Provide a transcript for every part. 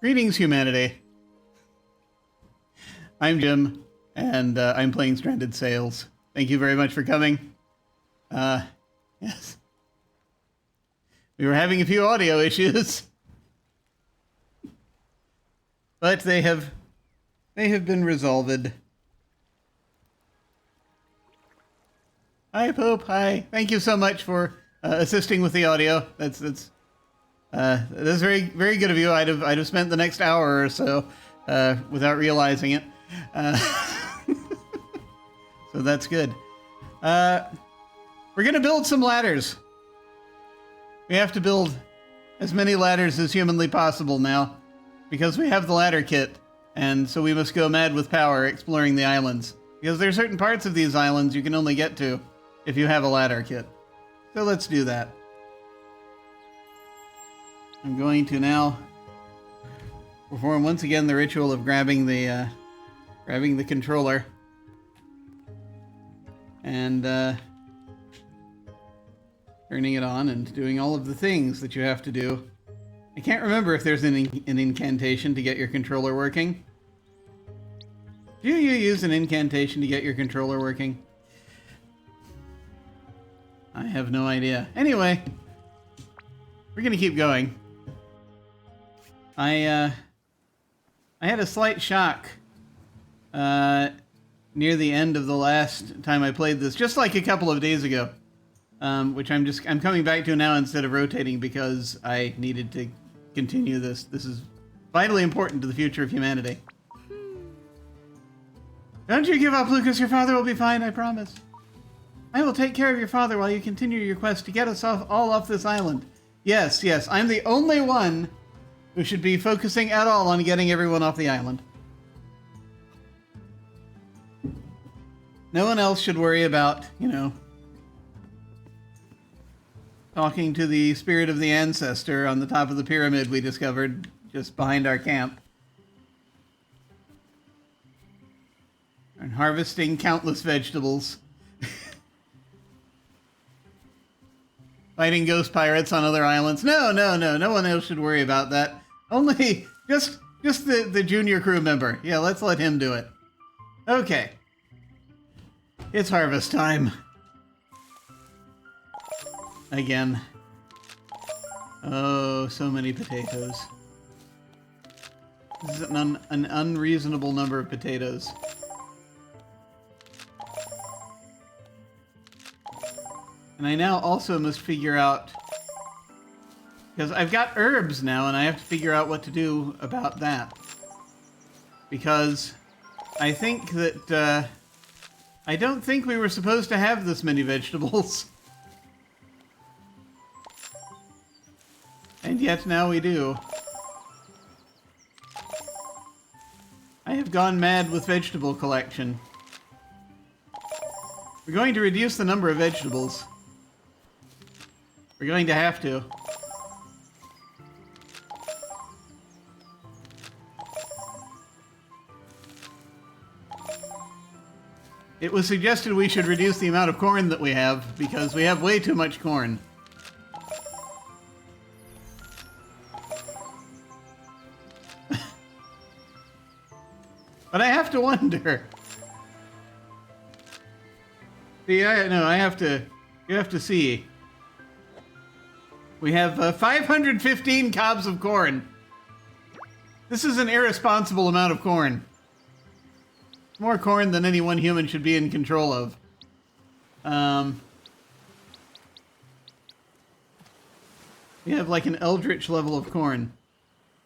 Greetings, humanity. I'm Jim, and I'm playing Stranded Sails. Thank you very much for coming. Yes. We were having a few audio issues, but they have been resolved. Hi, Pope. Hi. Thank you so much for assisting with the audio. That's very very good of you. I'd have spent the next hour or so without realizing it. So that's good. We're gonna build some ladders. We have to build as many ladders as humanly possible now, because we have the ladder kit, and so we must go mad with power exploring the islands. Because there are certain parts of these islands you can only get to if you have a ladder kit. So let's do that. I'm going to now perform once again the ritual of grabbing the controller and turning it on and doing all of the things that you have to do. I can't remember if there's an incantation to get your controller working. Do you use an incantation to get your controller working? I have no idea. Anyway, we're gonna keep going. I had a slight shock near the end of the last time I played this, just like a couple of days ago, which I'm coming back to now instead of rotating because I needed to continue this. This is vitally important to the future of humanity. Don't you give up, Lucas. Your father will be fine, I promise. I will take care of your father while you continue your quest to get us all off this island. Yes, I'm the only one who should be focusing at all on getting everyone off the island. No one else should worry about, talking to the spirit of the ancestor on the top of the pyramid we discovered just behind our camp. And harvesting countless vegetables. Fighting ghost pirates on other islands. No one else should worry about that. Only just the junior crew member. Yeah, let's let him do it. Okay. It's harvest time. Again. Oh, so many potatoes. This is an unreasonable number of potatoes. And I now also must figure out, because I've got herbs now, and I have to figure out what to do about that. Because I think that, I don't think we were supposed to have this many vegetables. And yet now we do. I have gone mad with vegetable collection. We're going to reduce the number of vegetables. We're going to have to. It was suggested we should reduce the amount of corn that we have, because we have way too much corn. But I have to wonder. See, you have to see. We have 515 cobs of corn. This is an irresponsible amount of corn. More corn than any one human should be in control of. We have like an eldritch level of corn.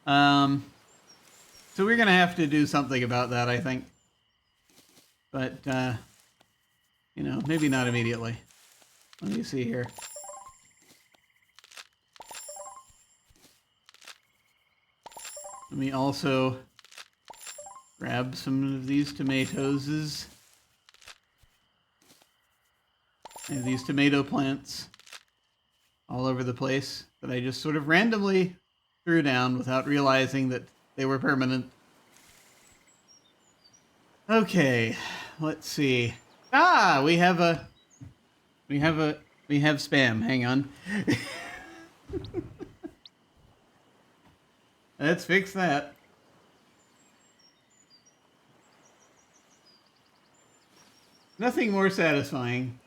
So we're gonna have to do something about that, I think. But, maybe not immediately. Let me see here. Let me also grab some of these tomatoes. And these tomato plants all over the place that I just sort of randomly threw down without realizing that they were permanent. Okay, let's see. Ah, we have spam. Hang on. Let's fix that. Nothing more satisfying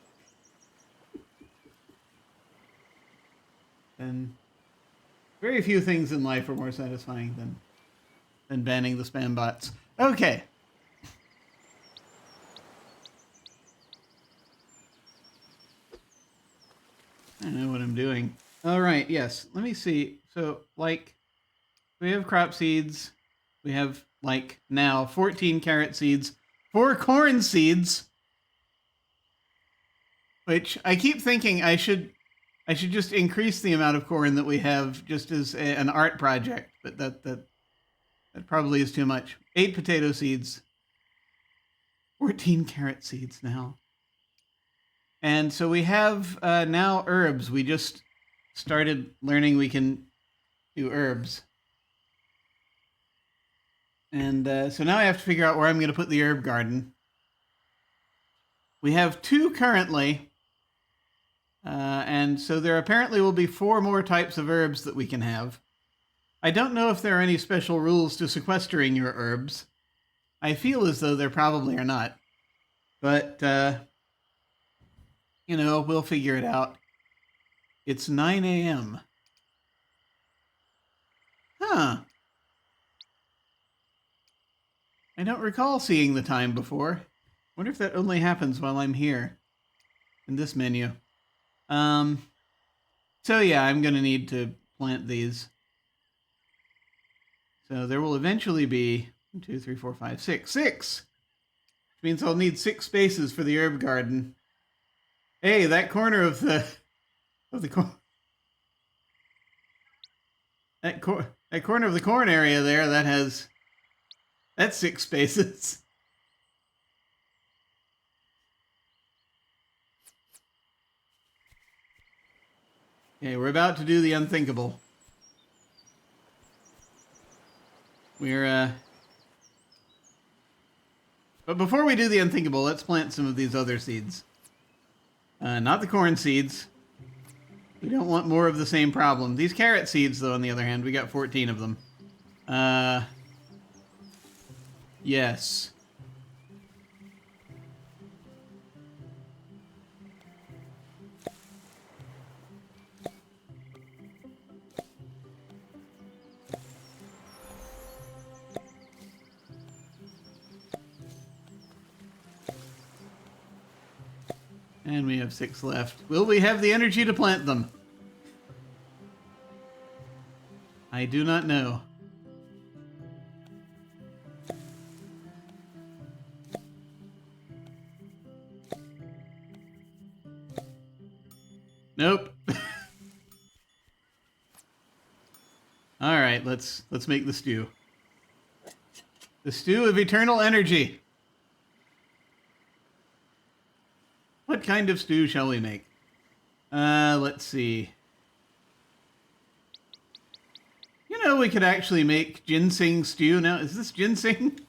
than... Very few things in life are more satisfying than banning the spam bots. Okay. I don't know what I'm doing. All right, yes. Let me see. So, like, we have crop seeds. We have, like, now 14 carrot seeds, 4 corn seeds, which I keep thinking I should just increase the amount of corn that we have just as an art project, but that probably is too much. 8 potato seeds, 14 carrot seeds now. And so we have now herbs. We just started learning we can do herbs. And so now I have to figure out where I'm going to put the herb garden. We have 2 currently. And so there apparently will be 4 more types of herbs that we can have. I don't know if there are any special rules to sequestering your herbs. I feel as though there probably are not. But, you know, we'll figure it out. It's 9 a.m. Huh. I don't recall seeing the time before. Wonder if that only happens while I'm here in this menu. So yeah, I'm going to need to plant these. So there will eventually be 1, 2, 3, 4, 5, 6. 6! Which means I'll need 6 spaces for the herb garden. Hey, that corner of the corn... That corner of the corn area there, that's 6 spaces. Okay, we're about to do the unthinkable. But before we do the unthinkable, let's plant some of these other seeds. Not the corn seeds. We don't want more of the same problem. These carrot seeds, though, on the other hand, we got 14 of them. Yes. And we have 6 left. Will we have the energy to plant them? I do not know. Nope. All right, let's make the stew. The stew of eternal energy. What kind of stew shall we make? Let's see. You know, we could actually make ginseng stew. Now, is this ginseng?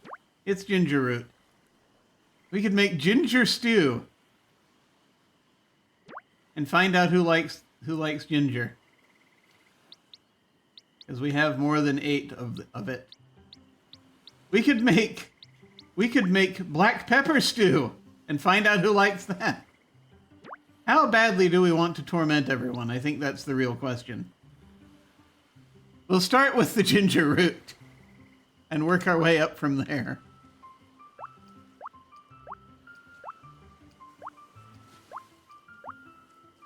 It's ginger root. We could make ginger stew. And find out who likes ginger. Because we have more than 8 of it. We could make black pepper stew and find out who likes that. How badly do we want to torment everyone? I think that's the real question. We'll start with the ginger root and work our way up from there.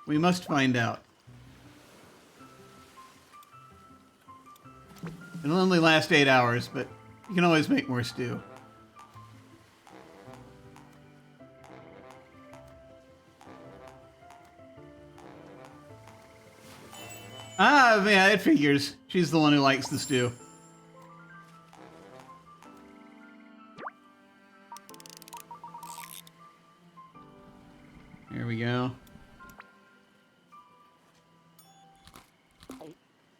We must find out. It'll only last 8 hours, but you can always make more stew. Ah, yeah, it figures. She's the one who likes the stew. There we go.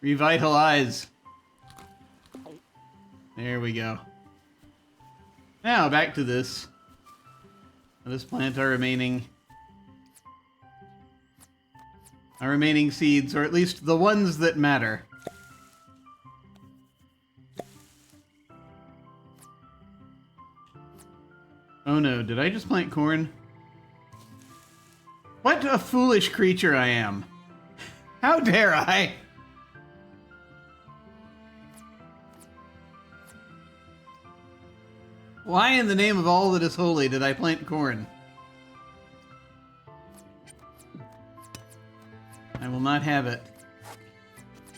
Revitalize. There we go. Now, back to this. Let us plant our remaining seeds, or at least the ones that matter. Oh no, did I just plant corn? What a foolish creature I am. How dare I? Why in the name of all that is holy did I plant corn? I will not have it.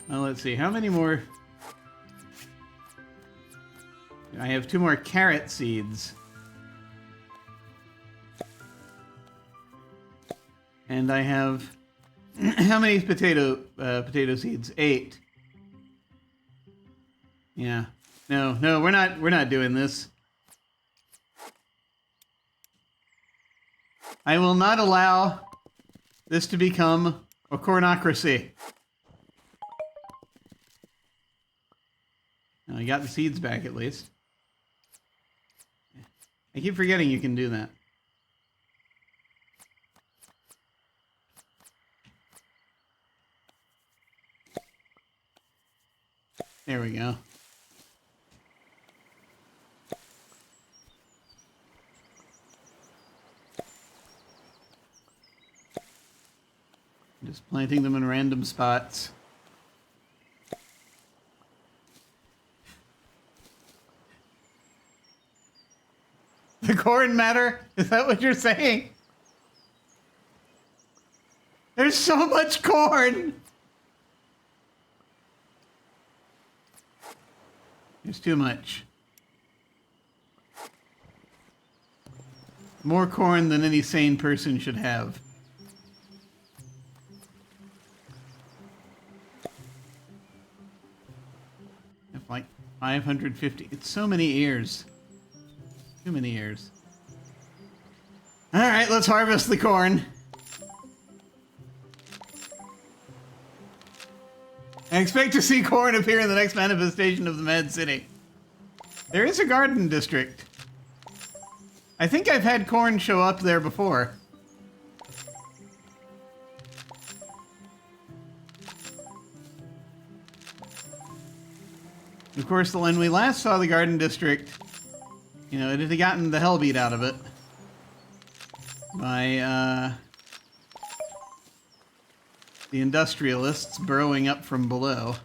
Well, let's see. How many more? I have 2 more carrot seeds. And I have... how many potato seeds? 8. Yeah. No, we're not doing this. I will not allow this to become a cornocracy. I got the seeds back at least. I keep forgetting you can do that. There we go. Just planting them in random spots. The corn matter? Is that what you're saying? There's so much corn! There's too much. More corn than any sane person should have. Like 550. It's so many ears. Too many ears. Alright, let's harvest the corn. I expect to see corn appear in the next manifestation of the Mad City. There is a garden district. I think I've had corn show up there before. Of course, when we last saw the garden district, you know, it had gotten the hell beat out of it by the industrialists burrowing up from below.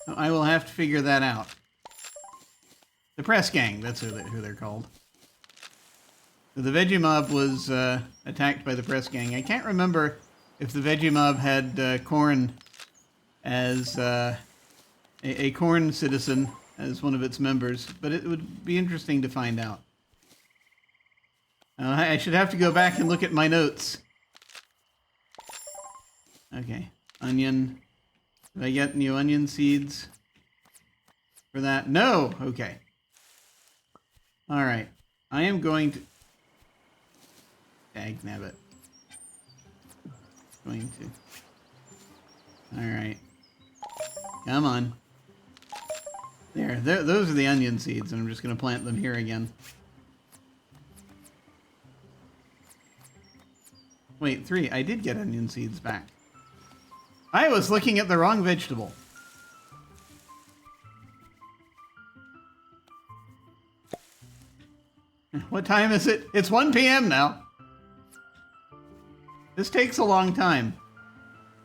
So I will have to figure that out. The press gang, that's who they're called. So the Veggie Mob was attacked by the press gang. I can't remember if the Veggie Mob had corn as a corn citizen as one of its members, but it would be interesting to find out. I should have to go back and look at my notes. Okay, onion. Did I get new onion seeds for that? No! Okay. Alright. I am going to... Dagnabbit. Going to... Alright. Come on. There, those are the onion seeds, and I'm just going to plant them here again. Wait, 3. I did get onion seeds back. I was looking at the wrong vegetable. What time is it? It's 1 p.m. now. This takes a long time.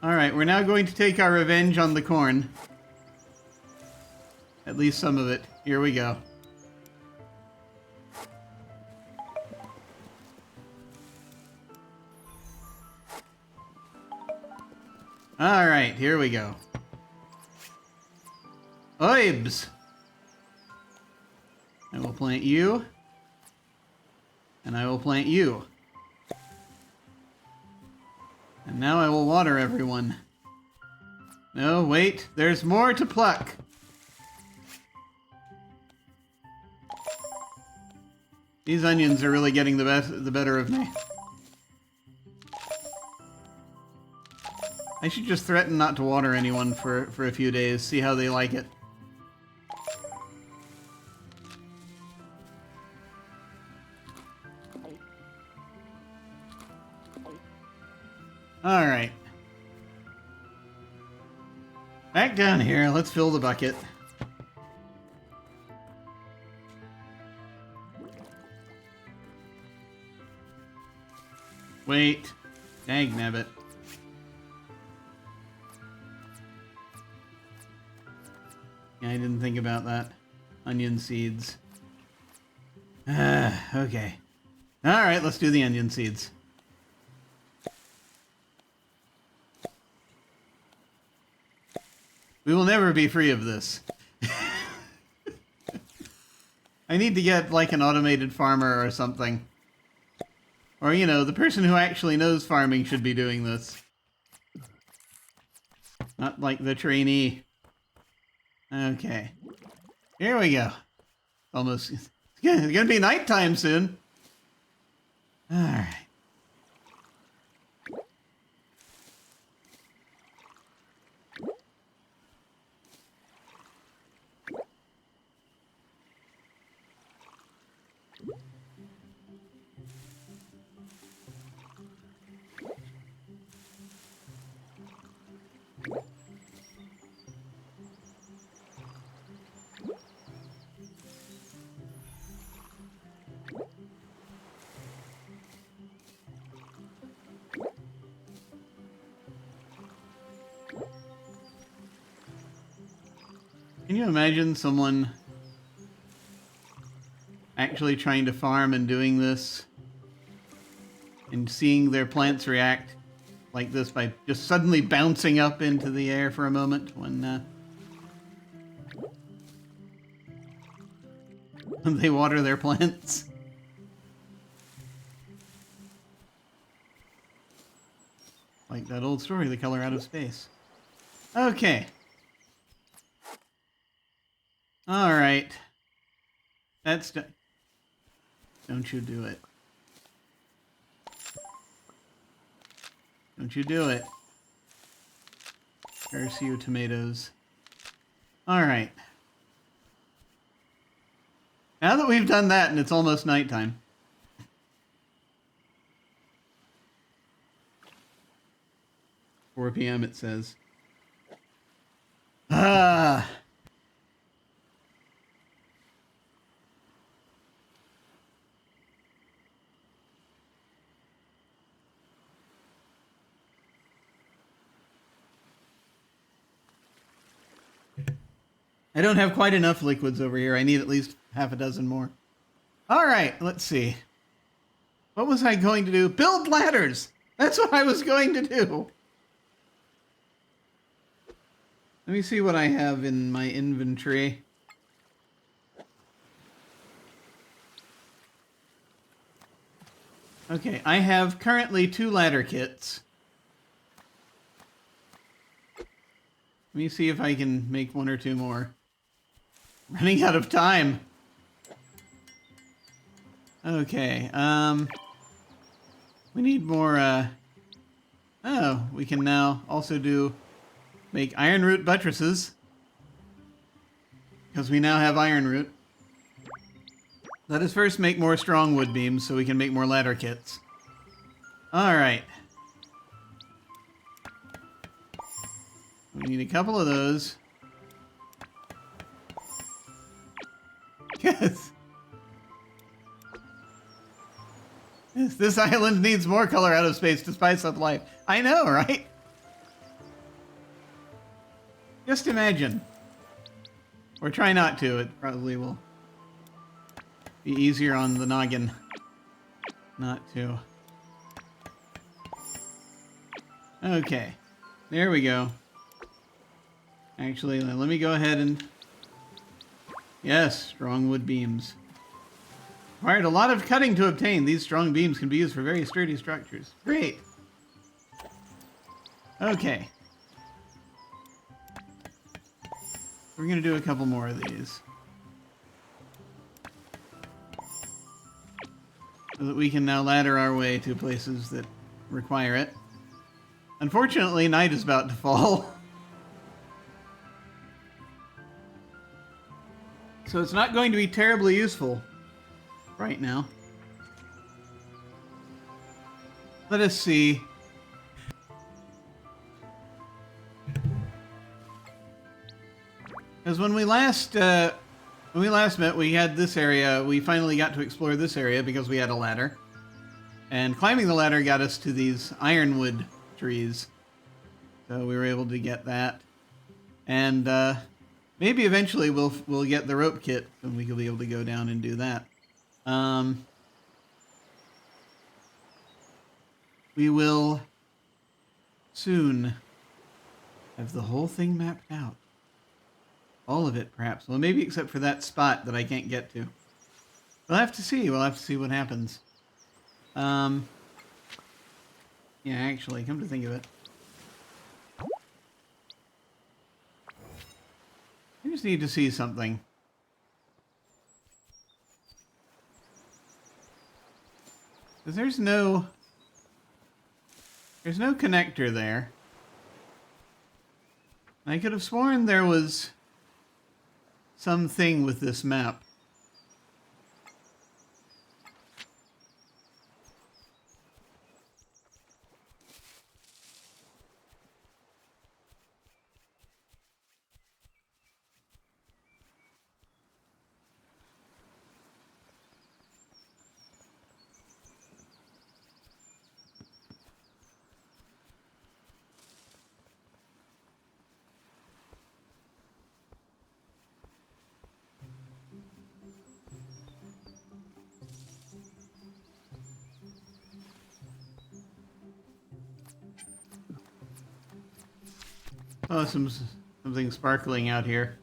Alright, we're now going to take our revenge on the corn. At least some of it. Here we go. Alright, here we go. Oibs! I will plant you. And I will plant you. And now I will water everyone. No, wait. There's more to pluck. These onions are really getting the better of me. I should just threaten not to water anyone for a few days, see how they like it. Alright. Back down here, let's fill the bucket. Wait. Dang nabbit. Yeah, I didn't think about that. Onion seeds. Okay. Alright, let's do the onion seeds. We will never be free of this. I need to get, like, an automated farmer or something. Or, you know, the person who actually knows farming should be doing this. Not like the trainee. Okay. Here we go. Almost. It's gonna be nighttime soon. Alright. Can you imagine someone actually trying to farm and doing this and seeing their plants react like this by just suddenly bouncing up into the air for a moment when they water their plants? Like that old story, The Color Out of Space. Okay. Alright. That's done. Don't you do it. Don't you do it. Curse you, tomatoes. Alright. Now that we've done that and it's almost nighttime. 4 p.m. it says. Ah. I don't have quite enough liquids over here. I need at least half a dozen more. All right, let's see. What was I going to do? Build ladders! That's what I was going to do! Let me see what I have in my inventory. Okay, I have currently 2 ladder kits. Let me see if I can make 1 or 2 more. Running out of time. Okay, we need more, oh, we can now also make iron root buttresses. Because we now have iron root. Let us first make more strong wood beams so we can make more ladder kits. Alright. We need a couple of those. Yes. Yes, this island needs more color out of space to spice up life. I know, right? Just imagine. Or try not to. It probably will be easier on the noggin not to. Okay. There we go. Actually, let me go ahead and... Yes, strong wood beams. Required a lot of cutting to obtain. These strong beams can be used for very sturdy structures. Great. Okay. We're going to do a couple more of these. So that we can now ladder our way to places that require it. Unfortunately, night is about to fall. So it's not going to be terribly useful right now. Let us see. Because when we last met, we had this area. We finally got to explore this area because we had a ladder. And climbing the ladder got us to these ironwood trees. So we were able to get that. And maybe eventually we'll get the rope kit and we will be able to go down and do that. We will soon have the whole thing mapped out. All of it, perhaps. Well, maybe except for that spot that I can't get to. We'll have to see. We'll have to see what happens. Yeah, actually, come to think of it. I just need to see something. Because there's no connector there. I could have sworn there was something with this map. Oh, something sparkling out here.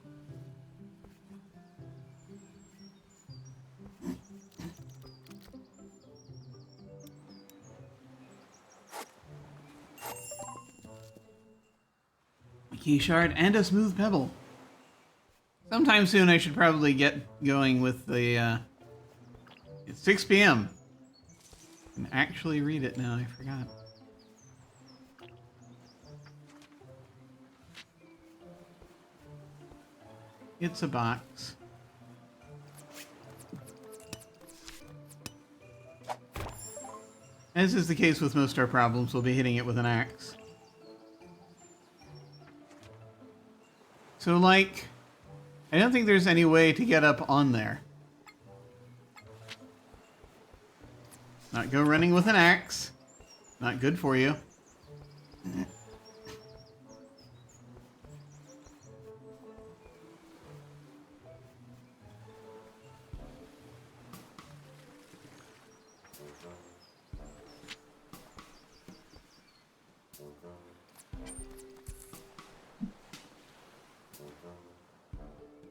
A key shard and a smooth pebble. Sometime soon I should probably get going with the, it's 6 p.m. I can actually read it now, I forgot. It's a box. As is the case with most of our problems, we'll be hitting it with an axe. So, like, I don't think there's any way to get up on there. Not go running with an axe. Not good for you.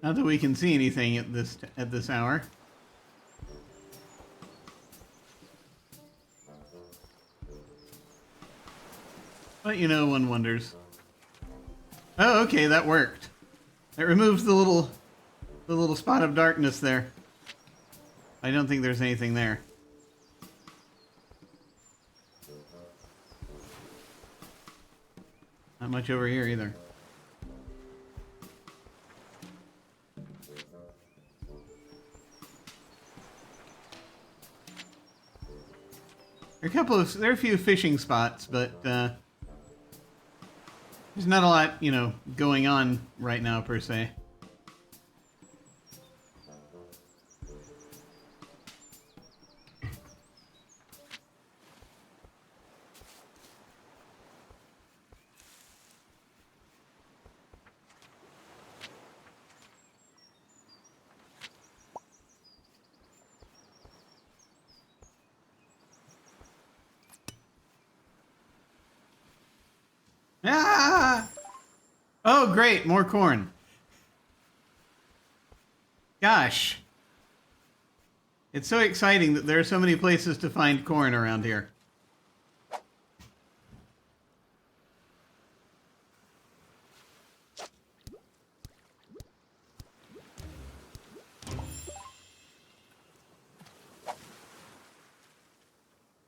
Not that we can see anything at this hour. But you know, one wonders. Oh, okay, that worked. It removes the little spot of darkness there. I don't think there's anything there. Not much over here either. There are a few fishing spots, but there's not a lot, you know, going on right now per se. Ah! Oh, great, more corn. Gosh. It's so exciting that there are so many places to find corn around here. I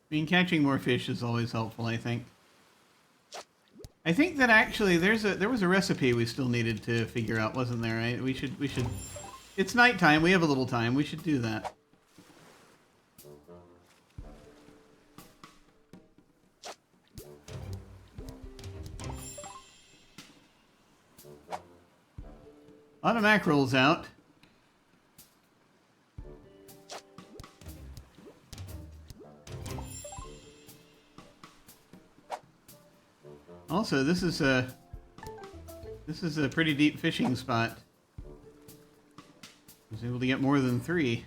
mean, catching more fish is always helpful, I think. I think that actually there was a recipe we still needed to figure out, wasn't there? Right? We should. It's nighttime. We have a little time. We should do that. A lot of mackerels out. Also, this is a pretty deep fishing spot. I was able to get more than 3.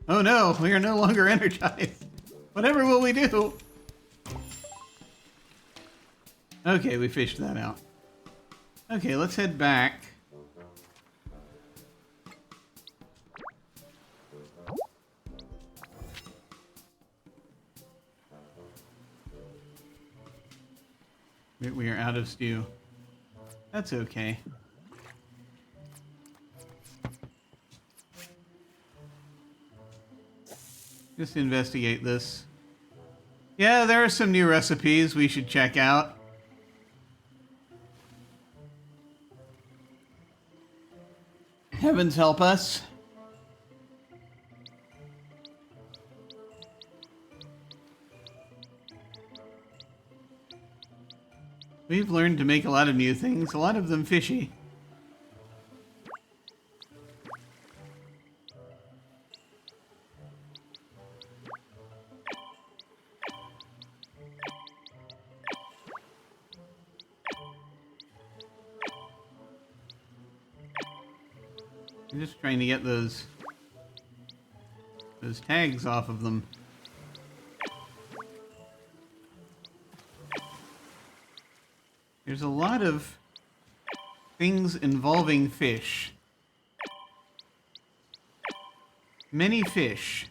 Oh no, we are no longer energized. Whatever will we do? Okay, we fished that out. Okay, let's head back. We are out of stew. That's okay. Just investigate this. Yeah, there are some new recipes we should check out. Heavens help us. We've learned to make a lot of new things, a lot of them fishy. I'm just trying to get those tags off of them. There's a lot of things involving fish. Many fish.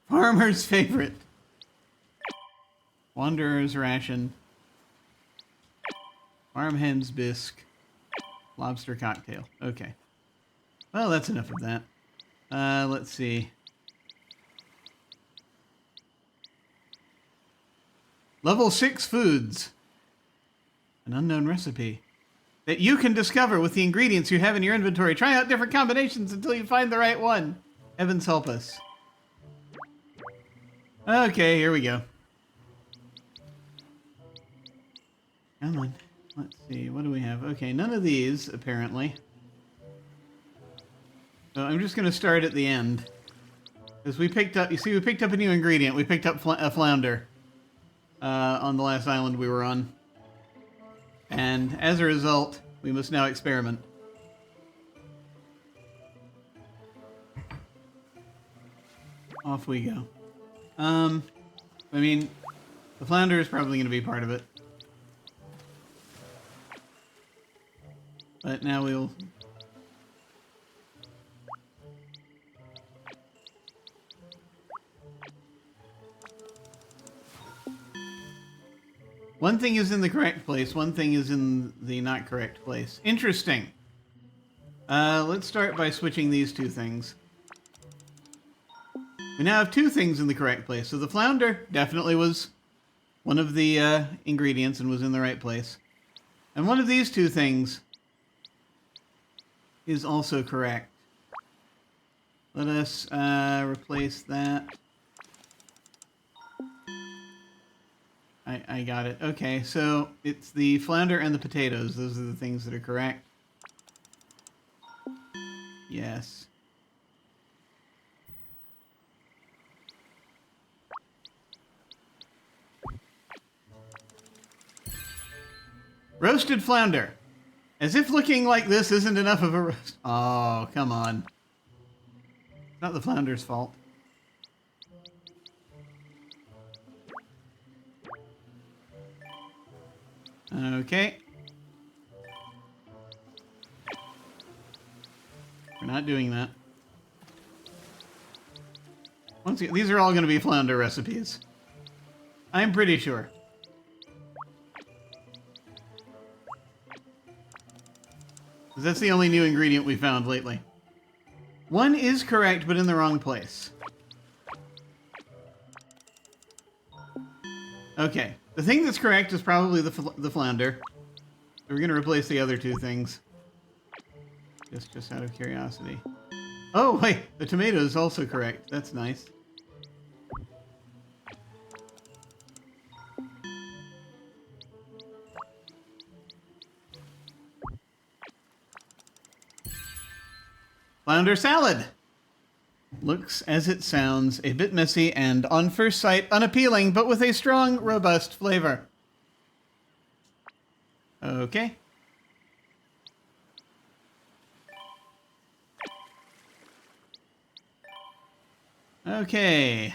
Farmer's favorite. Wanderer's ration. Farmhand's bisque. Lobster cocktail. Okay. Well, that's enough of that. Let's see. Level 6 foods. An unknown recipe that you can discover with the ingredients you have in your inventory. Try out different combinations until you find the right one. Heavens help us. Okay, here we go. Come on. Let's see. What do we have? Okay, none of these, apparently. So I'm just going to start at the end. Because we picked up... You see, we picked up a new ingredient. We picked up a flounder. On the last island we were on. And as a result, we must now experiment. Off we go. I mean, the flounder is probably going to be part of it. But now we'll... One thing is in the correct place, one thing is in the not correct place. Interesting. Let's start by switching these two things. We now have 2 things in the correct place. So the flounder definitely was one of the ingredients and was in the right place. And one of these 2 things is also correct. Let us replace that. I got it. Okay, so it's the flounder and the potatoes. Those are the things that are correct. Yes. Roasted flounder. As if looking like this isn't enough of a roast. Oh, come on. It's not the flounder's fault. Okay. We're not doing that. Once again, these are all going to be flounder recipes. I'm pretty sure. That's the only new ingredient we found lately. One is correct, but in the wrong place. Okay. The thing that's correct is probably the flounder. So we're going to replace the other 2 things. Just out of curiosity. Oh, wait. The tomato is also correct. That's nice. Flounder salad. Looks as it sounds, a bit messy and, on first sight, unappealing, but with a strong, robust flavor. Okay. Okay.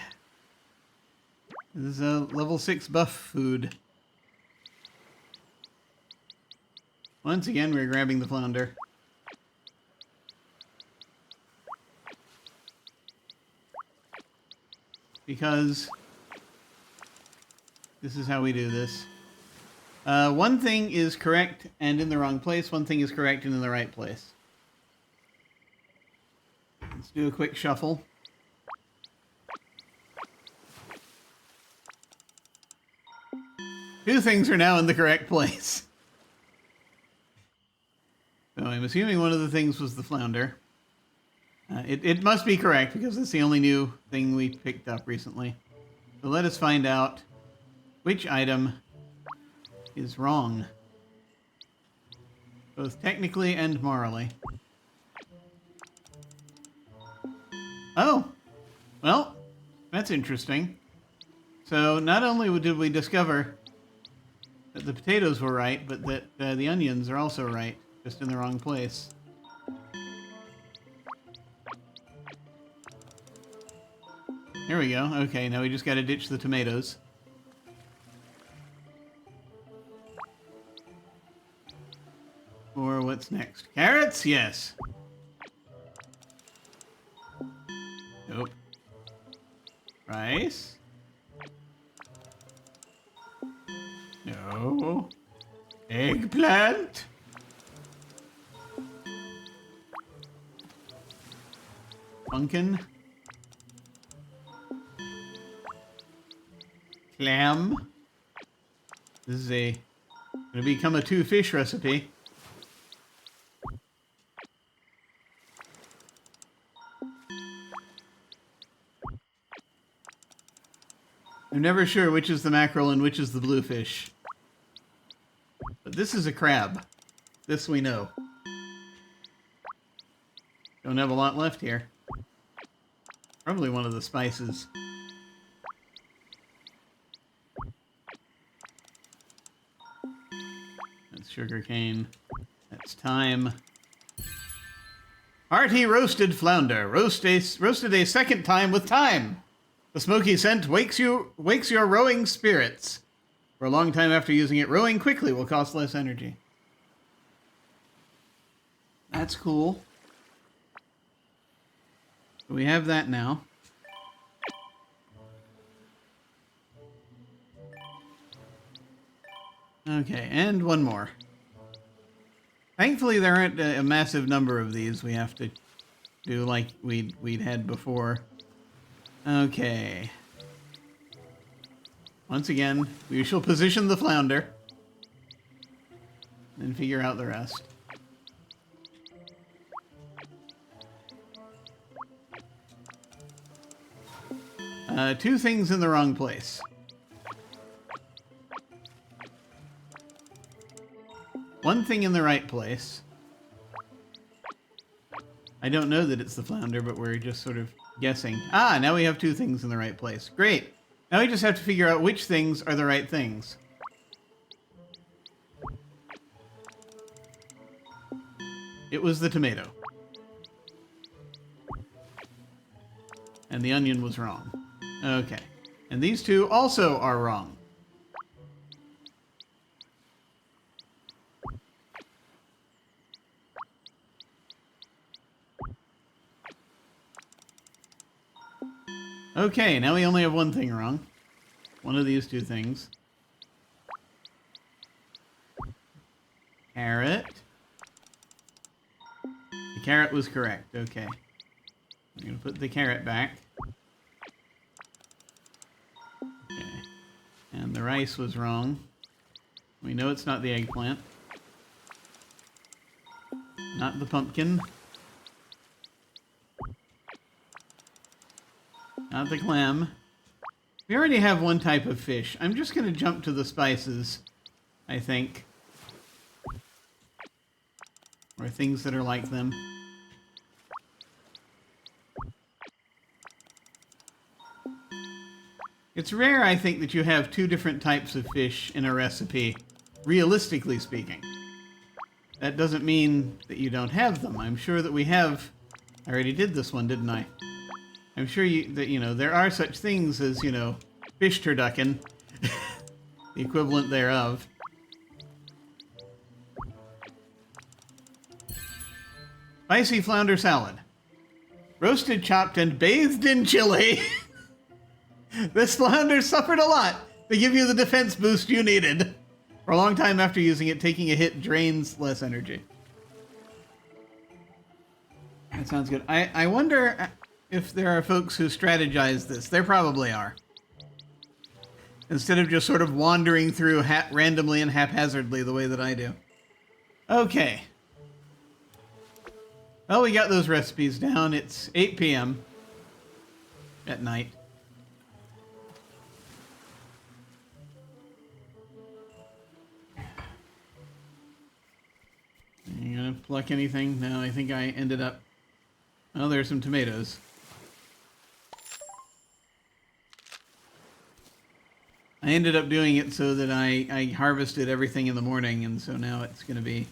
This is a level 6 buff food. Once again, we're grabbing the flounder. Because this is how we do this. One thing is correct and in the wrong place. One thing is correct and in the right place. Let's do a quick shuffle. Two things are now in the correct place. So I'm assuming one of the things was the flounder. It must be correct because it's the only new thing we picked up recently. So let us find out which item is wrong. Both technically and morally. Oh! Well, that's interesting. So not only did we discover that the potatoes were right, but that the onions are also right, just in the wrong place. Here we go. Okay, now we just gotta ditch the tomatoes. Or what's next? Carrots? Yes. Nope. Rice? No. Eggplant? Pumpkin? Clam? This is gonna become a 2-fish recipe. I'm never sure which is the mackerel and which is the bluefish. But this is a crab. This we know. Don't have a lot left here. Probably one of the spices. That's sugarcane. That's thyme. Hearty roasted flounder. Roasted a second time with thyme. The smoky scent wakes your rowing spirits. For a long time after using it, rowing quickly will cost less energy. That's cool. So we have that now. Okay, and one more. Thankfully, there aren't a massive number of these we have to do like we'd had before. Okay. Once again, we shall position the flounder. And figure out the rest. Two things in the wrong place. One thing in the right place. I don't know that it's the flounder, but we're just sort of guessing. Ah, now we have two things in the right place. Great. Now we just have to figure out which things are the right things. It was the tomato. And the onion was wrong. Okay. And these two also are wrong. Okay, now we only have one thing wrong. One of these two things. Carrot. The carrot was correct. Okay. I'm going to put the carrot back. Okay. And the rice was wrong. We know it's not the eggplant. Not the pumpkin. Not the clam. We already have one type of fish. I'm just going to jump to the spices, I think. Or things that are like them. It's rare, I think, that you have two different types of fish in a recipe, realistically speaking. That doesn't mean that you don't have them. I'm sure that we have... I already did this one, didn't I? I'm sure that, there are such things as, fish turducken. The equivalent thereof. Spicy flounder salad. Roasted, chopped, and bathed in chili. This flounder suffered a lot to give you the defense boost you needed. For a long time after using it, taking a hit drains less energy. That sounds good. I wonder if there are folks who strategize this. There probably are. Instead of just sort of wandering through randomly and haphazardly the way that I do. Okay. Well, we got those recipes down. It's 8 p.m. at night. You gonna pluck anything? No, I think I ended up... Oh, there's some tomatoes. I ended up doing it so that I harvested everything in the morning, and so now it's gonna be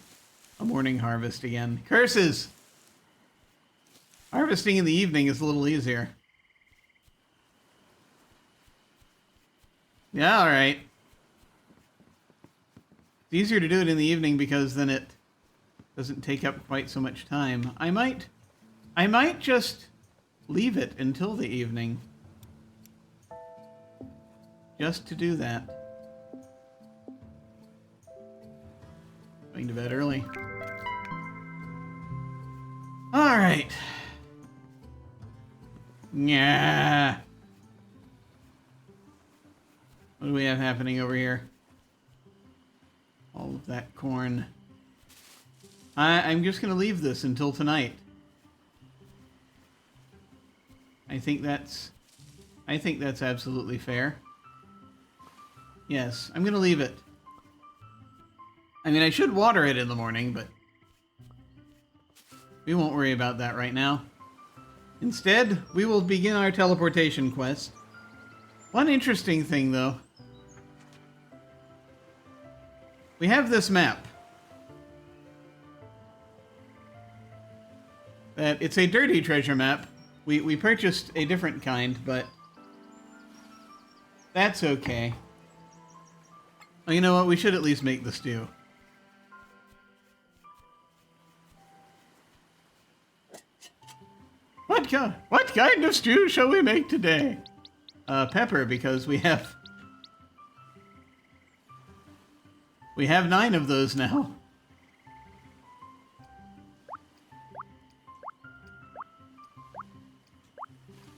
a morning harvest again. Curses! Harvesting in the evening is a little easier. Yeah, alright. It's easier to do it in the evening because then it doesn't take up quite so much time. I might just leave it until the evening. Just to do that. Going to bed early. Alright. Yeah. What do we have happening over here? All of that corn. I'm just going to leave this until tonight. I think that's absolutely fair. Yes, I'm going to leave it. I mean, I should water it in the morning, but we won't worry about that right now. Instead, we will begin our teleportation quest. One interesting thing, though. We have this map. It's a dirty treasure map. We purchased a different kind, but that's okay. Oh, you know what? We should at least make the stew. What kind of stew shall we make today? Pepper, because we have 9 of those now.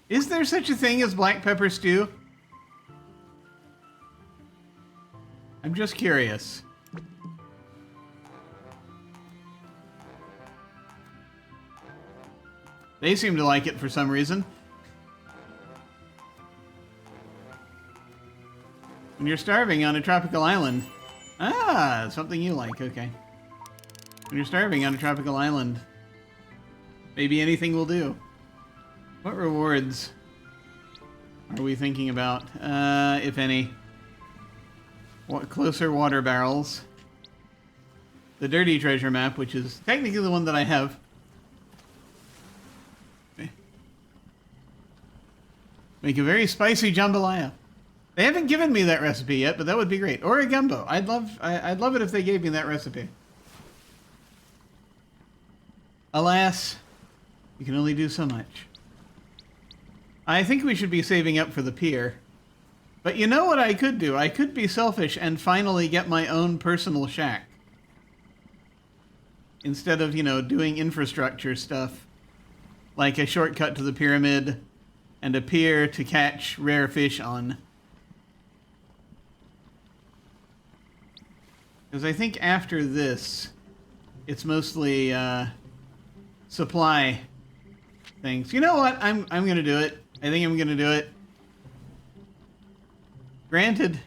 Is there such a thing as black pepper stew? I'm just curious. They seem to like it for some reason. When you're starving on a tropical island. Ah, something you like, okay. When you're starving on a tropical island, maybe anything will do. What rewards are we thinking about, if any? What closer water barrels? The dirty treasure map, which is technically the one that I have. Make a very spicy jambalaya. They haven't given me that recipe yet, but that would be great. Or a gumbo. I'd love it if they gave me that recipe. Alas, you can only do so much. I think we should be saving up for the pier. But you know what I could do? I could be selfish and finally get my own personal shack. Instead of, doing infrastructure stuff. Like a shortcut to the pyramid and a pier to catch rare fish on. Because I think after this, it's mostly supply things. You know what? I'm going to do it. I think I'm going to do it. Granted,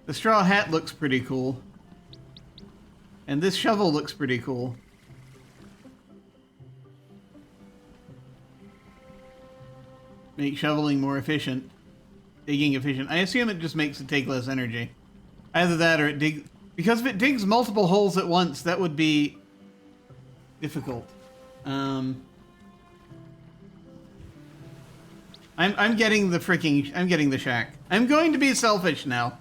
the straw hat looks pretty cool. And this shovel looks pretty cool. Make shoveling more efficient. digging efficient. I assume it just makes it take less energy. Either that or it digs... Because if it digs multiple holes at once, that would be difficult. I'm getting the shack. I'm going to be selfish now.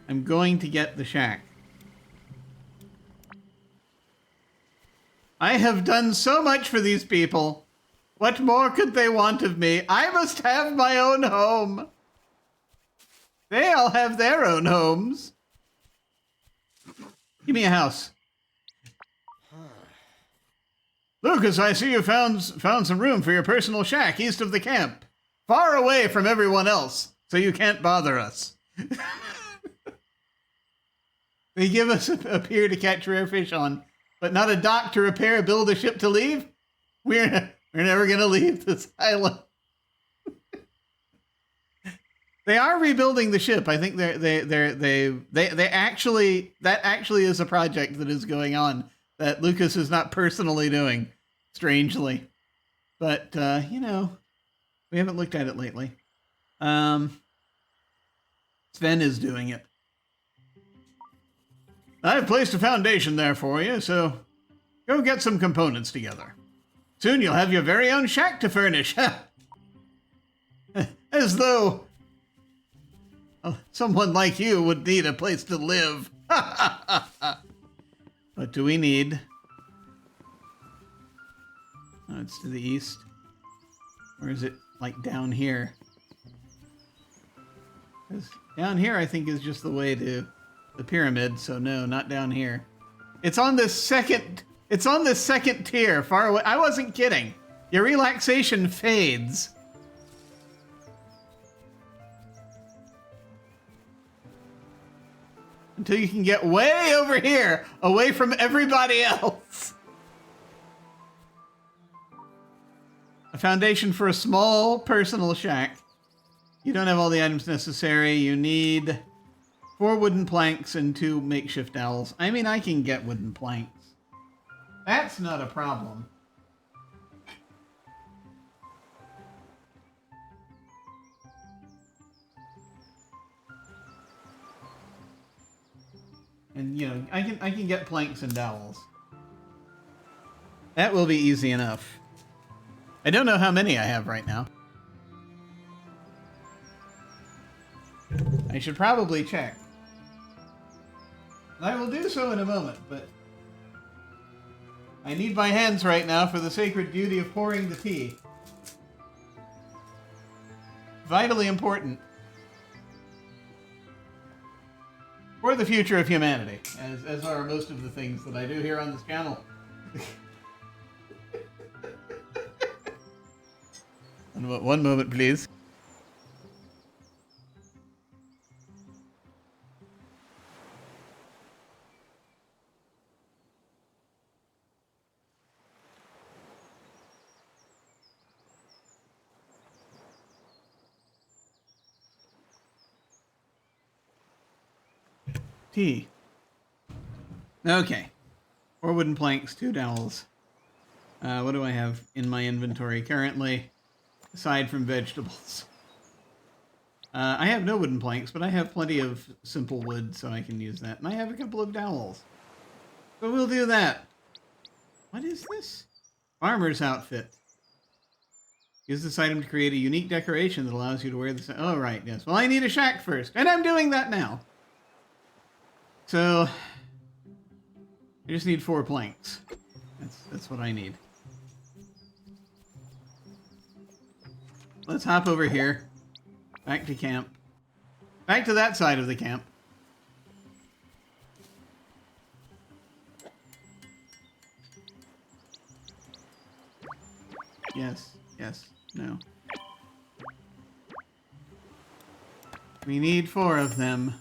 I'm going to get the shack. I have done so much for these people. What more could they want of me? I must have my own home. They all have their own homes. Give me a house. Lucas, I see you found some room for your personal shack east of the camp. Far away from everyone else, so you can't bother us. They give us a pier to catch rare fish on, but not a dock to repair, build a ship to leave? We're never going to leave this island. They are rebuilding the ship. I think they actually, that actually is a project that is going on that Lucas is not personally doing, strangely. But, you know, we haven't looked at it lately. Sven is doing it. I've placed a foundation there for you, so go get some components together. Soon you'll have your very own shack to furnish. As though someone like you would need a place to live. What do we need? Oh, it's to the east. Or is it like down here? 'Cause down here I think is just the way to the pyramid, so no, not down here. It's on this second tier, far away. I wasn't kidding. Your relaxation fades. Until you can get way over here, away from everybody else. A foundation for a small personal shack. You don't have all the items necessary. You need 4 wooden planks and 2 makeshift dowels. I mean, I can get wooden planks. That's not a problem. And, you know, I can get planks and dowels. That will be easy enough. I don't know how many I have right now. I should probably check. I will do so in a moment, but I need my hands right now for the sacred duty of pouring the tea. Vitally important. For the future of humanity, as are most of the things that I do here on this channel. One moment, please. Tea. Okay. 4 wooden planks, 2 dowels. What do I have in my inventory currently, aside from vegetables? I have no wooden planks, but I have plenty of simple wood, so I can use that. And I have a couple of dowels. So we'll do that. What is this? Farmer's outfit. Use this item to create a unique decoration that allows you to wear the... Oh, right, yes. Well, I need a shack first, and I'm doing that now. So, I just need 4 planks. That's what I need. Let's hop over here. Back to camp. Back to that side of the camp. Yes, yes, no. We need 4 of them.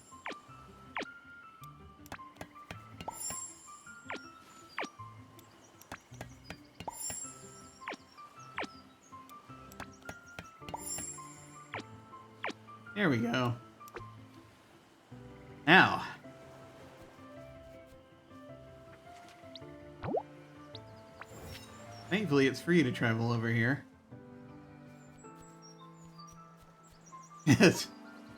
There we go. Now. Thankfully, it's free to travel over here. Yes.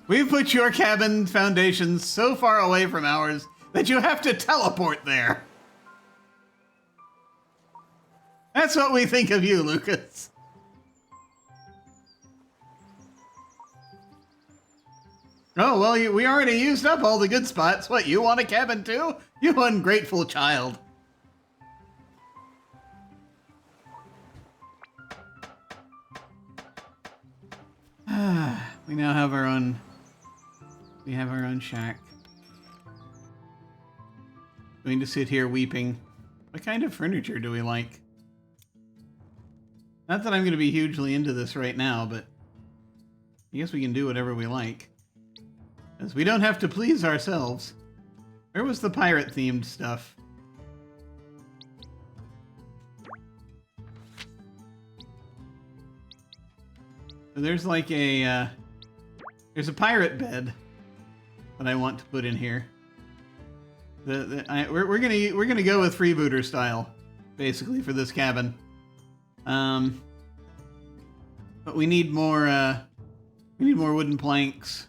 We've put your cabin foundations so far away from ours that you have to teleport there. That's what we think of you, Lucas. Oh, well, we already used up all the good spots. What, you want a cabin too? You ungrateful child. We now have our own... We have our own shack. Going to sit here weeping. What kind of furniture do we like? Not that I'm going to be hugely into this right now, but I guess we can do whatever we like. Because we don't have to please ourselves. Where was the pirate-themed stuff? So there's like a, there's a pirate bed that I want to put in here. We're gonna go with freebooter style, basically, for this cabin. But we need more wooden planks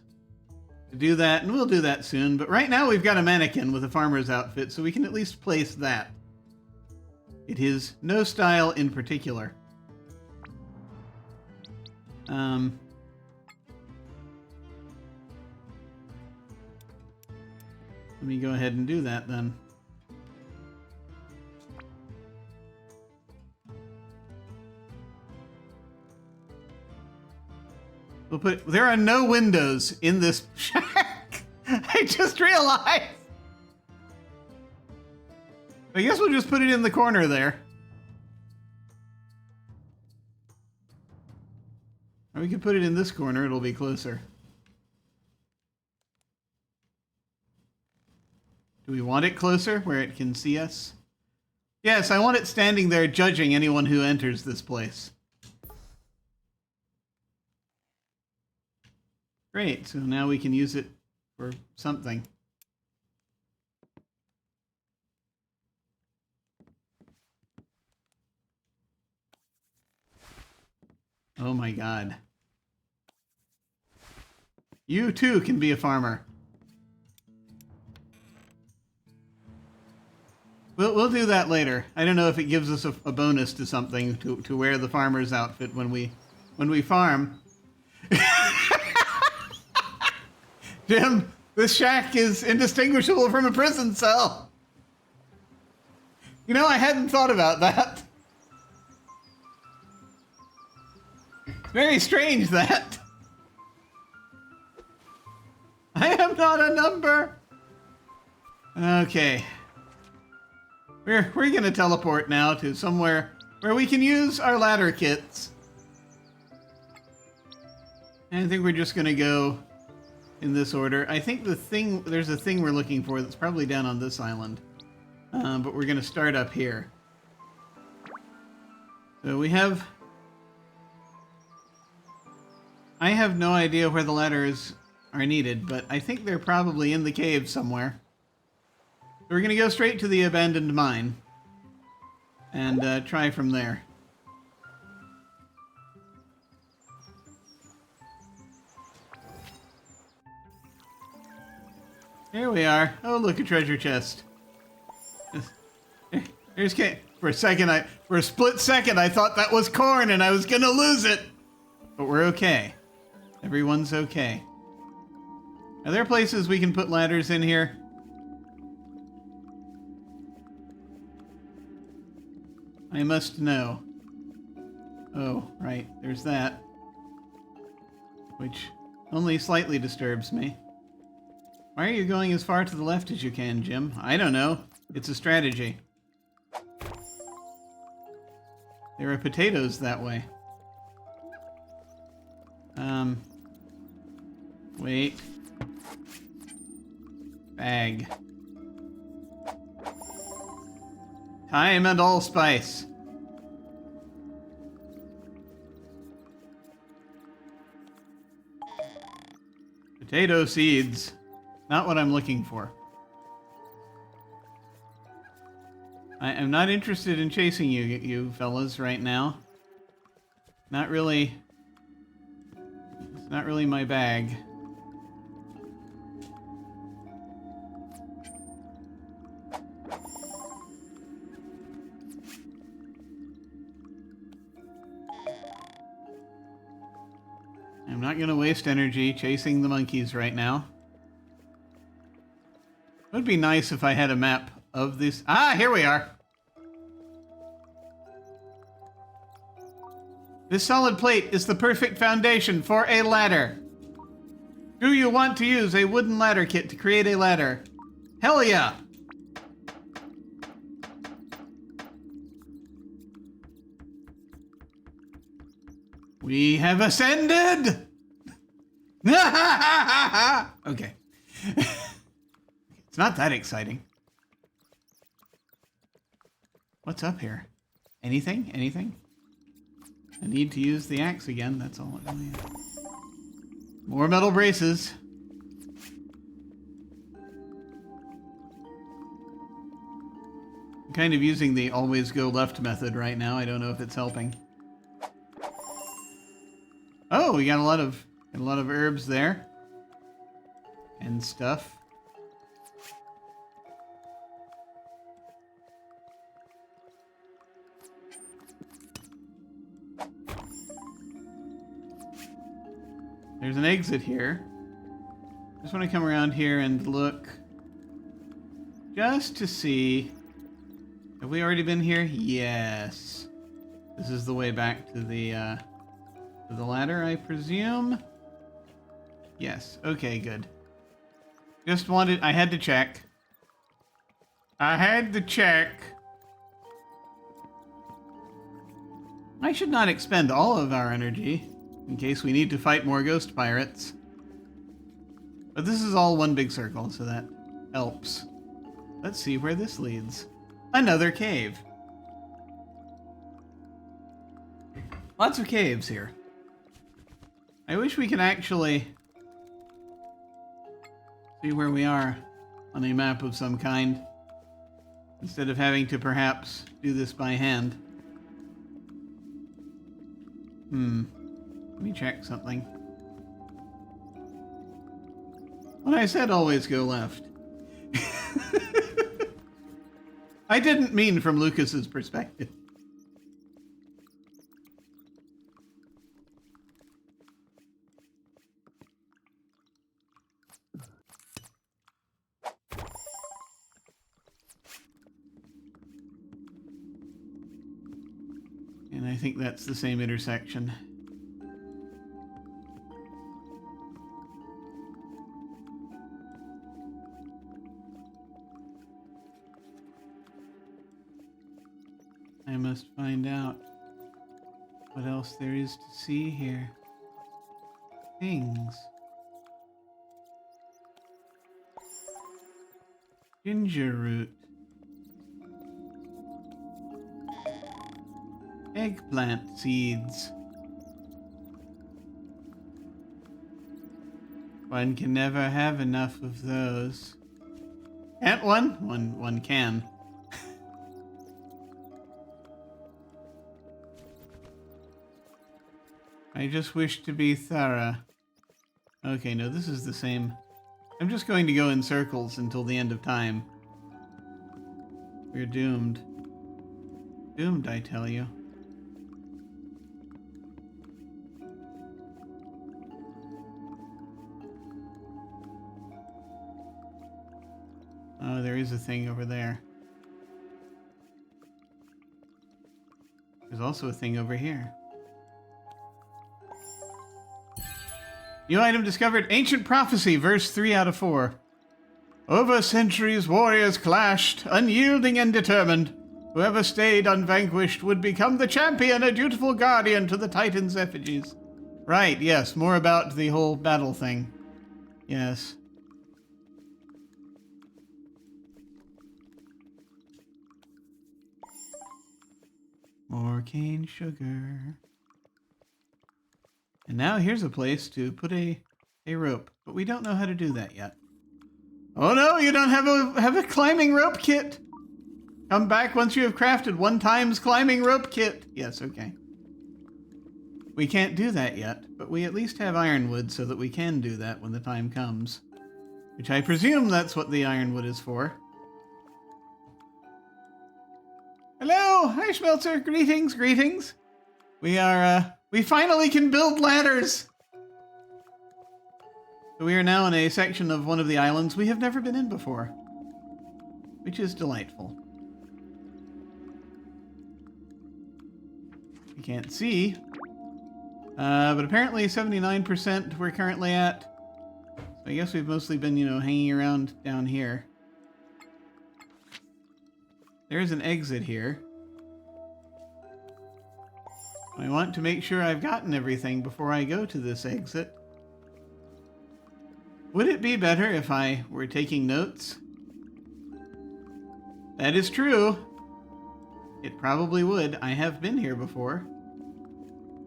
to do that, and we'll do that soon. But right now we've got a mannequin with a farmer's outfit, so we can at least place that. It is no style in particular. Let me go ahead and do that then. We'll put. There are no windows in this shack. I just realized. I guess we'll just put it in the corner there. Or we could put it in this corner. It'll be closer. Do we want it closer where it can see us? Yes, I want it standing there judging anyone who enters this place. Great, so now we can use it for something. Oh my god. You too can be a farmer. We'll do that later. I don't know if it gives us a bonus to something to wear the farmer's outfit when we farm. Jim, this shack is indistinguishable from a prison cell. You know, I hadn't thought about that. Very strange, that. I am not a number. Okay. We're gonna teleport now to somewhere where we can use our ladder kits. And I think we're just gonna go in this order. I think there's a thing we're looking for that's probably down on this island. But we're gonna start up here. So we have... I have no idea where the ladders are needed, but I think they're probably in the cave somewhere. So we're gonna go straight to the abandoned mine and try from there. Here we are. Oh, look, a treasure chest. Here's for a split second, I thought that was corn and I was gonna lose it. But we're okay. Everyone's okay. Are there places we can put ladders in here? I must know. Oh, right. There's that. Which only slightly disturbs me. Why are you going as far to the left as you can, Jim? I don't know. It's a strategy. There are potatoes that way. Wait. Bag. Thyme and allspice. Potato seeds. Not what I'm looking for. I am not interested in chasing you fellas right now. Not really. It's not really my bag. I'm not going to waste energy chasing the monkeys right now. It would be nice if I had a map of this. Ah, here we are. This solid plate is the perfect foundation for a ladder. Do you want to use a wooden ladder kit to create a ladder? Hell yeah! We have ascended! Okay. It's not that exciting. What's up here? Anything? Anything? I need to use the axe again, that's all it really is. More metal braces. I'm kind of using the always go left method right now. I don't know if it's helping. Oh, we got a lot of herbs there. And stuff. There's an exit here. Just want to come around here and look just to see. Have we already been here? Yes. This is the way back to the ladder, I presume. Yes. Okay, good. Just wanted, I had to check. I had to check. I should not expend all of our energy in case we need to fight more ghost pirates. But this is all one big circle, so that helps. Let's see where this leads. Another cave. Lots of caves here. I wish we could actually see where we are on a map of some kind, instead of having to perhaps do this by hand. Let me check something. When I said always go left. I didn't mean from Lucas's perspective. And I think that's the same intersection. I must find out what else there is to see here. Things. Ginger root. Eggplant seeds. One can never have enough of those. Can't one? One can. I just wish to be thorough. Okay, no, this is the same. I'm just going to go in circles until the end of time. We're doomed. Doomed, I tell you. Oh, there is a thing over there. There's also a thing over here. New item discovered. Ancient Prophecy, verse 3 out of 4. Over centuries, warriors clashed, unyielding and determined. Whoever stayed unvanquished would become the champion, a dutiful guardian to the Titans' effigies. Right, yes, more about the whole battle thing. Yes. More cane sugar. And now here's a place to put a rope, but we don't know how to do that yet. Oh no, you don't have a climbing rope kit. Come back once you have crafted 1 times climbing rope kit. Yes, okay. we can't do that yet, but we at least have ironwood so that we can do that when the time comes. Which I presume that's what the ironwood is for. Hello! Hi, Schmelzer! Greetings, greetings! We finally can build ladders! So we are now in a section of one of the islands we have never been in before. Which is delightful. You can't see. But apparently 79% we're currently at. So I guess we've mostly been, hanging around down here. There's an exit here. I want to make sure I've gotten everything before I go to this exit. Would it be better if I were taking notes? That is true. It probably would. I have been here before.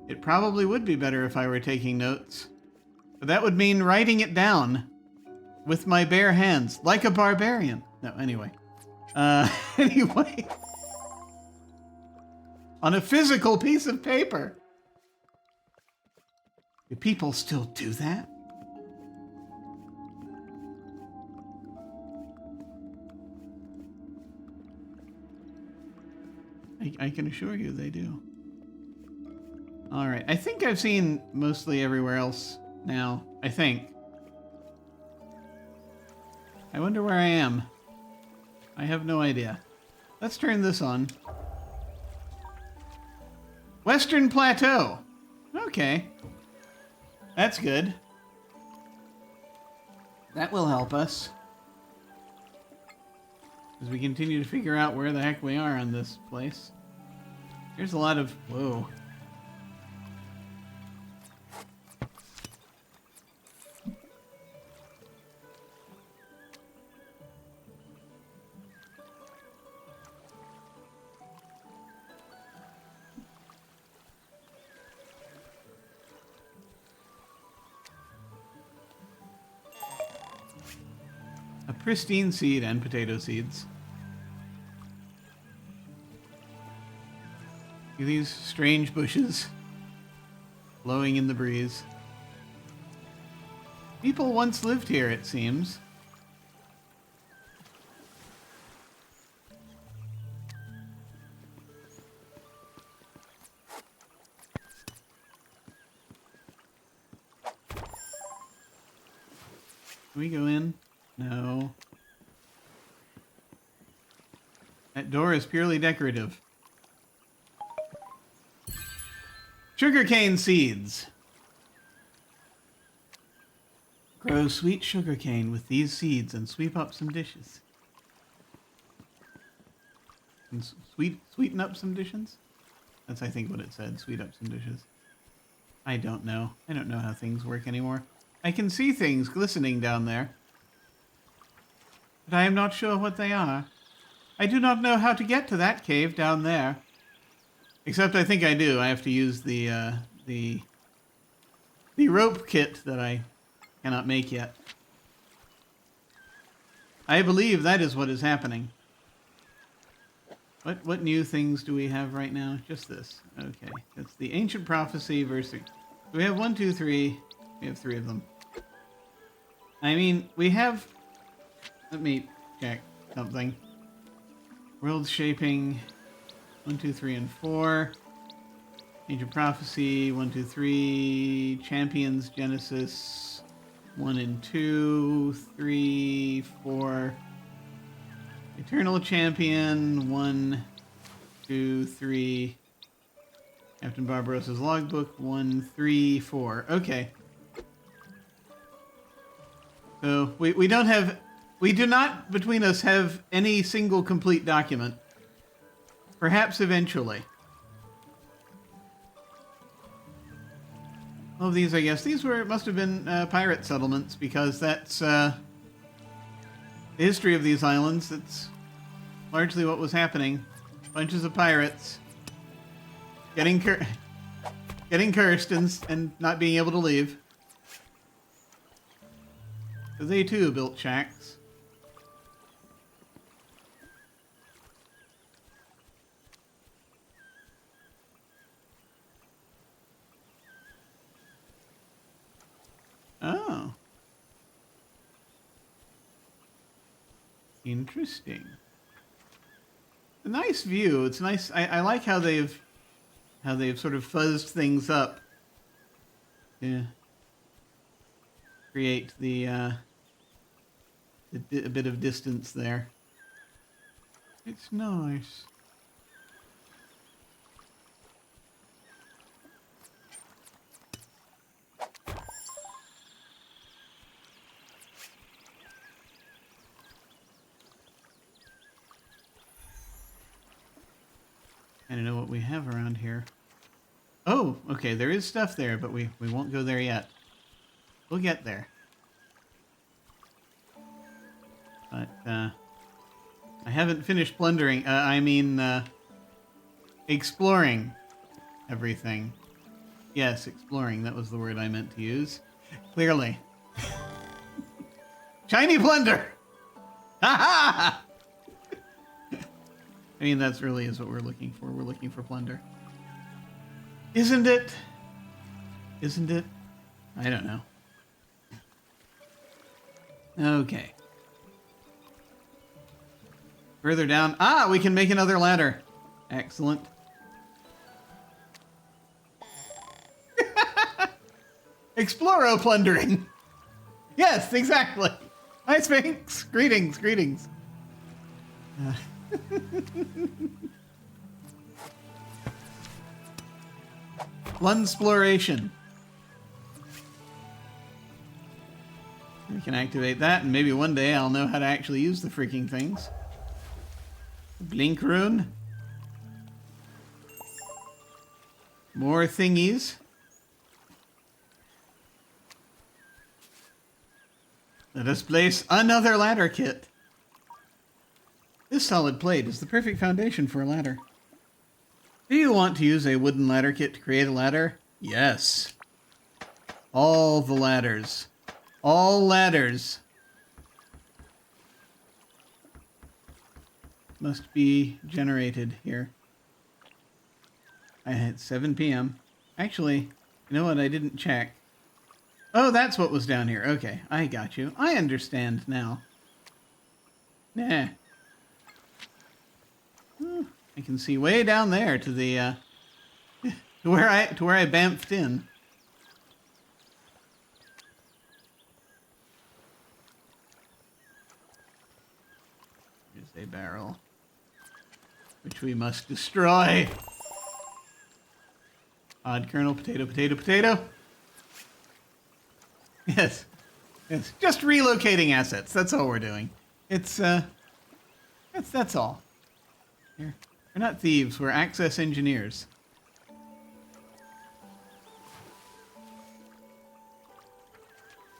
It probably would be better if I were taking notes. But that would mean writing it down with my bare hands, like a barbarian. No, anyway. Anyway. On a physical piece of paper. Do people still do that? I can assure you they do. Alright, I think I've seen mostly everywhere else now. I think. I wonder where I am. I have no idea. Let's turn this on. Western Plateau. Okay. That's good. That will help us. As we continue to figure out where the heck we are on this place. There's a lot of... Whoa. A pristine seed and potato seeds. See these strange bushes blowing in the breeze. People once lived here, it seems. Can we go in? No. That door is purely decorative. Sugarcane seeds. Grow sweet sugarcane with these seeds and sweep up some dishes. And sweeten up some dishes? That's, I think, what it said. Sweet up some dishes. I don't know. I don't know how things work anymore. I can see things glistening down there. But I am not sure what they are. I do not know how to get to that cave down there. Except I think I do. I have to use the rope kit that I cannot make yet. I believe that is what is happening. What new things do we have right now? Just this. Okay. That's the Ancient Prophecy verse. We have 1, 2, 3. We have 3 of them. I mean, we have... Let me check something. World Shaping... 1, 2, 3, and 4. Ancient Prophecy, 1, 2, 3. Champions, Genesis, 1 and 2, 3, 4. Eternal Champion, 1, 2, 3. Captain Barbarossa's Logbook, 1, 3, 4. Okay. So, we don't have... We do not, between us, have any single complete document. Perhaps eventually. All of these, I guess, must have been pirate settlements, because that's the history of these islands. That's largely what was happening. Bunches of pirates getting cursed and not being able to leave. So they too built shacks. Oh. Interesting. A nice view. It's nice. I like how they've sort of fuzzed things up to create a bit of distance there. It's nice. I don't know what we have around here. Oh, okay, there is stuff there, but we won't go there yet. We'll get there. But, I haven't finished plundering, exploring everything. Yes, exploring, that was the word I meant to use. Clearly. Shiny plunder! Ha ha! I mean, that's really is what we're looking for. We're looking for plunder. Isn't it? Isn't it? I don't know. Okay. Further down. Ah, we can make another ladder. Excellent. Exploro plundering. Yes, exactly. Hi, Sphinx. Greetings, greetings. Plunsploration. We can activate that, and maybe one day I'll know how to actually use the freaking things. Blink rune. More thingies. Let us place another ladder kit. This solid plate is the perfect foundation for a ladder. Do you want to use a wooden ladder kit to create a ladder? Yes. All the ladders. All ladders must be generated here. I had 7 p.m. Actually, you know what? I didn't check. Oh, that's what was down here. Okay, I got you. I understand now. Nah. I can see way down there to the to where I bamfed in. Here's a barrel, which we must destroy. Odd kernel, potato, potato, potato. Yes, yes. Just relocating assets. That's all we're doing. It's that's all. Here. We're not thieves, we're access engineers.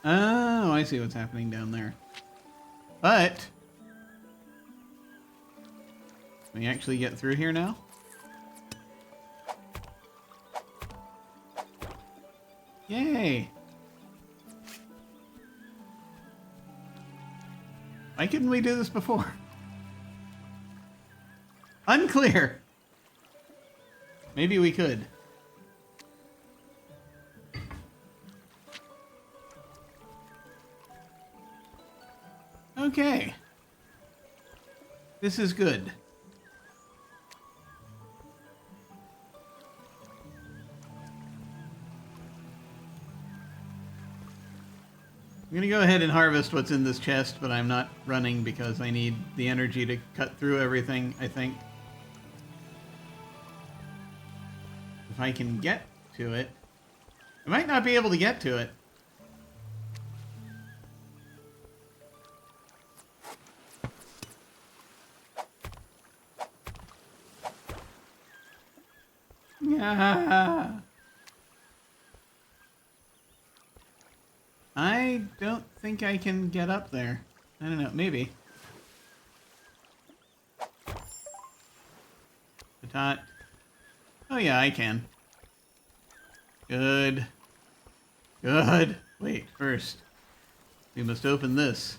Oh, I see what's happening down there. But can we actually get through here now? Yay! Why couldn't we do this before? Unclear. Maybe we could. Okay. This is good. I'm gonna go ahead and harvest what's in this chest, but I'm not running because I need the energy to cut through everything, I think. If I can get to it. I might not be able to get to it. Yeah. I don't think I can get up there. I don't know, maybe. Patat. Oh yeah, I can. Good. Good. Wait, first. We must open this.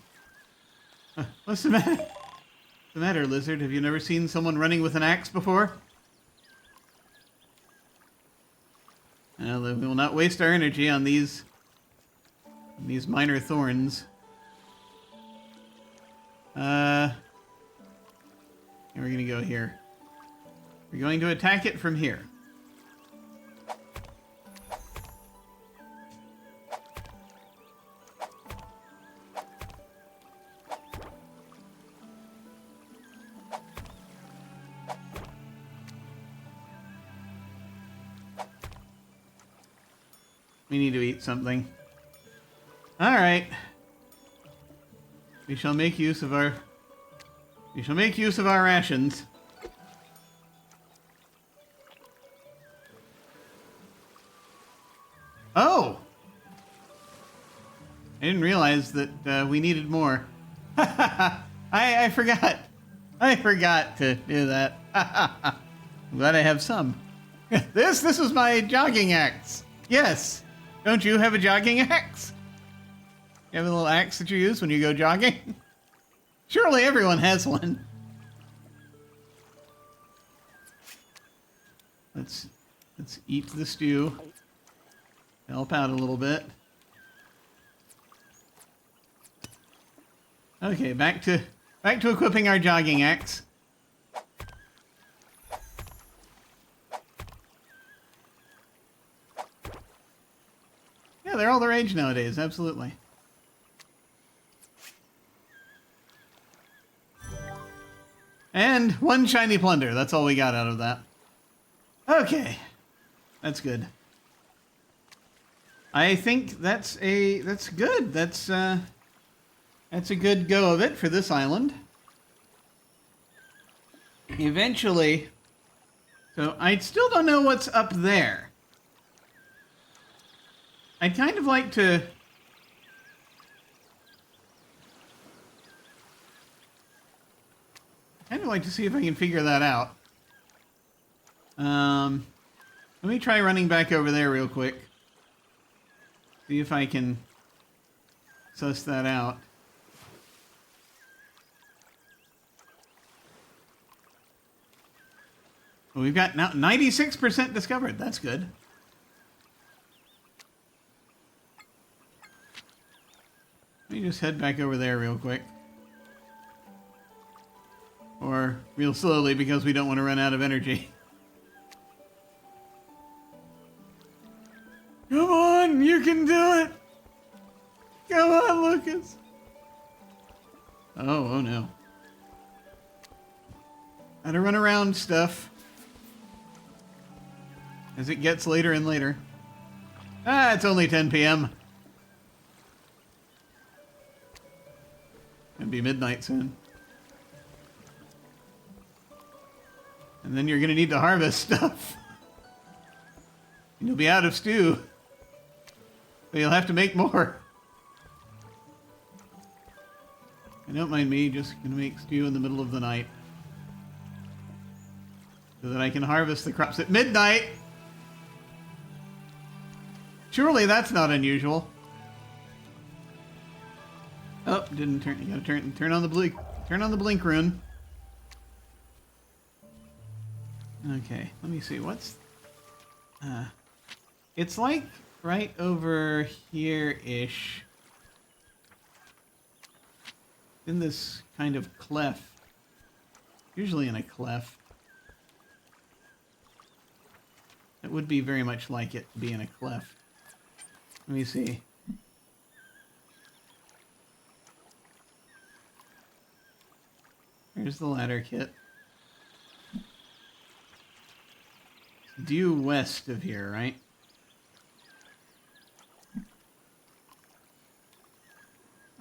What's the matter? What's the matter, lizard? Have you never seen someone running with an axe before? We will not waste our energy on these These minor thorns. And we're gonna go here. We're going to attack it from here. We need to eat something. Alright. We shall make use of our rations. Oh! I didn't realize that we needed more. I forgot. I forgot to do that. I'm glad I have some. This is my jogging axe. Yes. Don't you have a jogging axe? You have a little axe that you use when you go jogging? Surely everyone has one. Let's eat the stew. Help out a little bit. Okay, back to equipping our jogging axe. Yeah, they're all the rage nowadays, absolutely. And one shiny plunder. That's all we got out of that. Okay. That's good. I think that's good. That's a good go of it for this island. Eventually, so I still don't know what's up there. I'd kind of like to see if I can figure that out. Let me try running back over there real quick. See if I can suss that out. Well, we've got now 96% discovered. That's good. Let me just head back over there real quick. Or real slowly because we don't want to run out of energy. Come on, you can do it! Come on, Lucas! Oh no. Gotta run around stuff. As it gets later and later. Ah, it's only 10 p.m. It'll be midnight soon. And then you're gonna need to harvest stuff. And you'll be out of stew. So you'll have to make more. And don't mind me, just gonna make stew in the middle of the night. So that I can harvest the crops at midnight. Surely that's not unusual. Oh, didn't turn. You gotta turn on the blink. Turn on the blink rune. Okay, let me see. What's it's like right over here-ish. In this kind of cleft. Usually in a cleft. It would be very much like it to be in a cleft. Let me see. Here's the ladder kit. It's due west of here, right?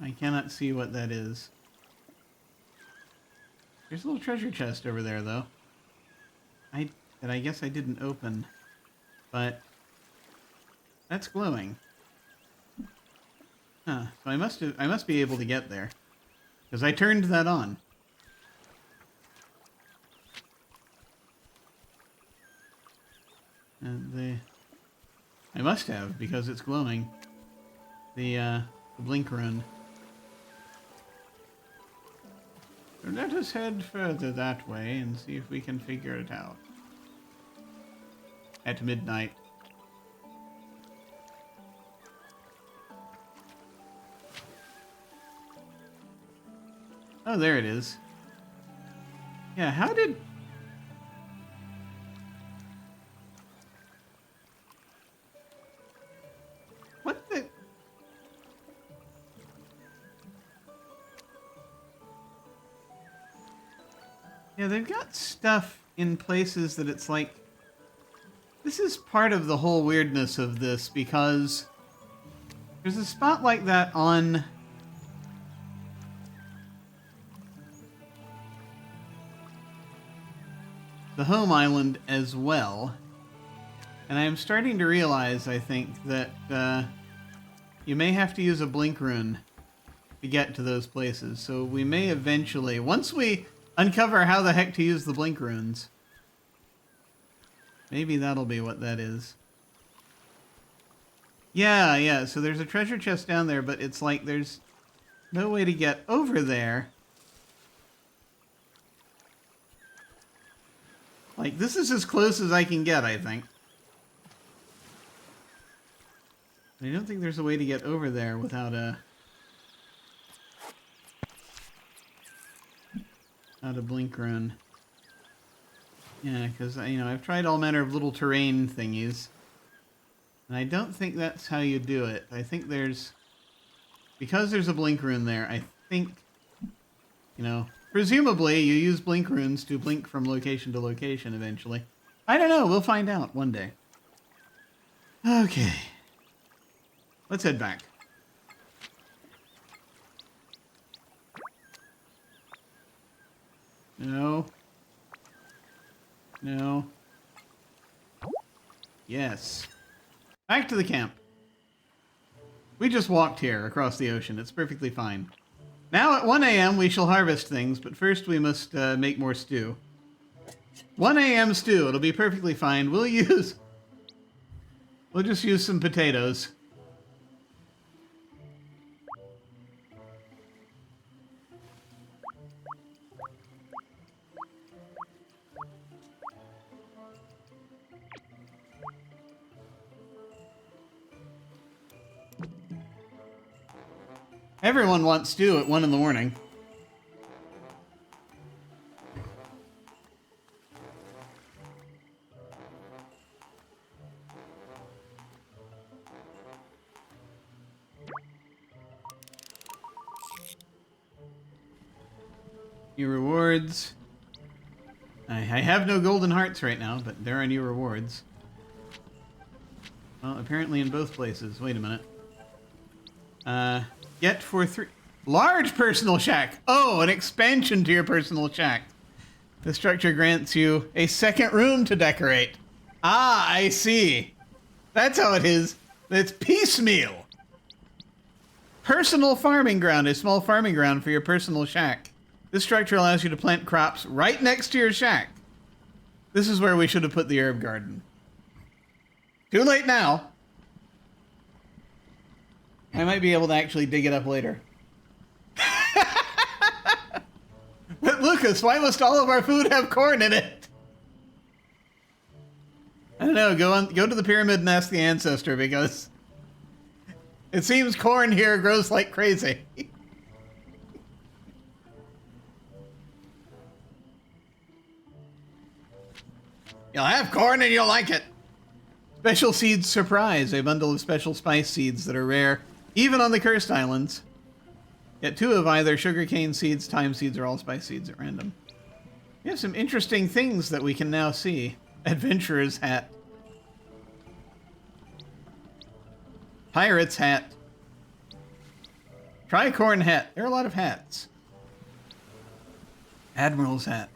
I cannot see what that is. There's a little treasure chest over there, though. That I guess I didn't open. But that's glowing. Huh. So I must be able to get there. Because I turned that on. And I must have, because it's glowing. The blink rune. So let us head further that way and see if we can figure it out. At midnight. Oh, there it is. Yeah, how did... What the... Yeah, they've got stuff in places that it's like... This is part of the whole weirdness of this, because there's a spot like that on... the home island as well. And I'm starting to realize, I think, that you may have to use a blink rune to get to those places. So we may eventually, once we uncover how the heck to use the blink runes, maybe that'll be what that is. Yeah, so there's a treasure chest down there, but it's like there's no way to get over there. Like, this is as close as I can get, I think. I don't think there's a way to get over there without a blink rune. Yeah, because, you know, I've tried all manner of little terrain thingies. And I don't think that's how you do it. I think there's... Because there's a blink rune there, I think... You know, presumably you use blink runes to blink from location to location eventually. I don't know, we'll find out one day. Okay. Let's head back. No. No. Yes. Back to the camp. We just walked here across the ocean. It's perfectly fine. Now at 1 a.m. we shall harvest things, but first we must make more stew. 1 a.m. stew. It'll be perfectly fine. We'll just use some potatoes. Everyone wants stew at 1 in the morning. New rewards. I have no golden hearts right now, but there are new rewards. Well, apparently in both places. Wait a minute. Get for 3... Large personal shack! Oh, an expansion to your personal shack. The structure grants you a second room to decorate. Ah, I see. That's how it is. It's piecemeal. Personal farming ground. A small farming ground for your personal shack. This structure allows you to plant crops right next to your shack. This is where we should have put the herb garden. Too late now. I might be able to actually dig it up later. But Lucas, why must all of our food have corn in it? I don't know, go to the pyramid and ask the ancestor, because it seems corn here grows like crazy. You'll have corn and you'll like it. Special Seeds Surprise, a bundle of special spice seeds that are rare, even on the Cursed Islands. Get 2 of either sugarcane seeds, thyme seeds, or allspice seeds at random. We have some interesting things that we can now see. Adventurer's hat. Pirate's hat. Tricorn hat. There are a lot of hats. Admiral's hat.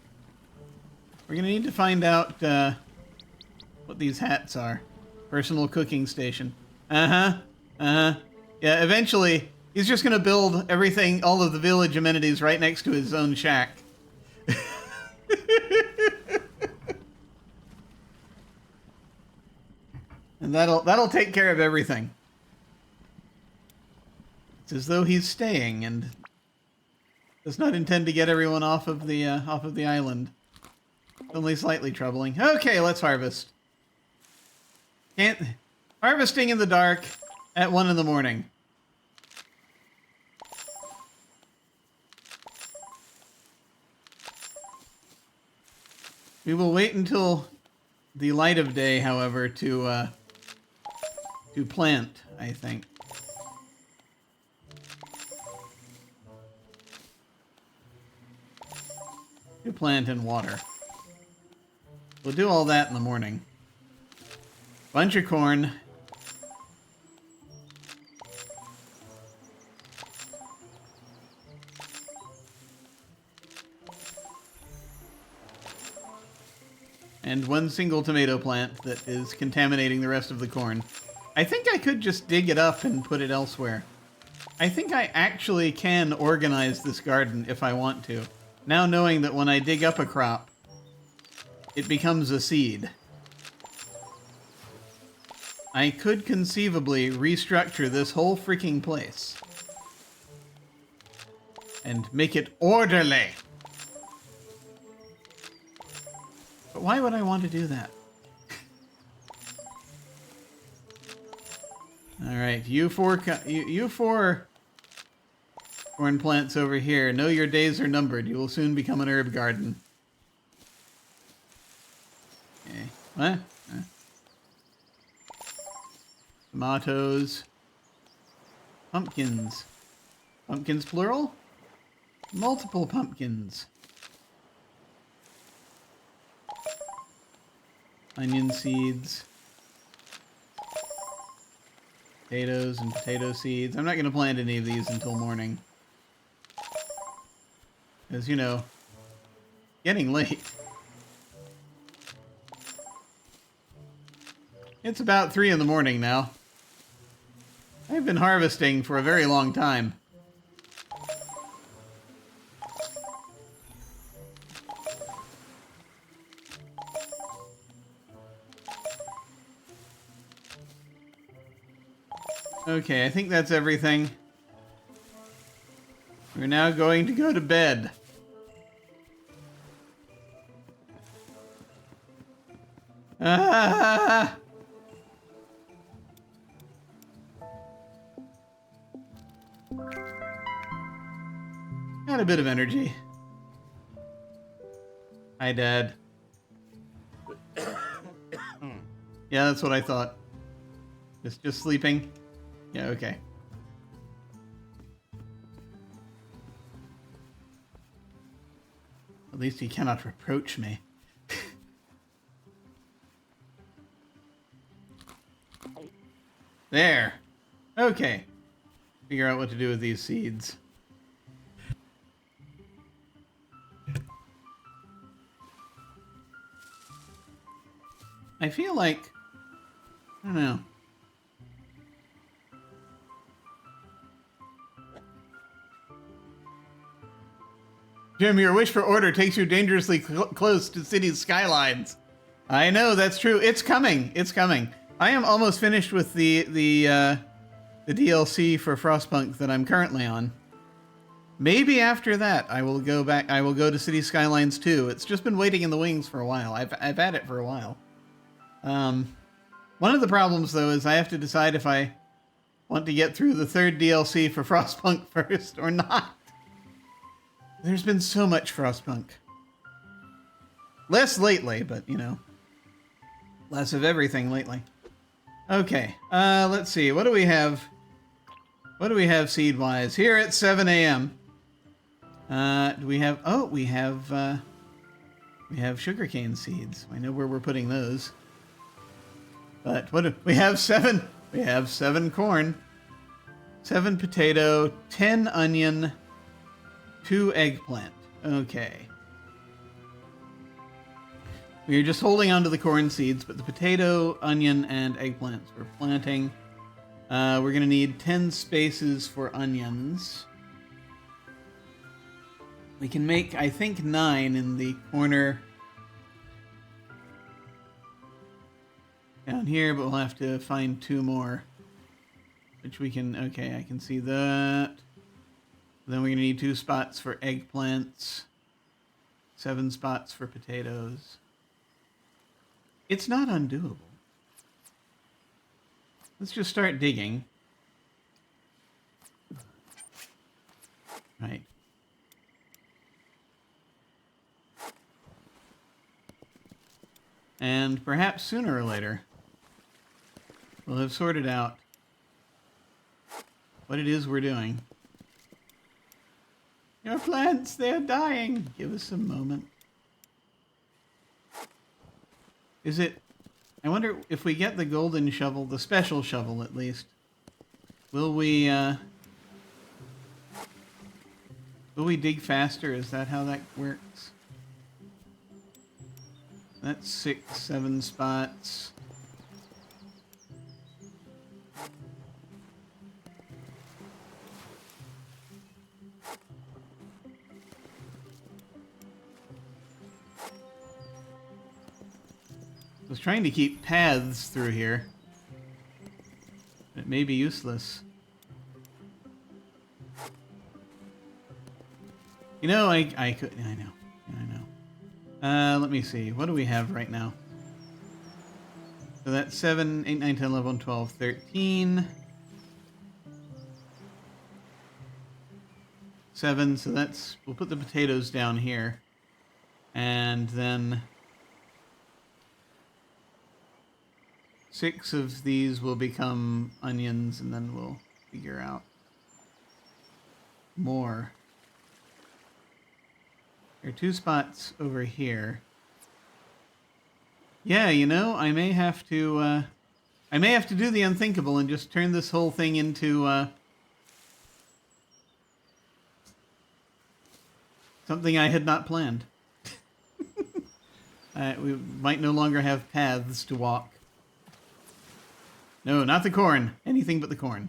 We're gonna need to find out what these hats are. Personal cooking station. Yeah, eventually, he's just gonna build everything, all of the village amenities right next to his own shack. And that'll take care of everything. It's as though he's staying and does not intend to get everyone off of the island. Only slightly troubling. Okay, let's harvest. Harvesting in the dark at 1 in the morning. We will wait until the light of day, however, to plant, I think. To plant and water. We'll do all that in the morning. Bunch of corn. And one single tomato plant that is contaminating the rest of the corn. I think I could just dig it up and put it elsewhere. I think I actually can organize this garden if I want to. Now knowing that when I dig up a crop, it becomes a seed. I could conceivably restructure this whole freaking place. And make it orderly. But why would I want to do that? Alright, you four corn plants over here. Know your days are numbered. You will soon become an herb garden. Okay. What? Tomatoes. Pumpkins. Pumpkins plural? Multiple pumpkins. Onion seeds. Potatoes and potato seeds. I'm not going to plant any of these until morning. As you know, getting late. It's about 3 in the morning now. I've been harvesting for a very long time. Okay, I think that's everything. We're now going to go to bed. Ah! Got a bit of energy. Hi, Dad. Yeah, that's what I thought. Just sleeping? Yeah, okay. At least he cannot reproach me. There. Okay. Figure out what to do with these seeds. I feel like... I don't know. Jim, your wish for order takes you dangerously close to city's skylines. I know, that's true. It's coming. It's coming. I am almost finished with the DLC for Frostpunk that I'm currently on. Maybe after that, I will go back. I will go to City Skylines 2. It's just been waiting in the wings for a while. I've had it for a while. One of the problems, though, is I have to decide if I want to get through the 3rd DLC for Frostpunk first or not. There's been so much Frostpunk. Less lately, but, you know. Less of everything lately. Okay, let's see. What do we have? What do we have seed-wise? Here at 7 a.m. Do we have... Oh, we have sugarcane seeds. I know where we're putting those. But what do... We have 7... We have 7 corn. 7 potato, 10 onion... 2 eggplant. Okay. We are just holding on to the corn seeds, but the potato, onion, and eggplants we're planting. We're going to need 10 spaces for onions. We can make, I think, 9 in the corner down here, but we'll have to find 2 more. Which we can... Okay, I can see that. Then we're going to need 2 spots for eggplants. 7 spots for potatoes. It's not undoable. Let's just start digging. Right. And perhaps sooner or later, we'll have sorted out what it is we're doing. Your plants, they're dying. Give us a moment. Is it... I wonder if we get the golden shovel, the special shovel at least, will we dig faster? Is that how that works? That's 6, 7 spots. I was trying to keep paths through here. It may be useless. You know, I could... I know. Let me see. What do we have right now? So that's 7, 8, 9, 10, 11, 12, 13. 7, so that's... We'll put the potatoes down here. And then... 6 of these will become onions, and then we'll figure out more. There are 2 spots over here. Yeah, you know, I may have to do the unthinkable and just turn this whole thing into something I had not planned. We might no longer have paths to walk. No, not the corn. Anything but the corn.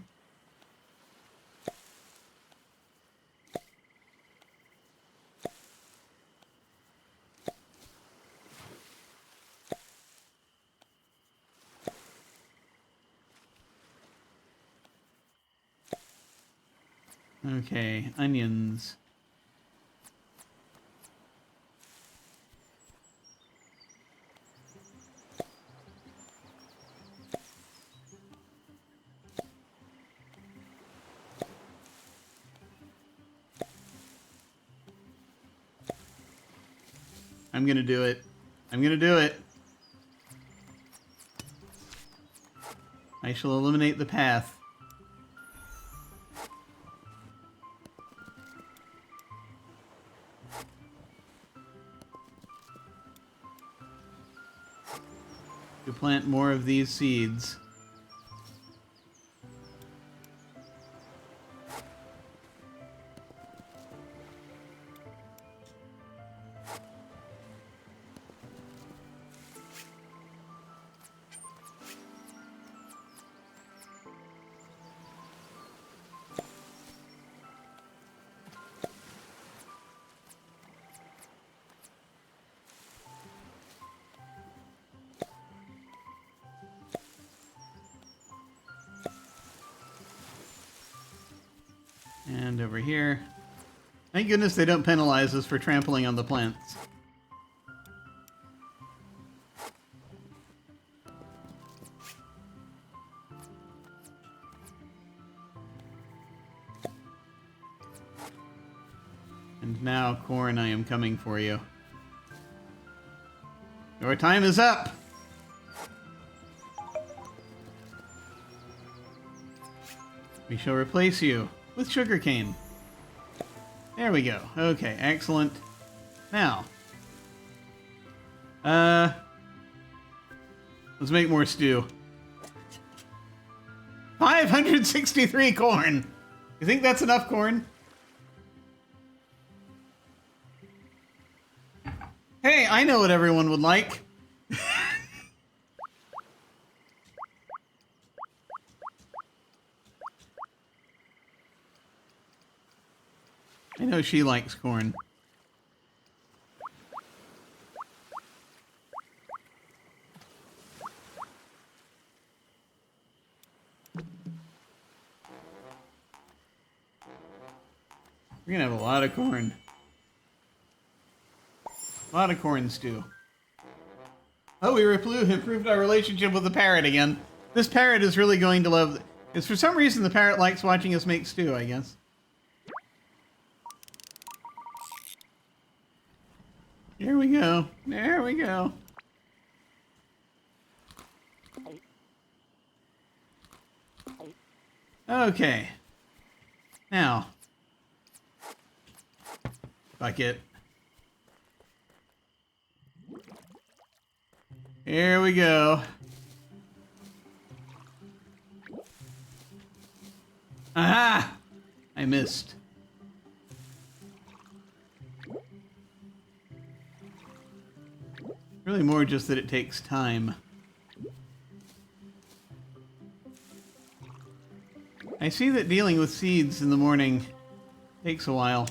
Okay, onions. I'm gonna do it. I'm gonna do it. I shall eliminate the path. To plant more of these seeds. And over here. Thank goodness they don't penalize us for trampling on the plants. And now, corn, I am coming for you. Your time is up! We shall replace you with sugarcane. There we go. Okay, excellent. Now, let's make more stew. 563 corn! You think that's enough corn? Hey, I know what everyone would like. I know she likes corn. We're gonna have a lot of corn. A lot of corn stew. Oh, we improved our relationship with the parrot again. This parrot is really going to love... It's for some reason the parrot likes watching us make stew, I guess. There we go. There we go. Okay. Now. Bucket. Here we go. Aha! I missed. Really more just that it takes time. I see that dealing with seeds in the morning takes a while.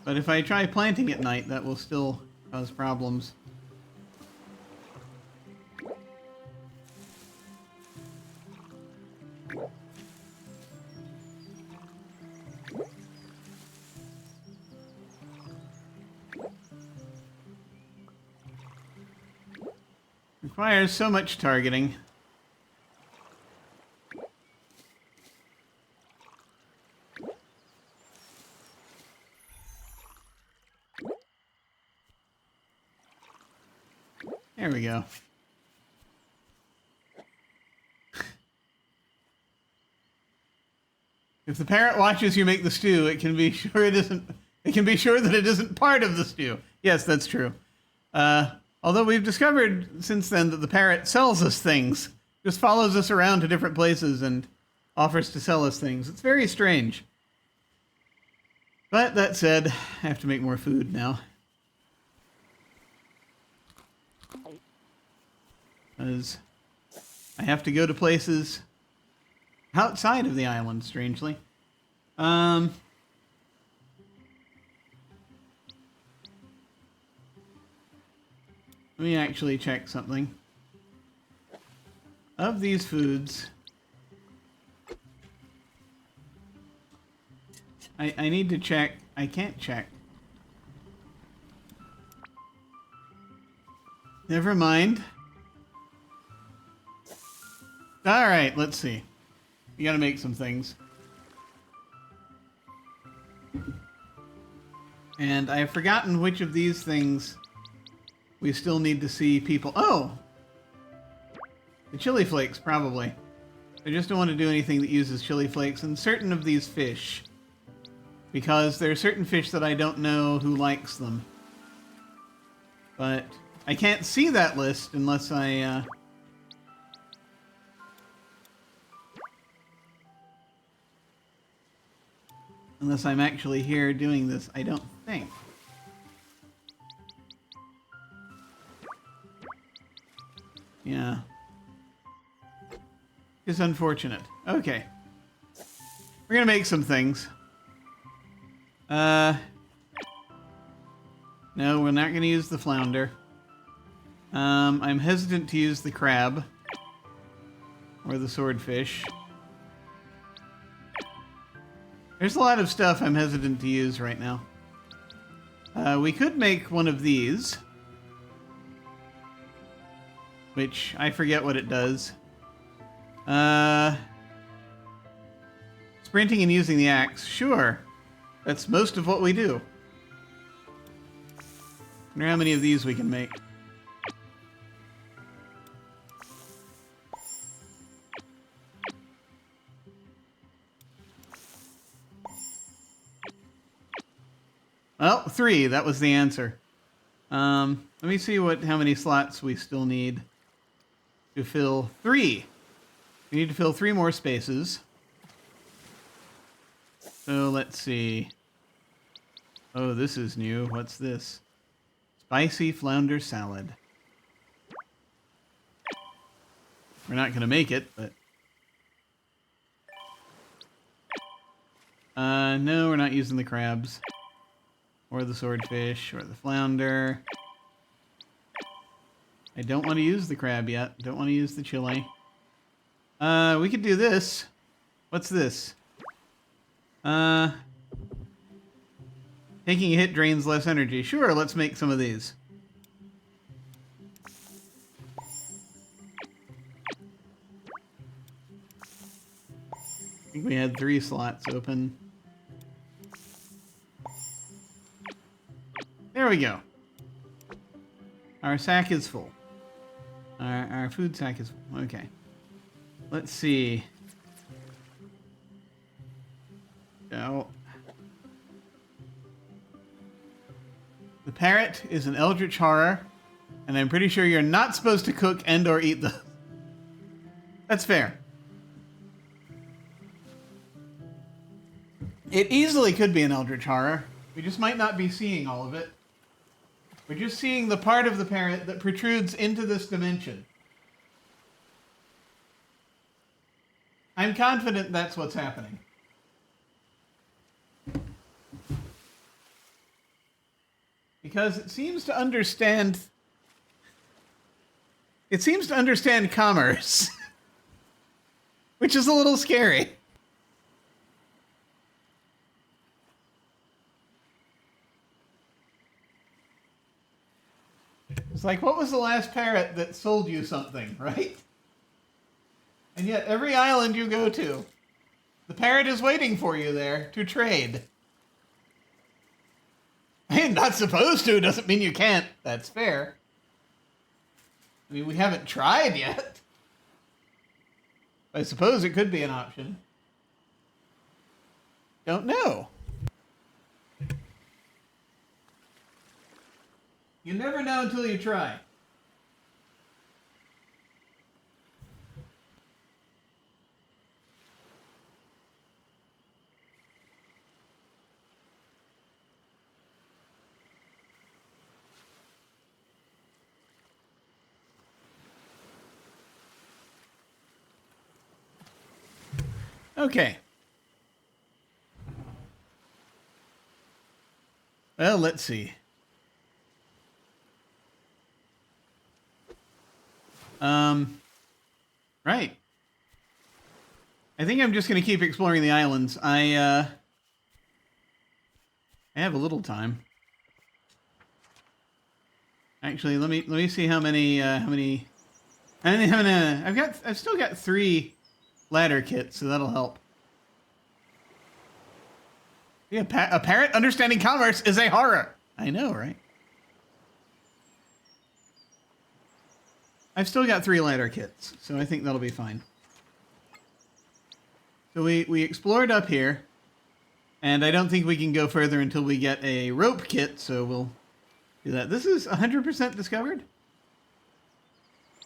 But if I try planting at night, that will still cause problems. Requires so much targeting. There we go. If the parrot watches you make the stew, it can be sure it isn't. It can be sure that it isn't part of the stew. Yes, that's true. Although we've discovered since then that the parrot sells us things, just follows us around to different places and offers to sell us things. It's very strange. But that said, I have to make more food now. Because I have to go to places outside of the island, strangely. Let me actually check something. Of these foods, I need to check. I can't check. Never mind. Alright, let's see. You gotta make some things. And I have forgotten which of these things we still need to see people... Oh! The chili flakes, probably. I just don't want to do anything that uses chili flakes, and certain of these fish. Because there are certain fish that I don't know who likes them. But I can't see that list unless I... Unless I'm actually here doing this, I don't think. Yeah. It's unfortunate. Okay. We're gonna make some things. No, we're not gonna use the flounder. I'm hesitant to use the crab. Or the swordfish. There's a lot of stuff I'm hesitant to use right now. We could make one of these. Which, I forget what it does. Sprinting and using the axe. Sure. That's most of what we do. I wonder how many of these we can make. Well, 3. That was the answer. Let me see how many slots we still need to fill 3. We need to fill 3 more spaces. So let's see. Oh, this is new. What's this? Spicy flounder salad. We're not going to make it, but... no, we're not using the crabs. Or the swordfish, or the flounder. I don't want to use the crab yet. Don't want to use the chili. We could do this. What's this? Taking a hit drains less energy. Sure, let's make some of these. I think we had 3 slots open. There we go. Our sack is full. Our food sack is full. Okay. Let's see. No. The parrot is an eldritch horror, and I'm pretty sure you're not supposed to cook and or eat them. That's fair. It easily could be an eldritch horror. We just might not be seeing all of it. We're just seeing the part of the parrot that protrudes into this dimension. I'm confident that's what's happening. Because it seems to understand... It seems to understand commerce. Which is a little scary. It's like, what was the last parrot that sold you something, right? And yet, every island you go to, the parrot is waiting for you there to trade. I mean, not supposed to doesn't mean you can't. That's fair. I mean, we haven't tried yet. I suppose it could be an option. Don't know. You never know until you try. Okay. Well, let's see. Right. I think I'm just going to keep exploring the islands. I have a little time. Actually, let me see how many I've still got 3 ladder kits, so that'll help. Yeah, a parrot understanding commerce is a horror. I know, right? I've still got 3 ladder kits, so I think that'll be fine. So we explored up here, and I don't think we can go further until we get a rope kit, so we'll do that. This is 100% discovered?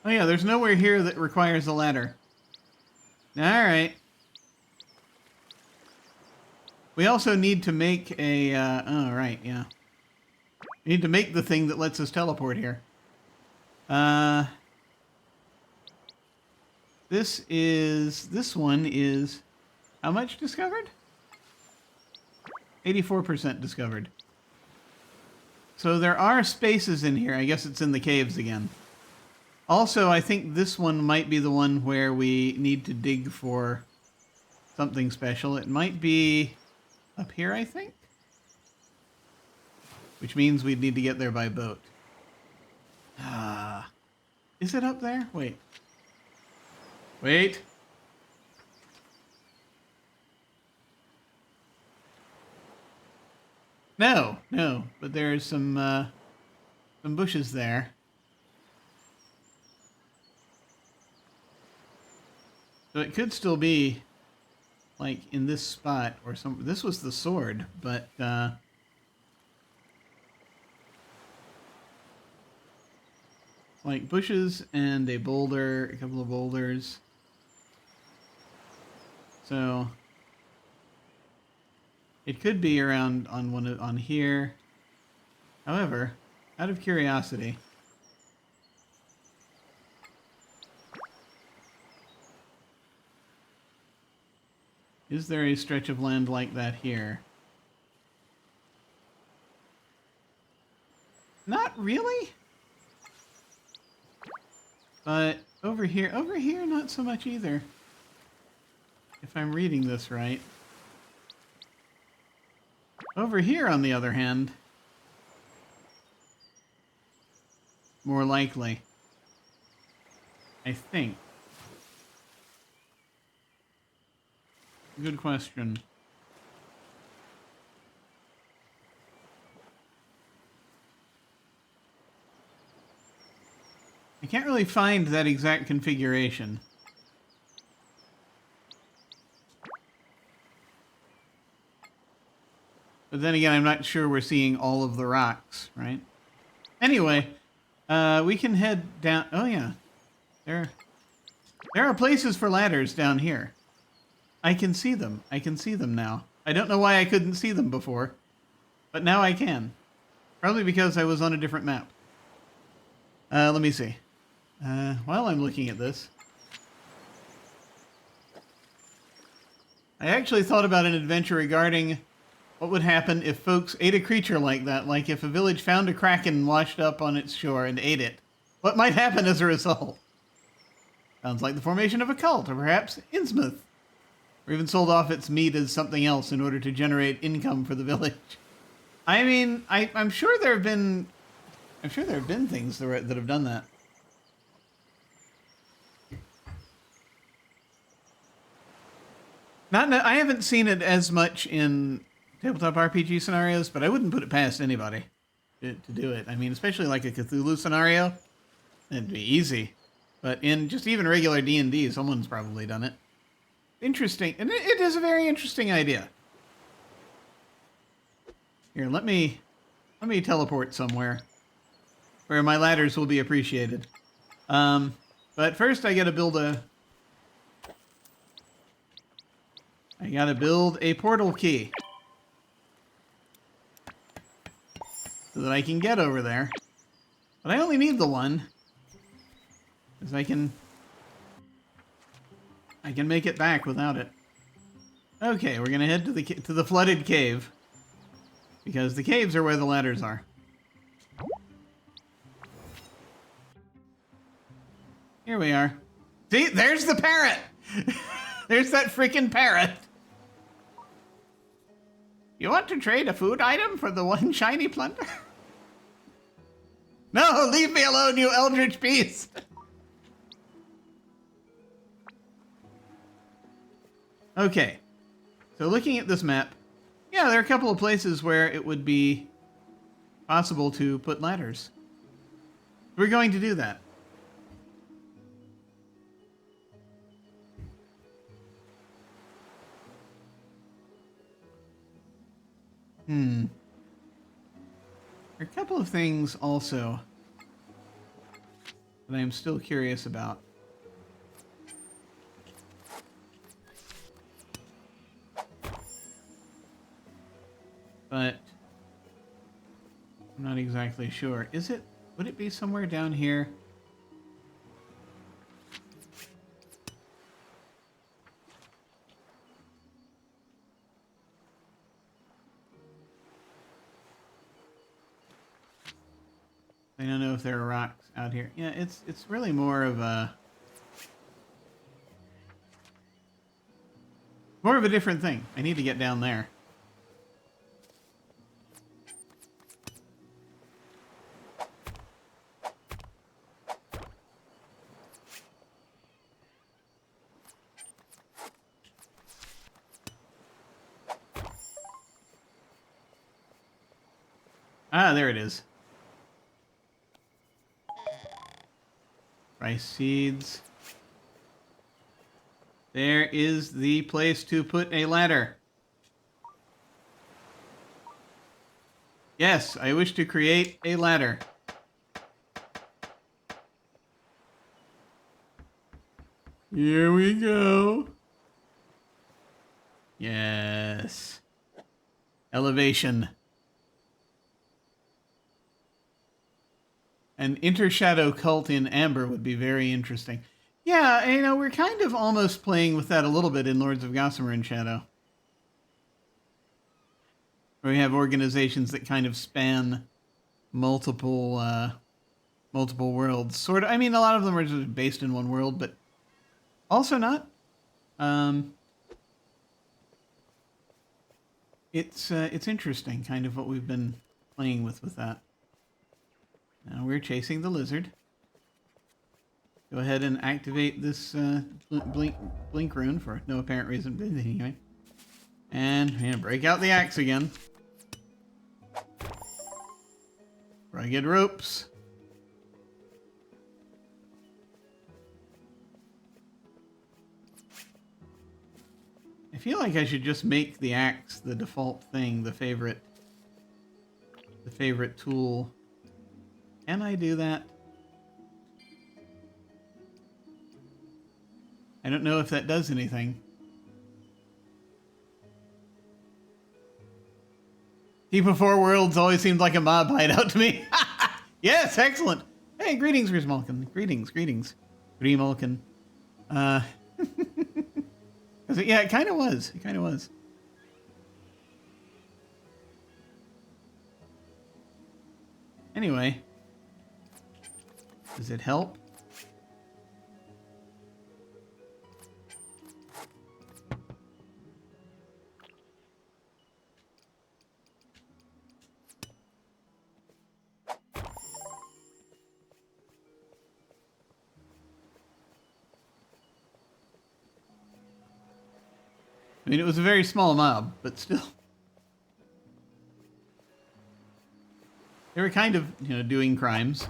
Oh yeah, there's nowhere here that requires a ladder. Alright. We also need to make a, oh right, yeah. We need to make the thing that lets us teleport here. This one is, how much discovered? 84% discovered. So there are spaces in here. I guess it's in the caves again. Also, I think this one might be the one where we need to dig for something special. It might be up here, I think. Which means we'd need to get there by boat. Ah. Is it up there? Wait. Wait. No, but there's some bushes there. So it could still be like in this spot or some. This was the sword, but like bushes and a boulder, a couple of boulders. So it could be around on here. However, out of curiosity, is there a stretch of land like that here? Not really. But over here, not so much either. If I'm reading this right. Over here, on the other hand, more likely. I think. Good question. I can't really find that exact configuration. But then again, I'm not sure we're seeing all of the rocks, right? Anyway, we can head down. Oh yeah, there are places for ladders down here. I can see them. I can see them now. I don't know why I couldn't see them before, but now I can. Probably because I was on a different map. Let me see. While I'm looking at this, I actually thought about an adventure regarding what would happen if folks ate a creature like that, like if a village found a kraken washed up on its shore and ate it. What might happen as a result? Sounds like the formation of a cult, or perhaps Innsmouth. Or even sold off its meat as something else in order to generate income for the village. I mean, I'm sure there have been things that have done that. I haven't seen it as much in tabletop RPG scenarios, but I wouldn't put it past anybody to do it. I mean, especially like a Cthulhu scenario, it'd be easy. But in just even regular D&D, someone's probably done it. Interesting, and it is a very interesting idea. Here, let me teleport somewhere where my ladders will be appreciated. But first I gotta build a portal key so that I can get over there. But I only need the one, because I can make it back without it. Okay, we're gonna head to the flooded cave, because the caves are where the ladders are. Here we are. See, there's the parrot. There's that freaking parrot. You want to trade a food item for the one shiny plunder? No, leave me alone, you eldritch beast. Okay, so looking at this map, yeah, there are a couple of places where it would be possible to put ladders. We're going to do that. There are a couple of things also that I am still curious about. But I'm not exactly sure. Would it be somewhere down here? I don't know if there are rocks out here. Yeah, it's really more of a different thing. I need to get down there. Ah, there it is. Rice seeds. There is the place to put a ladder. Yes, I wish to create a ladder. Here we go. Yes. Elevation. An Intershadow cult in Amber would be very interesting. Yeah, you know, we're kind of almost playing with that a little bit in Lords of Gossamer and Shadow. Where we have organizations that kind of span multiple worlds. Sort of. I mean, a lot of them are just based in one world, but also not. It's interesting, kind of what we've been playing with that. Now we're chasing the lizard. Go ahead and activate this blink rune for no apparent reason. Anyway. And yeah, break out the axe again. Rugged ropes. I feel like I should just make the axe the default thing, the favorite tool. Can I do that? I don't know if that does anything. Deep of Four Worlds always seemed like a mob hideout to me. Yes, excellent. Hey, greetings, Grismalkin. Greetings. Grimmalkin. Yeah, it kind of was. Anyway. Does it help? I mean, it was a very small mob, but still. They were kind of, doing crimes.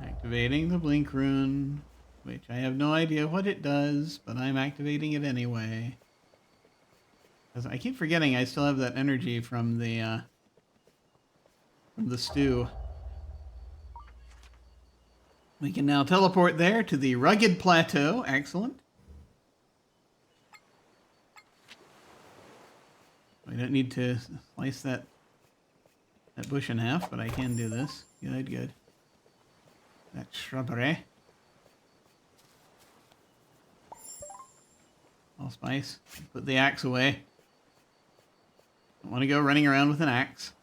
Activating the blink rune, which I have no idea what it does, but I'm activating it anyway. Because I keep forgetting I still have that energy from the stew. We can now teleport there to the rugged plateau. Excellent. We don't need to slice that bush in half, but I can do this. Good. That shrubbery. Allspice. Put the axe away. Don't want to go running around with an axe.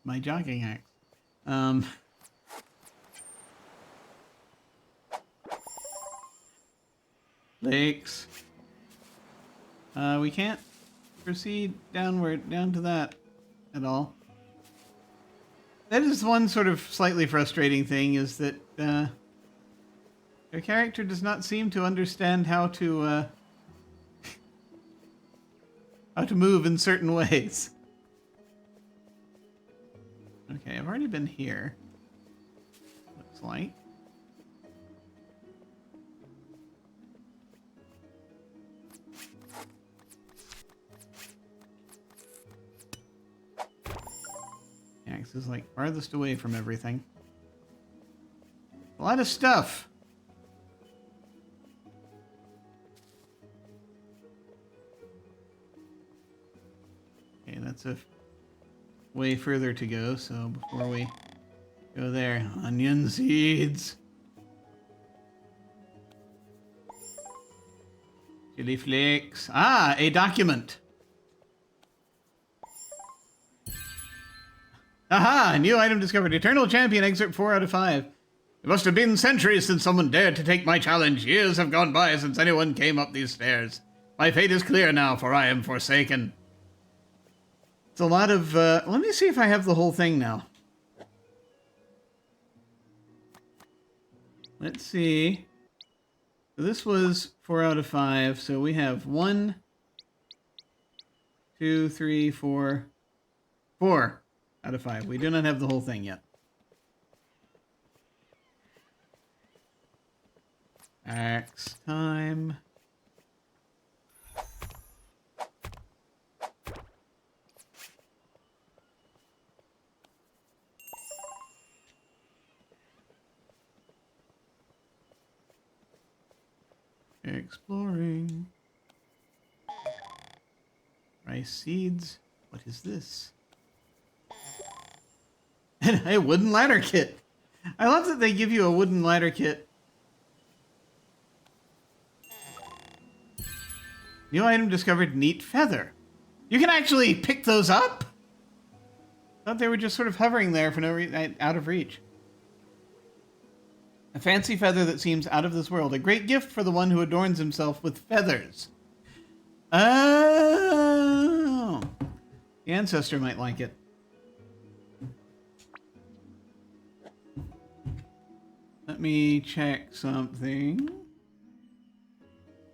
My jogging axe. Lakes. We can't proceed down to that at all. That is one sort of slightly frustrating thing, is that your character does not seem to understand how to move in certain ways. Okay, I've already been here. Looks like. Axe is like farthest away from everything. A lot of stuff. Okay, that's a way further to go, so before we go there, onion seeds. Chili flakes. Ah, a document. Aha! New item discovered. Eternal Champion, excerpt 4 out of 5. It must have been centuries since someone dared to take my challenge. Years have gone by since anyone came up these stairs. My fate is clear now, for I am forsaken. It's a lot of... let me see if I have the whole thing now. Let's see. So this was 4 out of 5, so we have 1, 2, 3, 4... 4 out of 5. We do not have the whole thing yet. Axe time. Exploring. Rice seeds. What is this? And a wooden ladder kit. I love that they give you a wooden ladder kit. New item discovered, neat feather. You can actually pick those up? I thought they were just sort of hovering there for no reason, out of reach. A fancy feather that seems out of this world. A great gift for the one who adorns himself with feathers. Oh. The ancestor might like it. Let me check something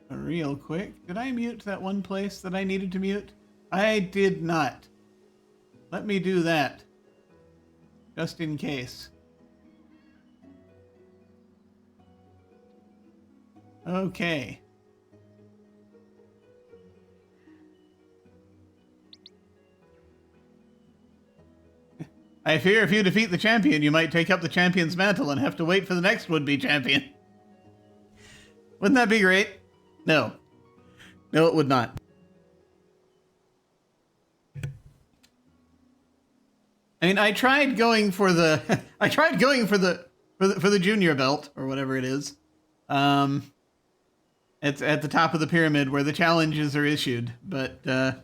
real quick. Did I mute that one place that I needed to mute? I did not. Let me do that. Just in case. Okay. I fear if you defeat the champion, you might take up the champion's mantle and have to wait for the next would-be champion. Wouldn't that be great? No. No, it would not. I mean, I tried going for the for the junior belt or whatever it is. It's at the top of the pyramid where the challenges are issued, but that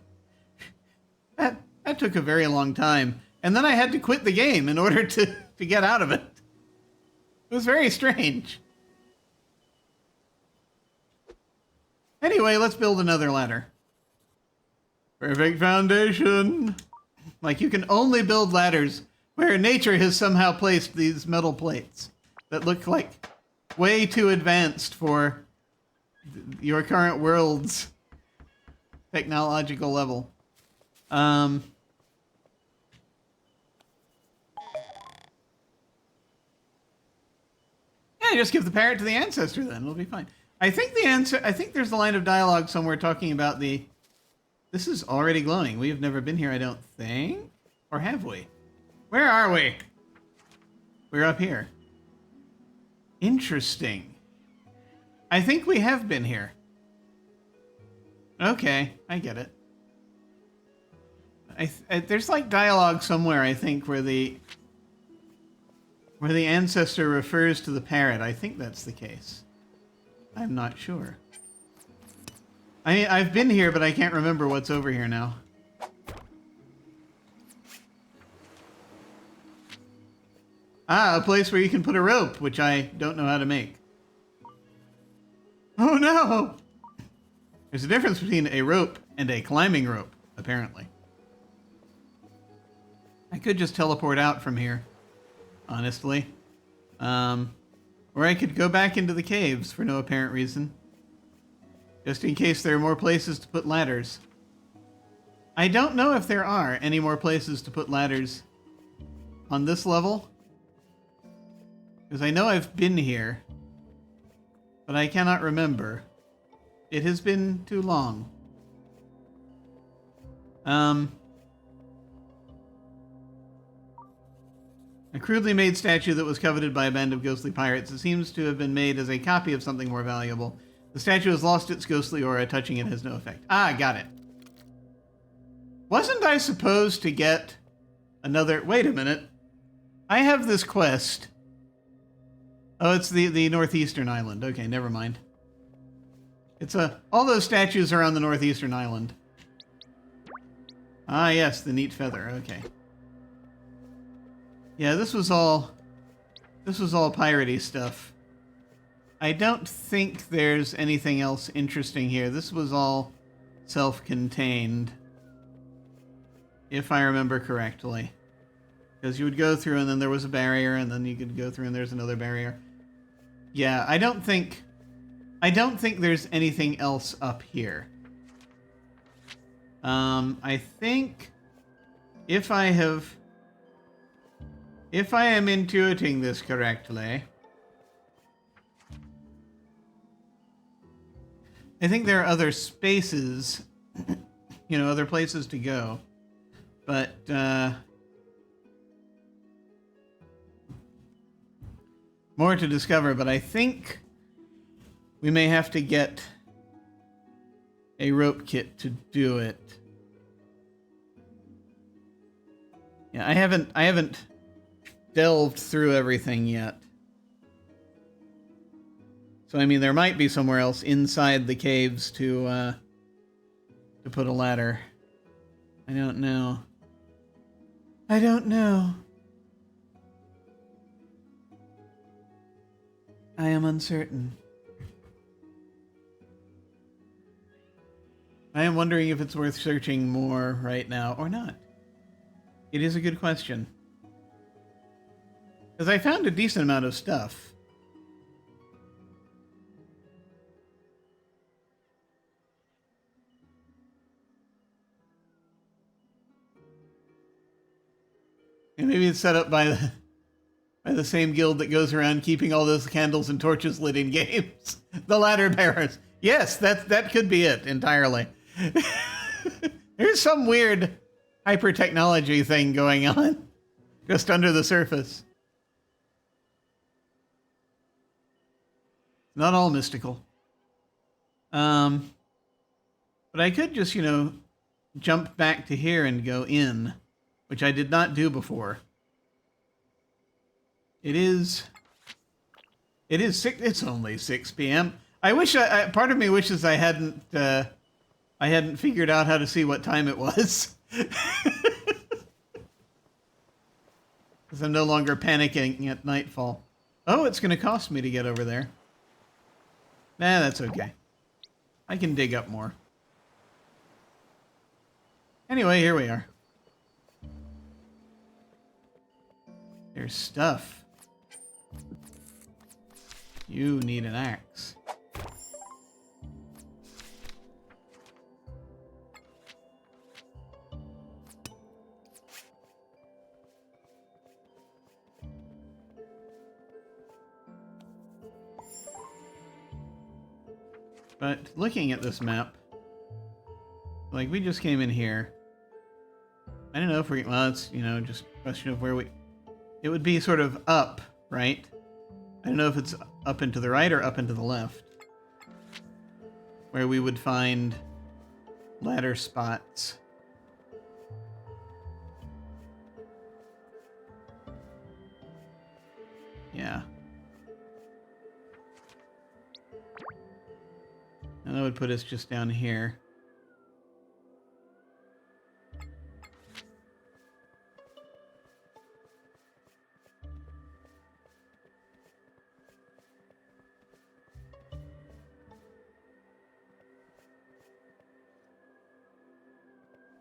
took a very long time. And then I had to quit the game in order to get out of it. It was very strange. Anyway, let's build another ladder. Perfect foundation. Like, you can only build ladders where nature has somehow placed these metal plates that look like way too advanced for your current world's technological level. Yeah, just give the parrot to the ancestor then. It'll be fine. I think there's a line of dialogue somewhere talking about the... This is already glowing. We have never been here, I don't think. Or have we? Where are we? We're up here. Interesting. I think we have been here. Okay, I get it. There's like dialogue somewhere, I think, where the ancestor refers to the parrot. I think that's the case. I'm not sure. I mean, I've been here, but I can't remember what's over here now. Ah, a place where you can put a rope, which I don't know how to make. Oh no! There's a difference between a rope and a climbing rope, apparently. I could just teleport out from here, honestly. Or I could go back into the caves for no apparent reason. Just in case there are more places to put ladders. I don't know if there are any more places to put ladders on this level. Because I know I've been here, but I cannot remember. It has been too long. A crudely made statue that was coveted by a band of ghostly pirates. It seems to have been made as a copy of something more valuable. The statue has lost its ghostly aura. Touching it has no effect. Ah, got it. Wasn't I supposed to get another... Wait a minute. I have this quest. Oh, it's the northeastern island. Okay, never mind. It's all those statues are on the northeastern island. Ah, yes, the neat feather. Okay. Yeah, this was all piratey stuff. I don't think there's anything else interesting here. This was all self-contained, if I remember correctly. Because you would go through and then there was a barrier, and then you could go through and there's another barrier. Yeah, I don't think there's anything else up here. I think if I am intuiting this correctly, I think there are other spaces, you know, other places to go, but more to discover. But I think we may have to get a rope kit to do it. Yeah, I haven't delved through everything yet. So I mean, there might be somewhere else inside the caves to put a ladder. I don't know. I don't know. I am uncertain. I am wondering if it's worth searching more right now or not. It is a good question. Because I found a decent amount of stuff. Maybe it's set up by the same guild that goes around keeping all those candles and torches lit in games. The ladder bearers. Yes, that could be it entirely. There's some weird hyper technology thing going on just under the surface. Not all mystical. But I could just, jump back to here and go in, which I did not do before. It's only 6 p.m. I wish part of me wishes I hadn't figured out how to see what time it was. Because I'm no longer panicking at nightfall. Oh, it's going to cost me to get over there. Nah, that's okay. I can dig up more. Anyway, here we are. There's stuff. You need an axe. But looking at this map, like we just came in here. I don't know if well, it's, just a question of where it would be sort of up, right? I don't know if it's up and to the right or up and to the left. Where we would find ladder spots. Yeah. And that would put us just down here.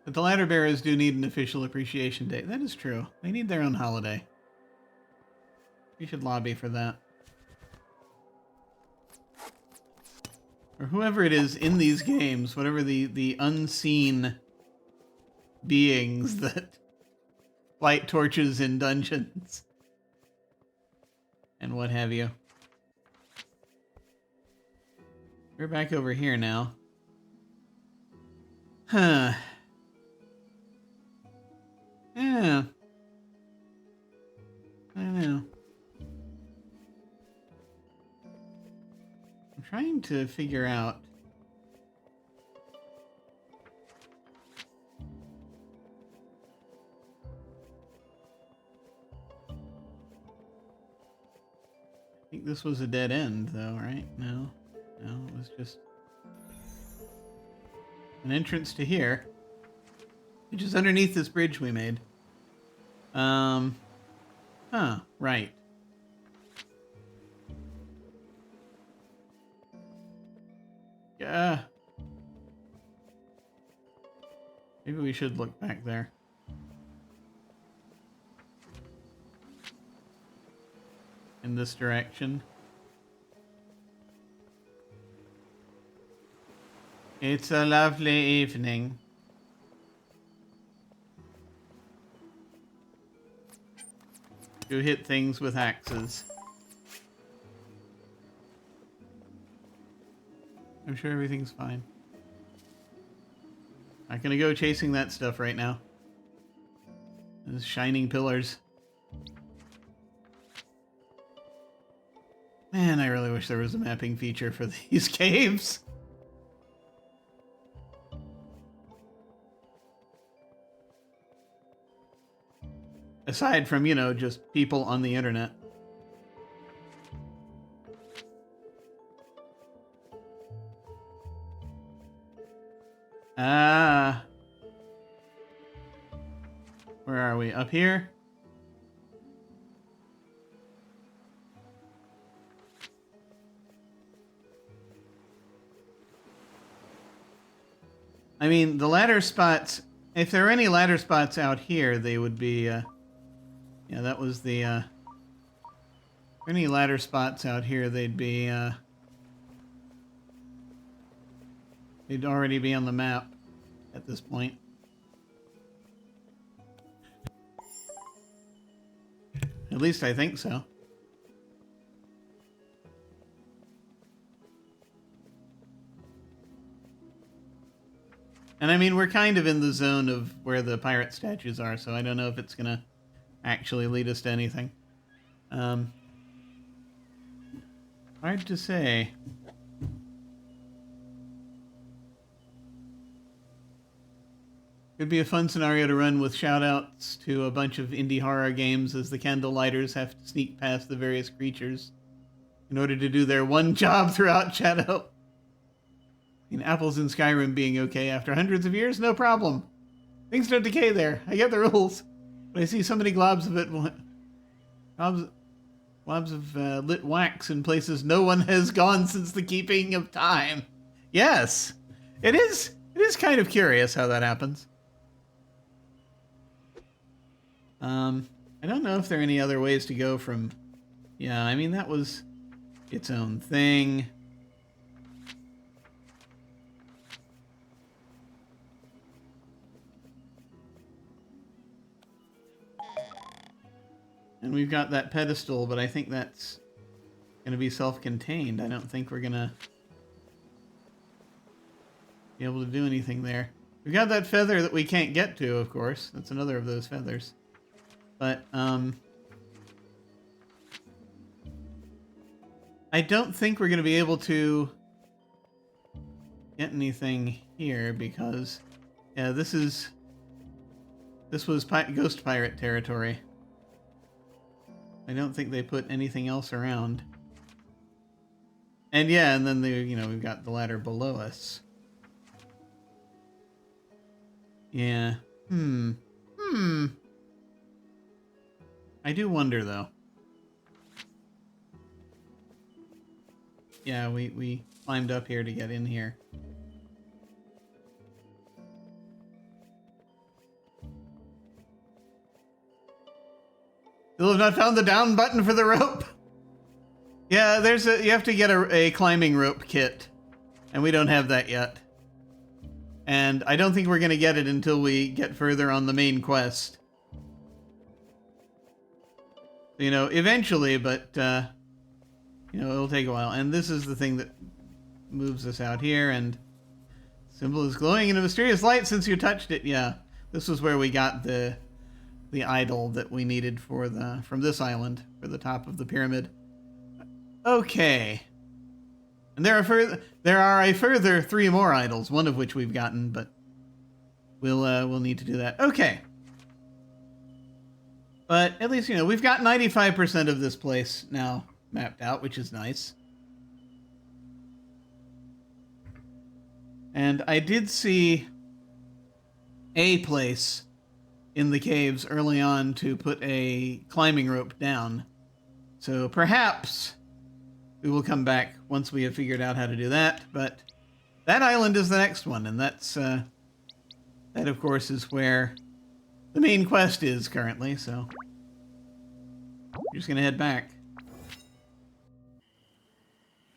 But the ladder bearers do need an official appreciation day. That is true. They need their own holiday. We should lobby for that. Or whoever it is in these games, whatever the unseen beings that light torches in dungeons and what have you. We're back over here now. Huh. Yeah. I don't know. I'm trying to figure out. I think this was a dead end, though, right? No, it was just an entrance to here, which is underneath this bridge we made. Right. Yeah. Maybe we should look back there. In this direction. It's a lovely evening. To hit things with axes. I'm sure everything's fine. Not gonna go chasing that stuff right now. Those shining pillars. Man, I really wish there was a mapping feature for these caves. Aside from, just people on the internet. Where are we? Up here? I mean, the ladder spots, if there were any ladder spots out here, they would be, yeah, that was the, any ladder spots out here, they'd be, they'd already be on the map at this point. At least I think so. And I mean, we're kind of in the zone of where the pirate statues are, so I don't know if it's gonna actually lead us to anything. Hard to say. Could be a fun scenario to run with shoutouts to a bunch of indie horror games as the candlelighters have to sneak past the various creatures in order to do their one job throughout Shadow. I mean, apples in Skyrim being okay after hundreds of years, no problem. Things don't decay there. I get the rules. But I see so many globs of it. Globs of lit wax in places no one has gone since the keeping of time. Yes, it is. It is kind of curious how that happens. I don't know if there are any other ways to go from... Yeah, I mean, that was its own thing. And we've got that pedestal, but I think that's going to be self-contained. I don't think we're going to be able to do anything there. We've got that feather that we can't get to, of course. That's another of those feathers. But, I don't think we're going to be able to get anything here because, yeah, this was Ghost Pirate territory. I don't think they put anything else around. And yeah, and then we've got the ladder below us. Yeah. I do wonder, though. Yeah, we climbed up here to get in here. Still have not found the down button for the rope. Yeah, you have to get a climbing rope kit, and we don't have that yet. And I don't think we're gonna get it until we get further on the main quest. Eventually, but it'll take a while. And this is the thing that moves us out here, and symbol is glowing in a mysterious light since you touched it. Yeah, this was where we got the idol that we needed from this island for the top of the pyramid. Okay. And there are a further 3 more idols, one of which we've gotten, but we'll need to do that. Okay. But at least, we've got 95% of this place now mapped out, which is nice. And I did see a place in the caves early on to put a climbing rope down. So perhaps we will come back once we have figured out how to do that. But that island is the next one, and that of course is where the main quest is currently, so we're just gonna head back.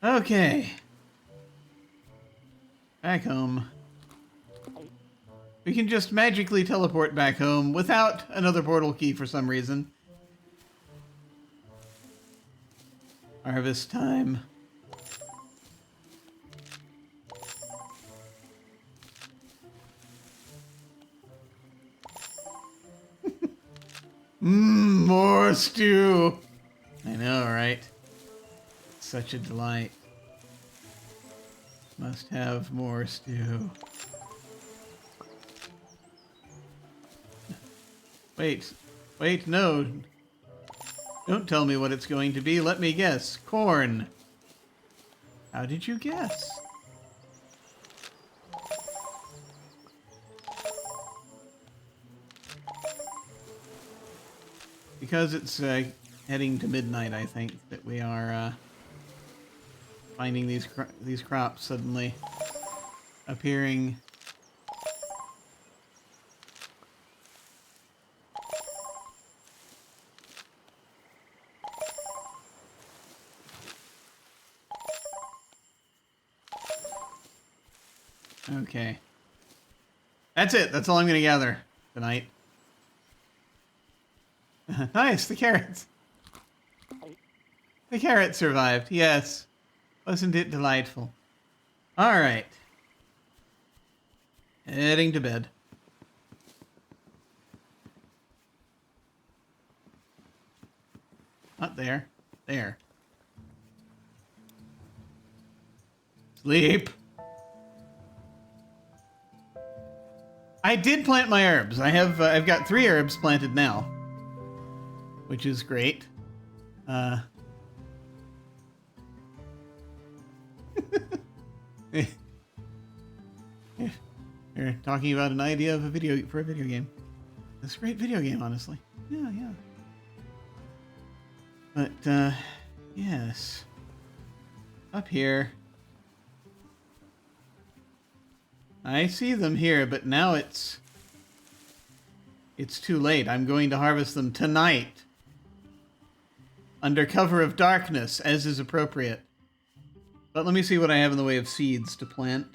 Okay. Back home. We can just magically teleport back home without another portal key for some reason. Harvest time. More stew. I know, right? Such a delight. Must have more stew. Wait, no. Don't tell me what it's going to be. Let me guess. Corn. How did you guess? Because it's heading to midnight, I think, that we are finding these crops suddenly appearing. Okay. That's it. That's all I'm going to gather tonight. Nice, the carrots. The carrot survived, yes. Wasn't it delightful? All right. Heading to bed. Not there. There. Sleep. I did plant my herbs. I've got 3 herbs planted now, which is great. You're talking about an idea of a video game. It's a great video game, honestly. Yeah. But yes, up here. I see them here, but now it's too late. I'm going to harvest them tonight, under cover of darkness, as is appropriate. But let me see what I have in the way of seeds to plant.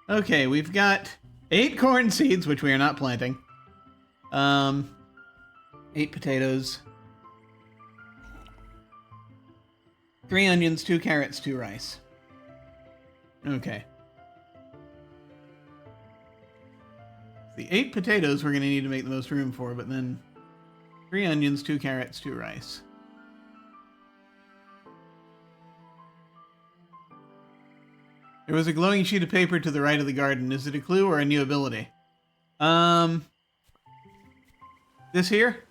Okay, we've got 8 corn seeds, which we are not planting. 8 potatoes. 3 onions, 2 carrots, 2 rice. Okay. The 8 potatoes we're going to need to make the most room for, but then 3 onions, 2 carrots, 2 rice. There was a glowing sheet of paper to the right of the garden. Is it a clue or a new ability? This here?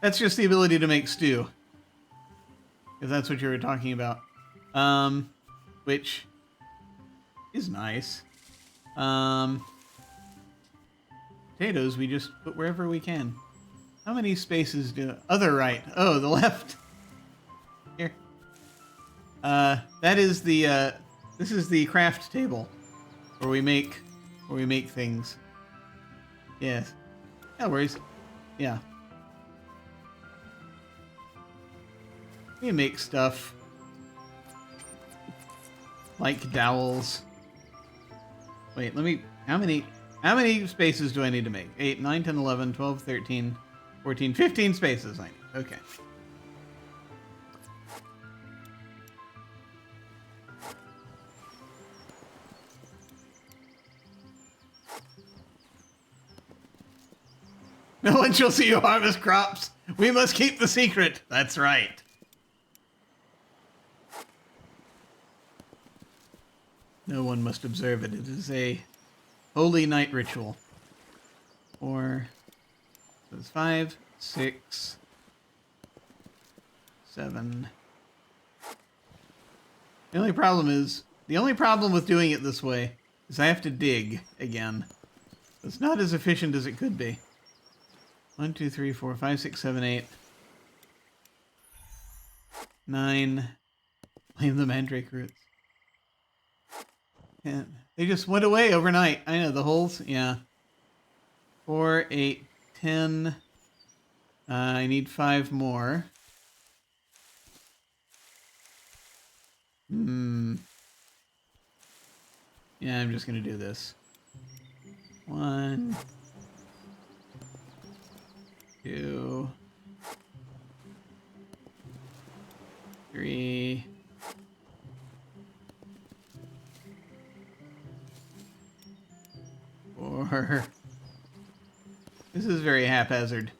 That's just the ability to make stew. If that's what you were talking about. Which is nice. Potatoes we just put wherever we can. How many spaces do... Other right. Oh, the left. Here. That is the, this is the craft table. Where we make things. Yes. No worries. Yeah. We make stuff. Like dowels. Wait, let me... How many spaces do I need to make? 8, 9, 10, 11, 12, 13, 14, 15 spaces I need. Okay. No one shall see you harvest crops. We must keep the secret. That's right. No one must observe it. It is a holy night ritual. 4, so it's 5, 6, 7. The only problem with doing it this way is I have to dig again. It's not as efficient as it could be. 1, 2, 3, 4, 5, 6, 7, 8, 9. Blame the mandrake roots. Yeah, they just went away overnight. I know, the holes, yeah. 4, 8, 10. I need 5 more. Yeah, I'm just gonna do this. 1, 2, 3. 4. This is very haphazard.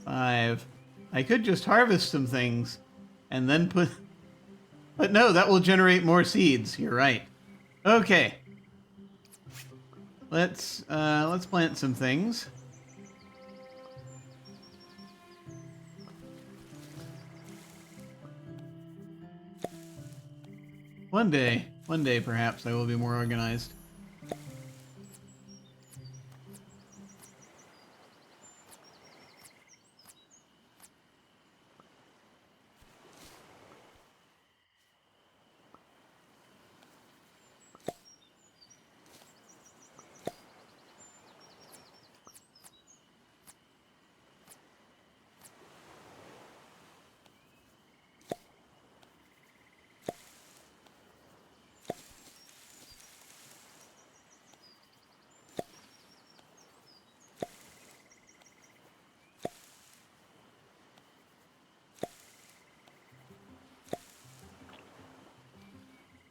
5. I could just harvest some things and then put... But no, that will generate more seeds. You're right. Okay. Let's plant some things. One day perhaps I will be more organized.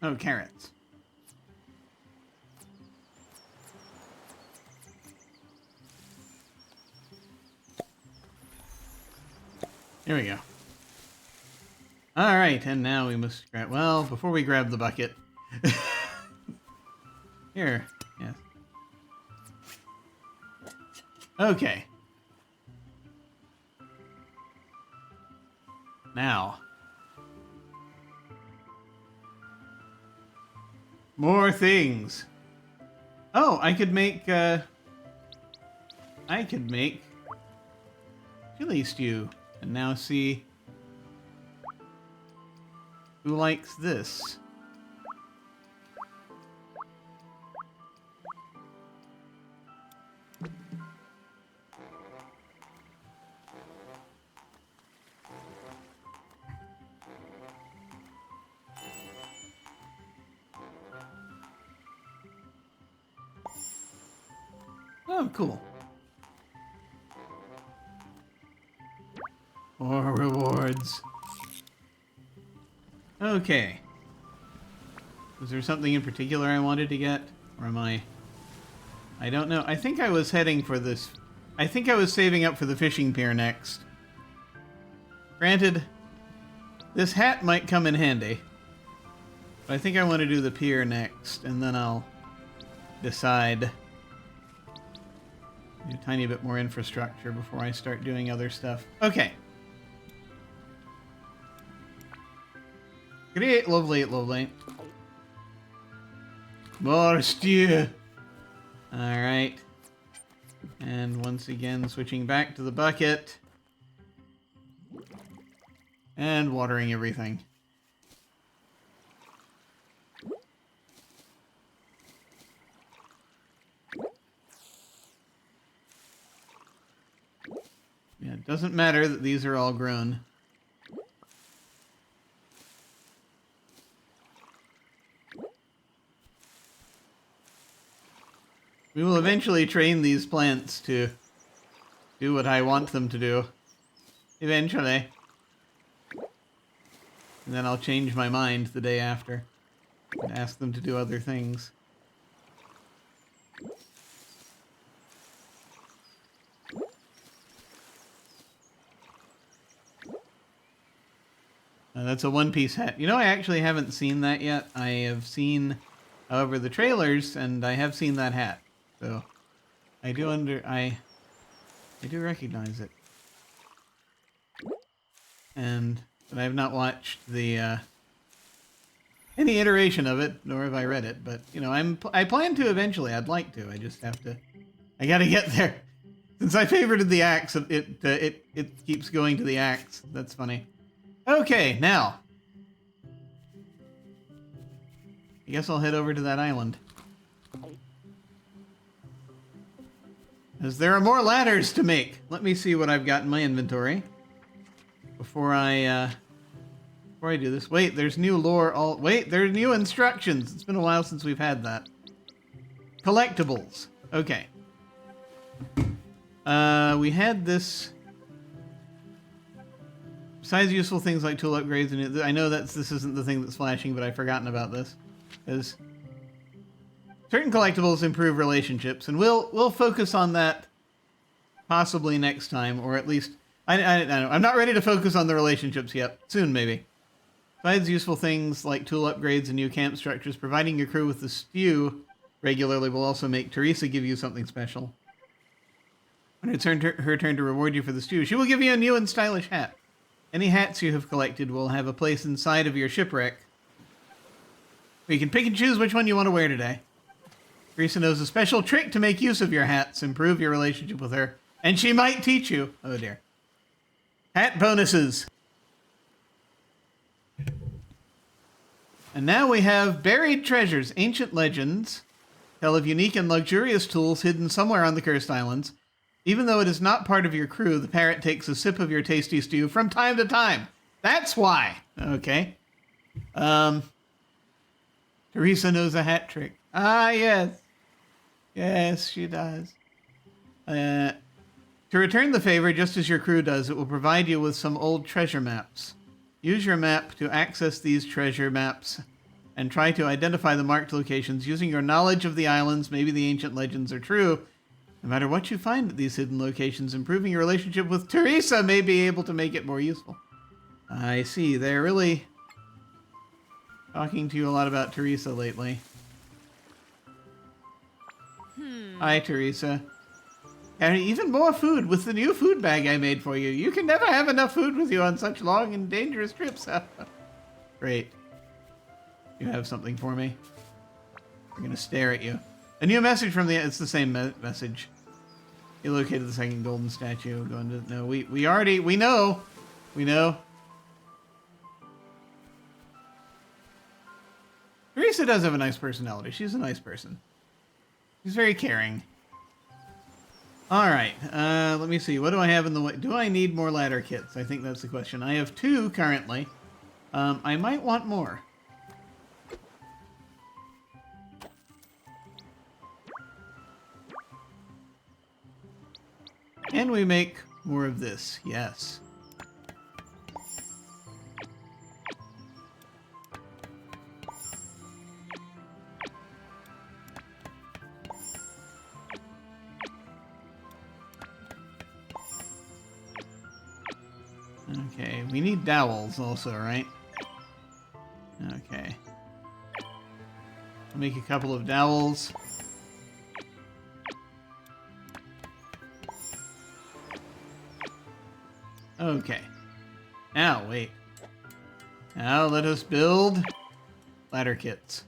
Oh, carrots. Here we go. All right, and now we must grab... Well, before we grab the bucket... Here, yes. Okay. Now. More things. Oh, I could make chili stew. And now see who likes this. Oh, cool. More rewards. Okay. Was there something in particular I wanted to get? Or am I don't know. I think I was heading for this. I think I was saving up for the fishing pier next. Granted, this hat might come in handy. But I think I want to do the pier next, and then I'll decide. Do a tiny bit more infrastructure before I start doing other stuff. Okay. Great, lovely, lovely. More stew. Alright. And once again, switching back to the bucket. And watering everything. Yeah, it doesn't matter that these are all grown. We will eventually train these plants to do what I want them to do. Eventually. And then I'll change my mind the day after and ask them to do other things. That's a one-piece hat. You know, I actually haven't seen that yet. I have seen, however, the trailers, and I have seen that hat. So, I do I do recognize it. But I have not watched the, any iteration of it, nor have I read it. But, you know, I plan to eventually. I'd like to. I just have to, I gotta get there. Since I favorited the axe, it keeps going to the axe. That's funny. Okay, now. I guess I'll head over to that island. As there are more ladders to make. Let me see what I've got in my inventory. Before I do this. Wait, there's new lore. Wait, there's new instructions. It's been a while since we've had that. Collectibles. Okay. We had this... Besides useful things like tool upgrades, and I know this isn't the thing that's flashing, but I've forgotten about this. Is certain collectibles improve relationships, and we'll focus on that possibly next time, or at least I don't know. I'm not ready to focus on the relationships yet. Soon, maybe. Besides useful things like tool upgrades and new camp structures, providing your crew with the stew regularly will also make Teresa give you something special. When it's her turn to reward you for the stew, she will give you a new and stylish hat. Any hats you have collected will have a place inside of your shipwreck. You can pick and choose which one you want to wear today. Teresa knows a special trick to make use of your hats, improve your relationship with her, and she might teach you. Oh dear. Hat bonuses. And now we have buried treasures. Ancient legends tell of unique and luxurious tools hidden somewhere on the Cursed Islands. Even though it is not part of your crew, the parrot takes a sip of your tasty stew from time to time. That's why. Okay. Teresa knows a hat trick. Ah, yes. Yes, she does. To return the favor, just as your crew does, it will provide you with some old treasure maps. Use your map to access these treasure maps and try to identify the marked locations using your knowledge of the islands. Maybe the ancient legends are true. No matter what you find at these hidden locations, improving your relationship with Teresa may be able to make it more useful. I see. They're really talking to you a lot about Teresa lately. Hi, Teresa. And even more food with the new food bag I made for you. You can never have enough food with you on such long and dangerous trips. Great. You have something for me? I'm gonna stare at you. A new message from the... It's the same message. You located the second golden statue. Going to... No, we already... We know. We know. Teresa does have a nice personality. She's a nice person. She's very caring. Alright, let me see. What do I have in the way? Do I need more ladder kits? I think that's the question. I have 2 currently. I might want more. Can we make more of this? Yes. Okay, we need dowels also, right? Okay. I'll make a couple of dowels. Okay. Now, wait. Now let us build ladder kits.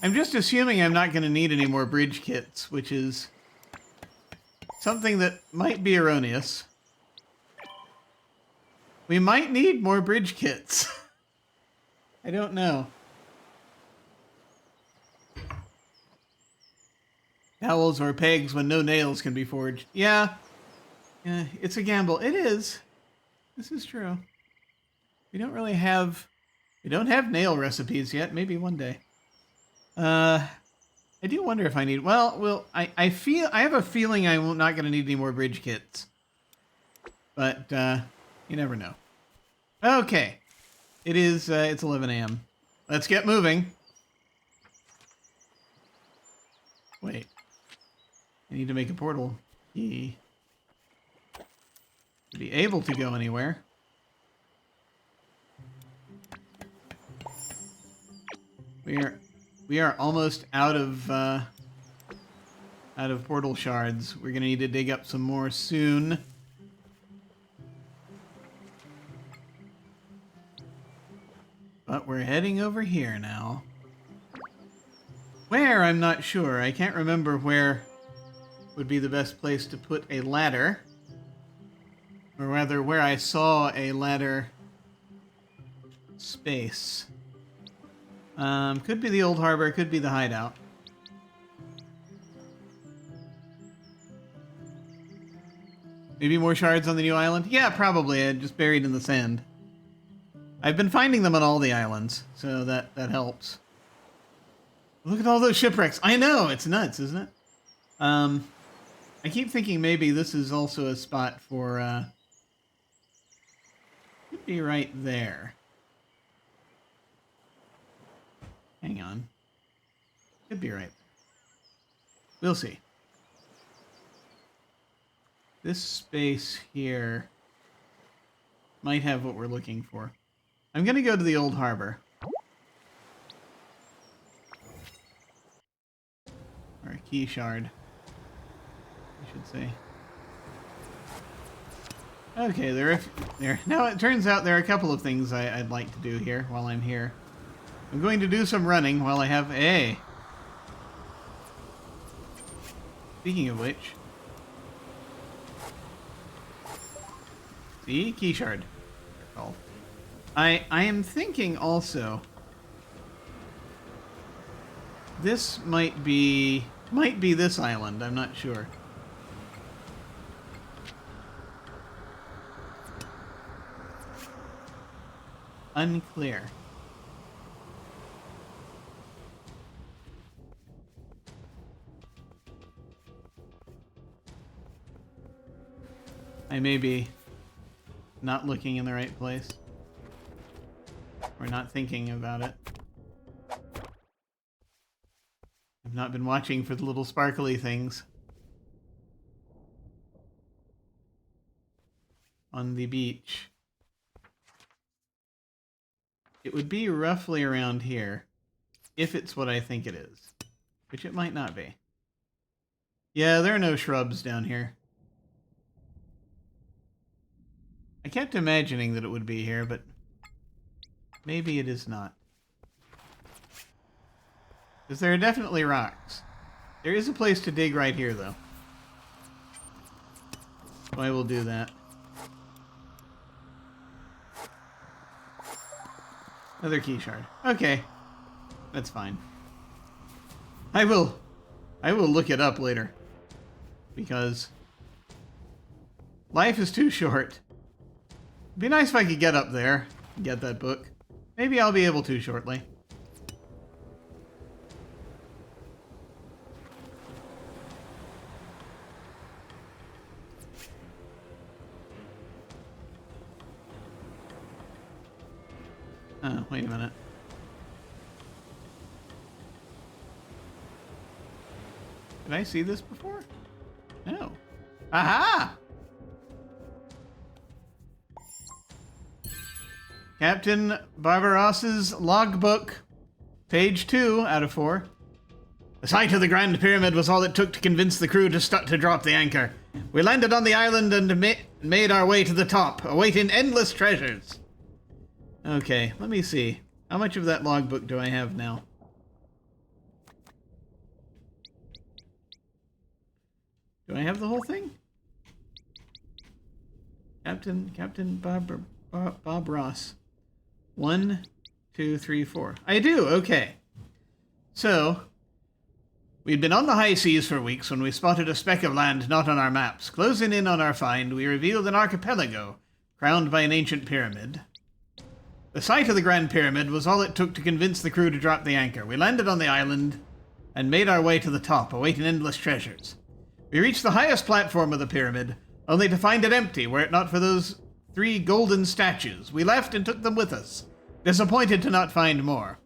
I'm just assuming I'm not going to need any more bridge kits, which is something that might be erroneous. We might need more bridge kits. I don't know. Dowels or pegs when no nails can be forged. Yeah. Yeah, it's a gamble. It is. This is true. We don't really have... We don't have nail recipes yet. Maybe one day. I do wonder if I need... Well, I have a feeling I'm not going to need any more bridge kits. But, you never know. Okay. It is, it's 11 a.m. Let's get moving. Wait. I need to make a portal key. To be able to go anywhere. We are almost out of portal shards. We're gonna need to dig up some more soon. But we're heading over here now. Where? I'm not sure. I can't remember where would be the best place to put a ladder. Or rather, where I saw a ladder space. Could be the old harbor, could be the hideout. Maybe more shards on the new island? Yeah, probably. Just buried in the sand. I've been finding them on all the islands, so that helps. Look at all those shipwrecks. I know, it's nuts, isn't it? I keep thinking maybe this is also a spot for, could be right there. Hang on. Could be right. We'll see. This space here might have what we're looking for. I'm going to go to the old harbor. Or a key shard, I should say. Okay, now it turns out there are a couple of things I'd like to do here while I'm here. I'm going to do some running while I have a... Speaking of which... See? Key shard. They're called. I am thinking also... This might be this island, I'm not sure. Unclear. I may be not looking in the right place. Or not thinking about it. I've not been watching for the little sparkly things. On the beach. It would be roughly around here. If it's what I think it is. Which it might not be. Yeah, there are no shrubs down here. I kept imagining that it would be here, but maybe it is not. Because there are definitely rocks. There is a place to dig right here, though. So I will do that. Another key shard. Okay. That's fine. I will look it up later. Because life is too short. It'd be nice if I could get up there and get that book. Maybe I'll be able to shortly. Oh, wait a minute. Did I see this before? No. Aha! Captain Barbarossa's logbook. Page 2 out of 4. The sight of the Grand Pyramid was all it took to convince the crew to drop the anchor. We landed on the island and made our way to the top, awaiting endless treasures. Okay, let me see. How much of that logbook do I have now? Do I have the whole thing? Captain Bob Ross. 1, 2, 3, 4. I do, okay. So, we'd been on the high seas for weeks when we spotted a speck of land not on our maps. Closing in on our find, we revealed an archipelago, crowned by an ancient pyramid. The sight of the Grand Pyramid was all it took to convince the crew to drop the anchor. We landed on the island and made our way to the top, awaiting endless treasures. We reached the highest platform of the pyramid, only to find it empty, were it not for those 3 golden statues. We left and took them with us, disappointed to not find more.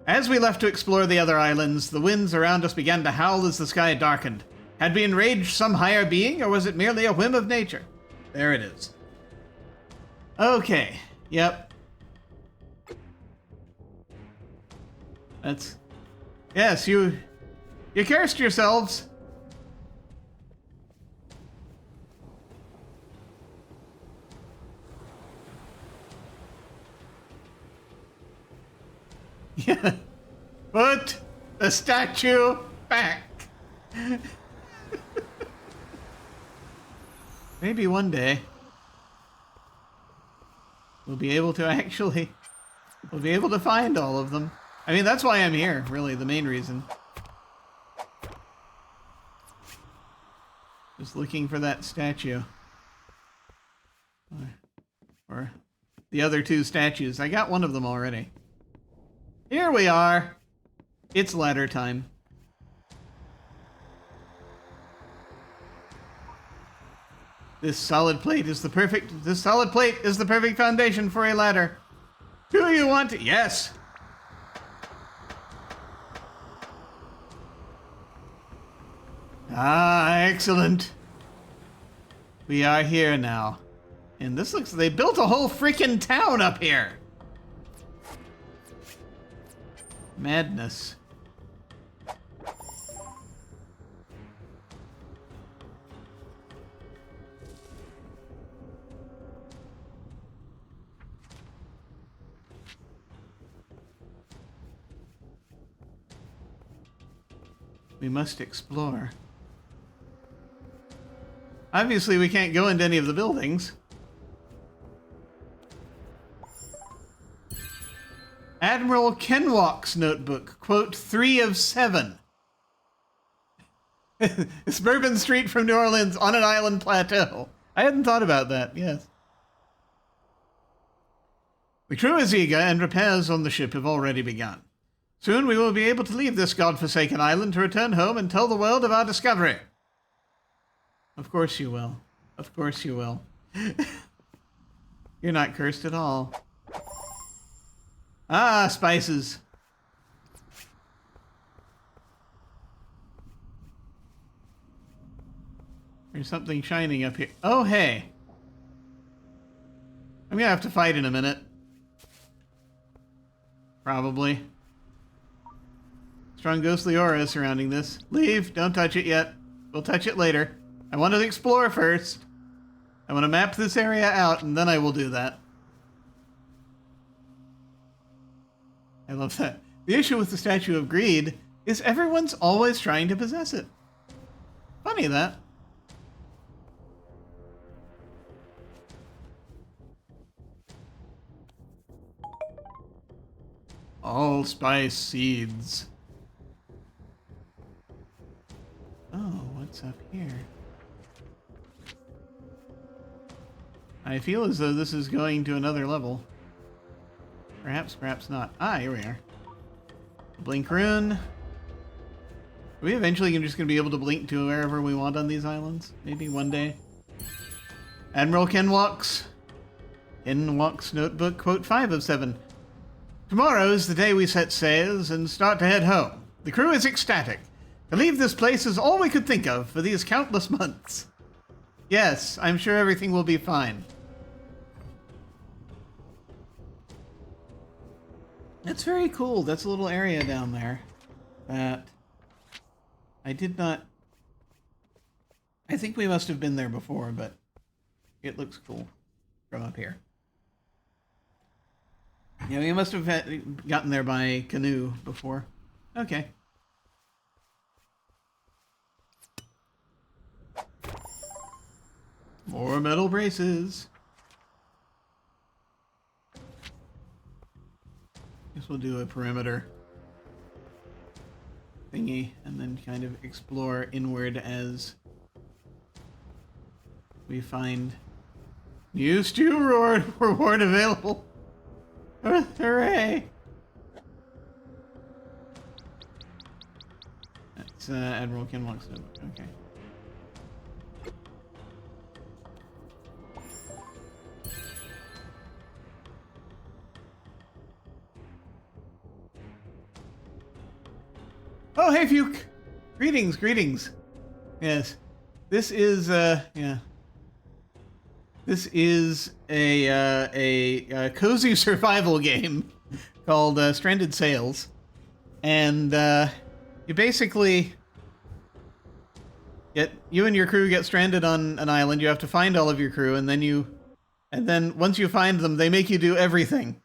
As we left to explore the other islands, the winds around us began to howl as the sky darkened. Had we enraged some higher being, or was it merely a whim of nature? There it is. Okay. Yep. That's... Yes, you cursed yourselves. Yeah. Put the statue back. Maybe one day we'll be able to find all of them. I mean, that's why I'm here, really, the main reason. Just looking for that statue. Or the other 2 statues. I got one of them already. Here we are. It's ladder time. This solid plate is the perfect foundation for a ladder. Do you want to? Yes. Ah, excellent. We are here now. And this looks, they built a whole freaking town up here. Madness. We must explore. Obviously, we can't go into any of the buildings. Admiral Kenwalk's notebook, quote, 3 of 7. It's Bourbon Street from New Orleans on an island plateau. I hadn't thought about that, yes. The crew is eager and repairs on the ship have already begun. Soon we will be able to leave this godforsaken island to return home and tell the world of our discovery. Of course you will. Of course you will. You're not cursed at all. Ah, spices. There's something shining up here. Oh, hey. I'm gonna have to fight in a minute. Probably. Strong ghostly aura surrounding this. Leave. Don't touch it yet. We'll touch it later. I want to explore first. I want to map this area out, and then I will do that. I love that. The issue with the Statue of Greed is everyone's always trying to possess it. Funny that. Allspice seeds. Oh, what's up here? I feel as though this is going to another level. Perhaps, perhaps not. Ah, here we are. Blink rune. Are we eventually just going to be able to blink to wherever we want on these islands? Maybe one day. Admiral Kenwalk's notebook, quote 5 of 7. Tomorrow is the day we set sails and start to head home. The crew is ecstatic. To leave this place is all we could think of for these countless months. Yes, I'm sure everything will be fine. That's very cool. That's a little area down there that I did not... I think we must have been there before, but it looks cool from up here. Yeah, we must have gotten there by canoe before. Okay. More metal braces. Guess we'll do a perimeter thingy and then kind of explore inward as we find new stew reward available. Hooray! That's Admiral Kenwalk's notebook. Okay. Oh, hey, Fuke! Greetings, greetings. Yes. This is, yeah. This is a cozy survival game called Stranded Sails. And, you basically you and your crew get stranded on an island. You have to find all of your crew, and then once you find them, they make you do everything.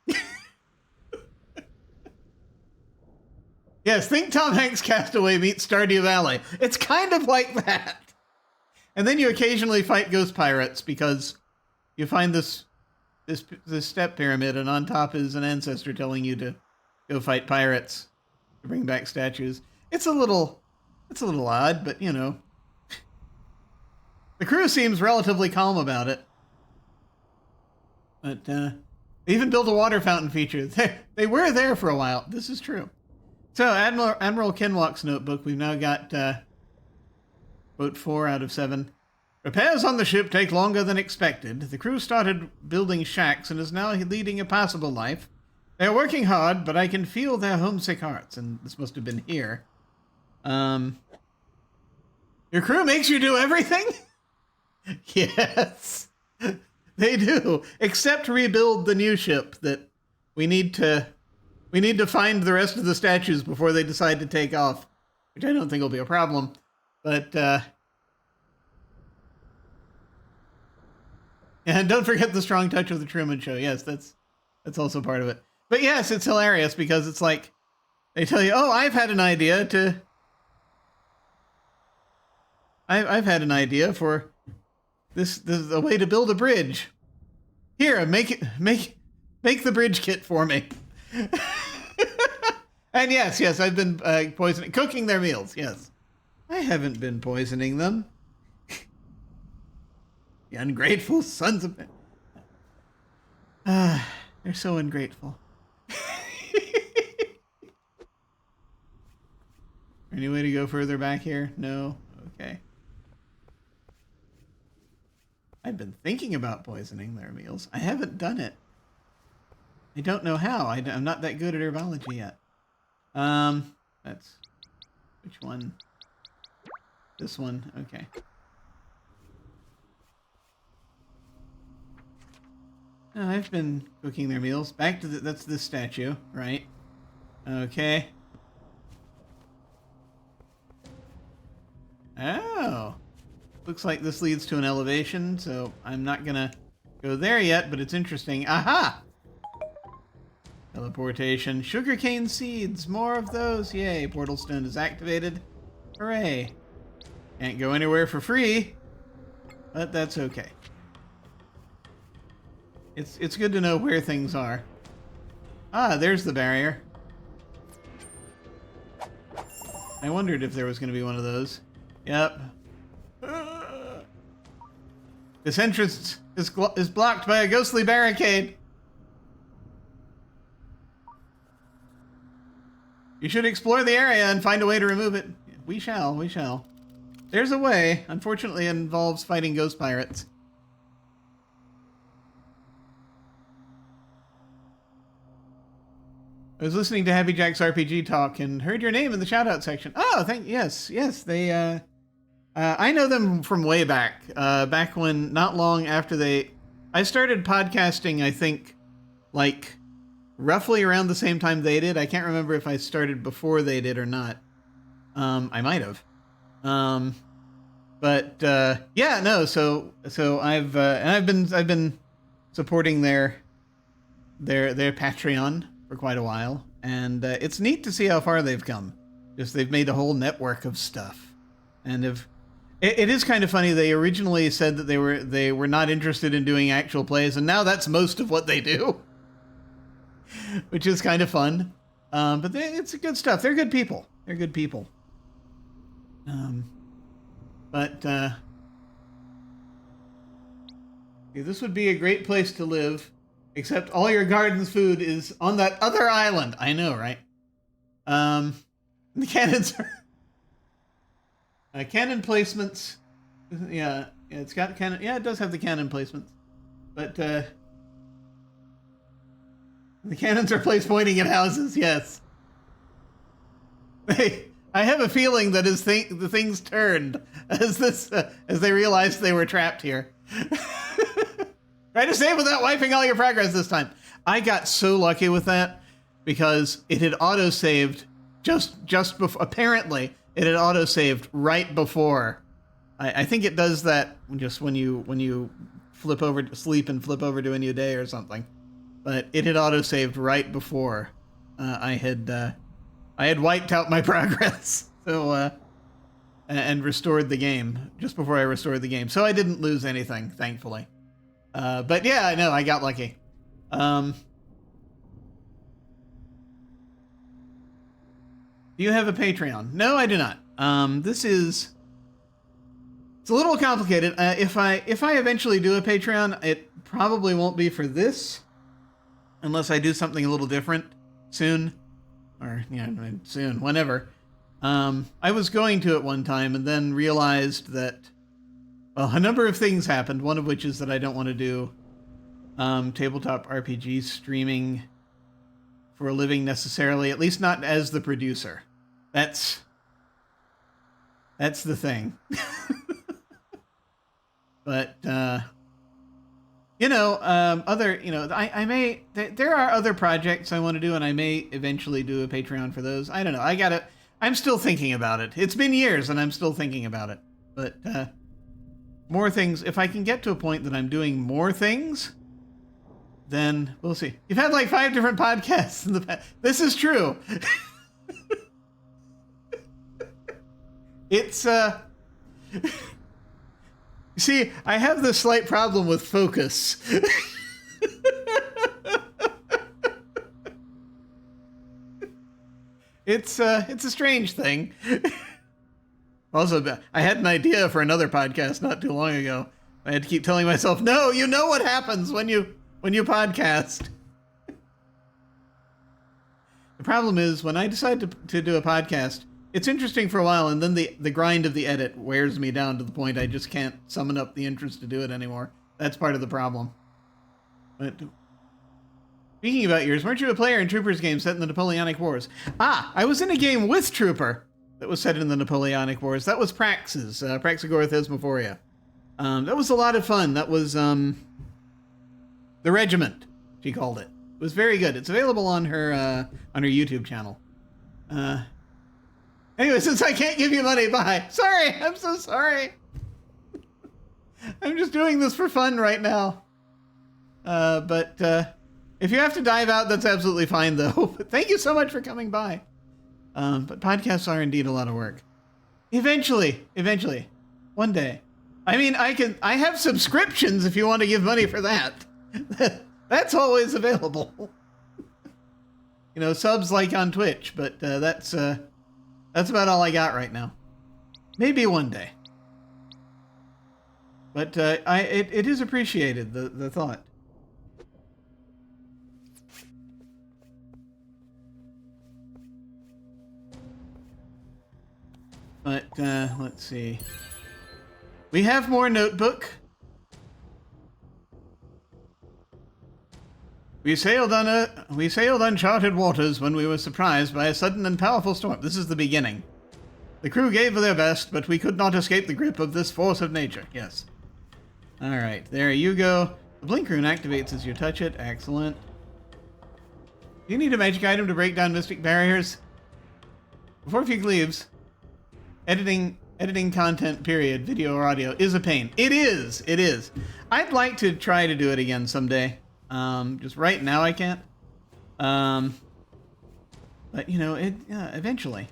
Yes, think Tom Hanks' Castaway meets Stardew Valley. It's kind of like that. And then you occasionally fight ghost pirates because you find this step pyramid, and on top is an ancestor telling you to go fight pirates to bring back statues. It's a little odd, but you know. The crew seems relatively calm about it. But they even built a water fountain feature. They were there for a while. This is true. So, Admiral Kenwalk's notebook, we've now got, quote 4 out of 7. Repairs on the ship take longer than expected. The crew started building shacks and is now leading a passable life. They're working hard, but I can feel their homesick hearts, and this must have been here. Your crew makes you do everything? Yes, they do, except rebuild the new ship that we need to find the rest of the statues before they decide to take off, which I don't think will be a problem. But, and don't forget the strong touch of the Truman Show. Yes, that's also part of it. But yes, it's hilarious because it's like, they tell you, oh, I've had an idea for this a way to build a bridge. Here, make the bridge kit for me. And yes, I've been cooking their meals. Yes, I haven't been poisoning them. The ungrateful sons of... they're so ungrateful. Any way to go further back here? No? Okay. I've been thinking about poisoning their meals. I haven't done it. I don't know how. I'm not that good at herbology yet. That's... Which one? This one. Okay. Oh, I've been cooking their meals. Back to that's this statue, right? Okay. Oh. Looks like this leads to an elevation, so I'm not gonna go there yet, but it's interesting. Aha! Teleportation. Sugarcane seeds. More of those. Yay. Portal stone is activated. Hooray. Can't go anywhere for free, but that's okay. It's good to know where things are. Ah, there's the barrier. I wondered if there was going to be one of those. Yep. This entrance is blocked by a ghostly barricade. You should explore the area and find a way to remove it. We shall, we shall. There's a way. Unfortunately, it involves fighting ghost pirates. I was listening to Happy Jack's RPG talk and heard your name in the shoutout section. Oh, yes, they, I know them from way back, back when, not long after I started podcasting, I think, like, roughly around the same time they did. I can't remember if I started before they did or not. I might have. But, yeah, no, so I've been supporting their Patreon for quite a while, and it's neat to see how far they've come. Just they've made a whole network of stuff, and it is kind of funny. They originally said that they were not interested in doing actual plays, and now that's most of what they do, which is kind of fun. But it's good stuff. They're good people. They're good people. This would be a great place to live. Except all your garden's food is on that other island. I know, right? The cannons are... cannon placements. Yeah, it's got cannon... Yeah, it does have the cannon placements. But, the cannons are placed pointing at houses, yes. I have a feeling that the things turned as they realized they were trapped here. Try to save without wiping all your progress this time. I got so lucky with that because it had auto-saved just before. Apparently, it had auto-saved right before. I think it does that just when you flip over to sleep and flip over to a new day or something. But it had auto-saved right before I had wiped out my progress. So and restored the game just before I restored the game. So I didn't lose anything, thankfully. But yeah, I know, I got lucky. Do you have a Patreon? No, I do not. It's a little complicated. If I eventually do a Patreon, it probably won't be for this, unless I do something a little different soon, or soon, whenever. I was going to at one time and then realized that, well, a number of things happened, one of which is that I don't want to do tabletop RPG streaming for a living necessarily, at least not as the producer. That's the thing. But, I may, there are other projects I want to do, and I may eventually do a Patreon for those. I don't know. I'm still thinking about it. It's been years, and I'm still thinking about it. But, more things. If I can get to a point that I'm doing more things, then we'll see. You've had like 5 different podcasts in the past. This is true. It's, see, I have this slight problem with focus. It's a strange thing. Also, I had an idea for another podcast not too long ago. I had to keep telling myself, no, you know what happens when you podcast. The problem is, when I decide to do a podcast, it's interesting for a while, and then the grind of the edit wears me down to the point I just can't summon up the interest to do it anymore. That's part of the problem. But Speaking about yours, weren't you a player in Trooper's game set in the Napoleonic Wars? Ah, I was in a game with Trooper that was set in the Napoleonic Wars. That was Praxis, Praxagora Thesmophoria. That was a lot of fun. That was The Regiment, she called it. It was very good. It's available on her YouTube channel. Anyway, since I can't give you money, bye. Sorry, I'm so sorry. I'm just doing this for fun right now. But if you have to dive out, that's absolutely fine, though. But thank you so much for coming by. But podcasts are indeed a lot of work. Eventually, one day. I mean, I have subscriptions if you want to give money for that. That's always available. You know, subs like on Twitch, but that's about all I got right now. Maybe one day. But it is appreciated, the thought. But let's see. We have more notebook. We sailed uncharted waters when we were surprised by a sudden and powerful storm. This is the beginning. The crew gave their best, but we could not escape the grip of this force of nature. Yes. All right, there you go. The blink rune activates as you touch it. Excellent. Do you need a magic item to break down mystic barriers? Before Fugue leaves, editing content, period, video or audio, is a pain. It is. I'd like to try to do it again someday. Just right now I can't. But you know, eventually.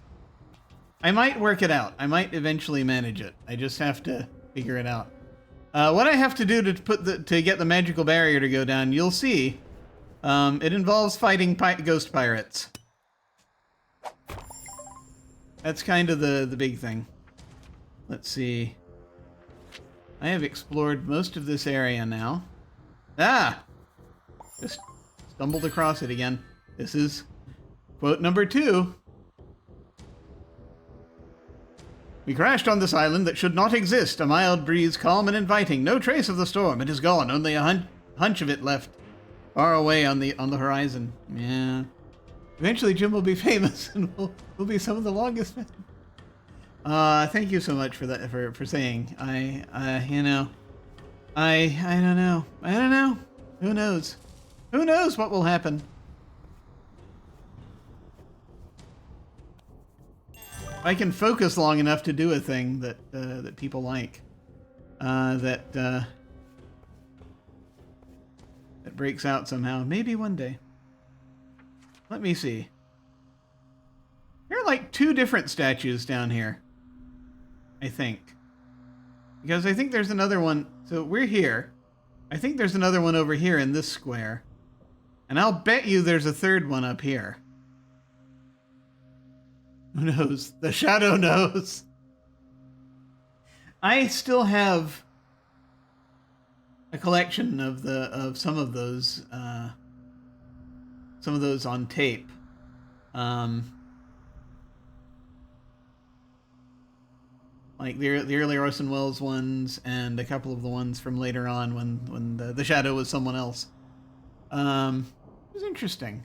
I might work it out. I might eventually manage it. I just have to figure it out. What I have to do to get the magical barrier to go down, you'll see. It involves fighting ghost pirates. That's kind of the big thing. Let's see. I have explored most of this area now. Ah! Just stumbled across it again. This is quote number 2. We crashed on this island that should not exist. A mild breeze, calm and inviting. No trace of the storm. It is gone. Only a hunch of it left. Far away on the horizon. Yeah. Eventually Jim will be famous and will be some of the longest men. Thank you so much for that, for saying. I don't know. I don't know. Who knows? Who knows what will happen? I can focus long enough to do a thing that people like. That breaks out somehow. Maybe one day. Let me see. There are like 2 different statues down here. I think. Because I think there's another one. So we're here. I think there's another one over here in this square. And I'll bet you there's a third one up here. Who knows? The shadow knows. I still have a collection of some of those on tape. Like the early Orson Welles ones and a couple of the ones from later on when the shadow was someone else. It was interesting.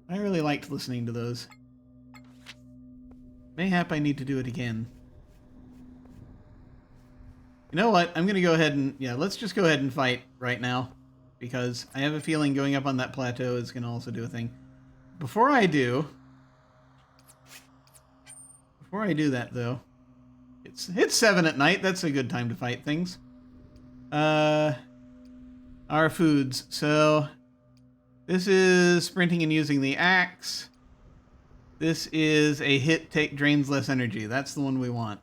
I really liked listening to those. Mayhap I need to do it again. You know what? I'm going to go ahead and... Yeah, let's just go ahead and fight right now. Because I have a feeling going up on that plateau is going to also do a thing. Before I do that, though... It's 7 at night. That's a good time to fight things. Our foods. So... This is sprinting and using the axe. This is a hit drains less energy. That's the one we want.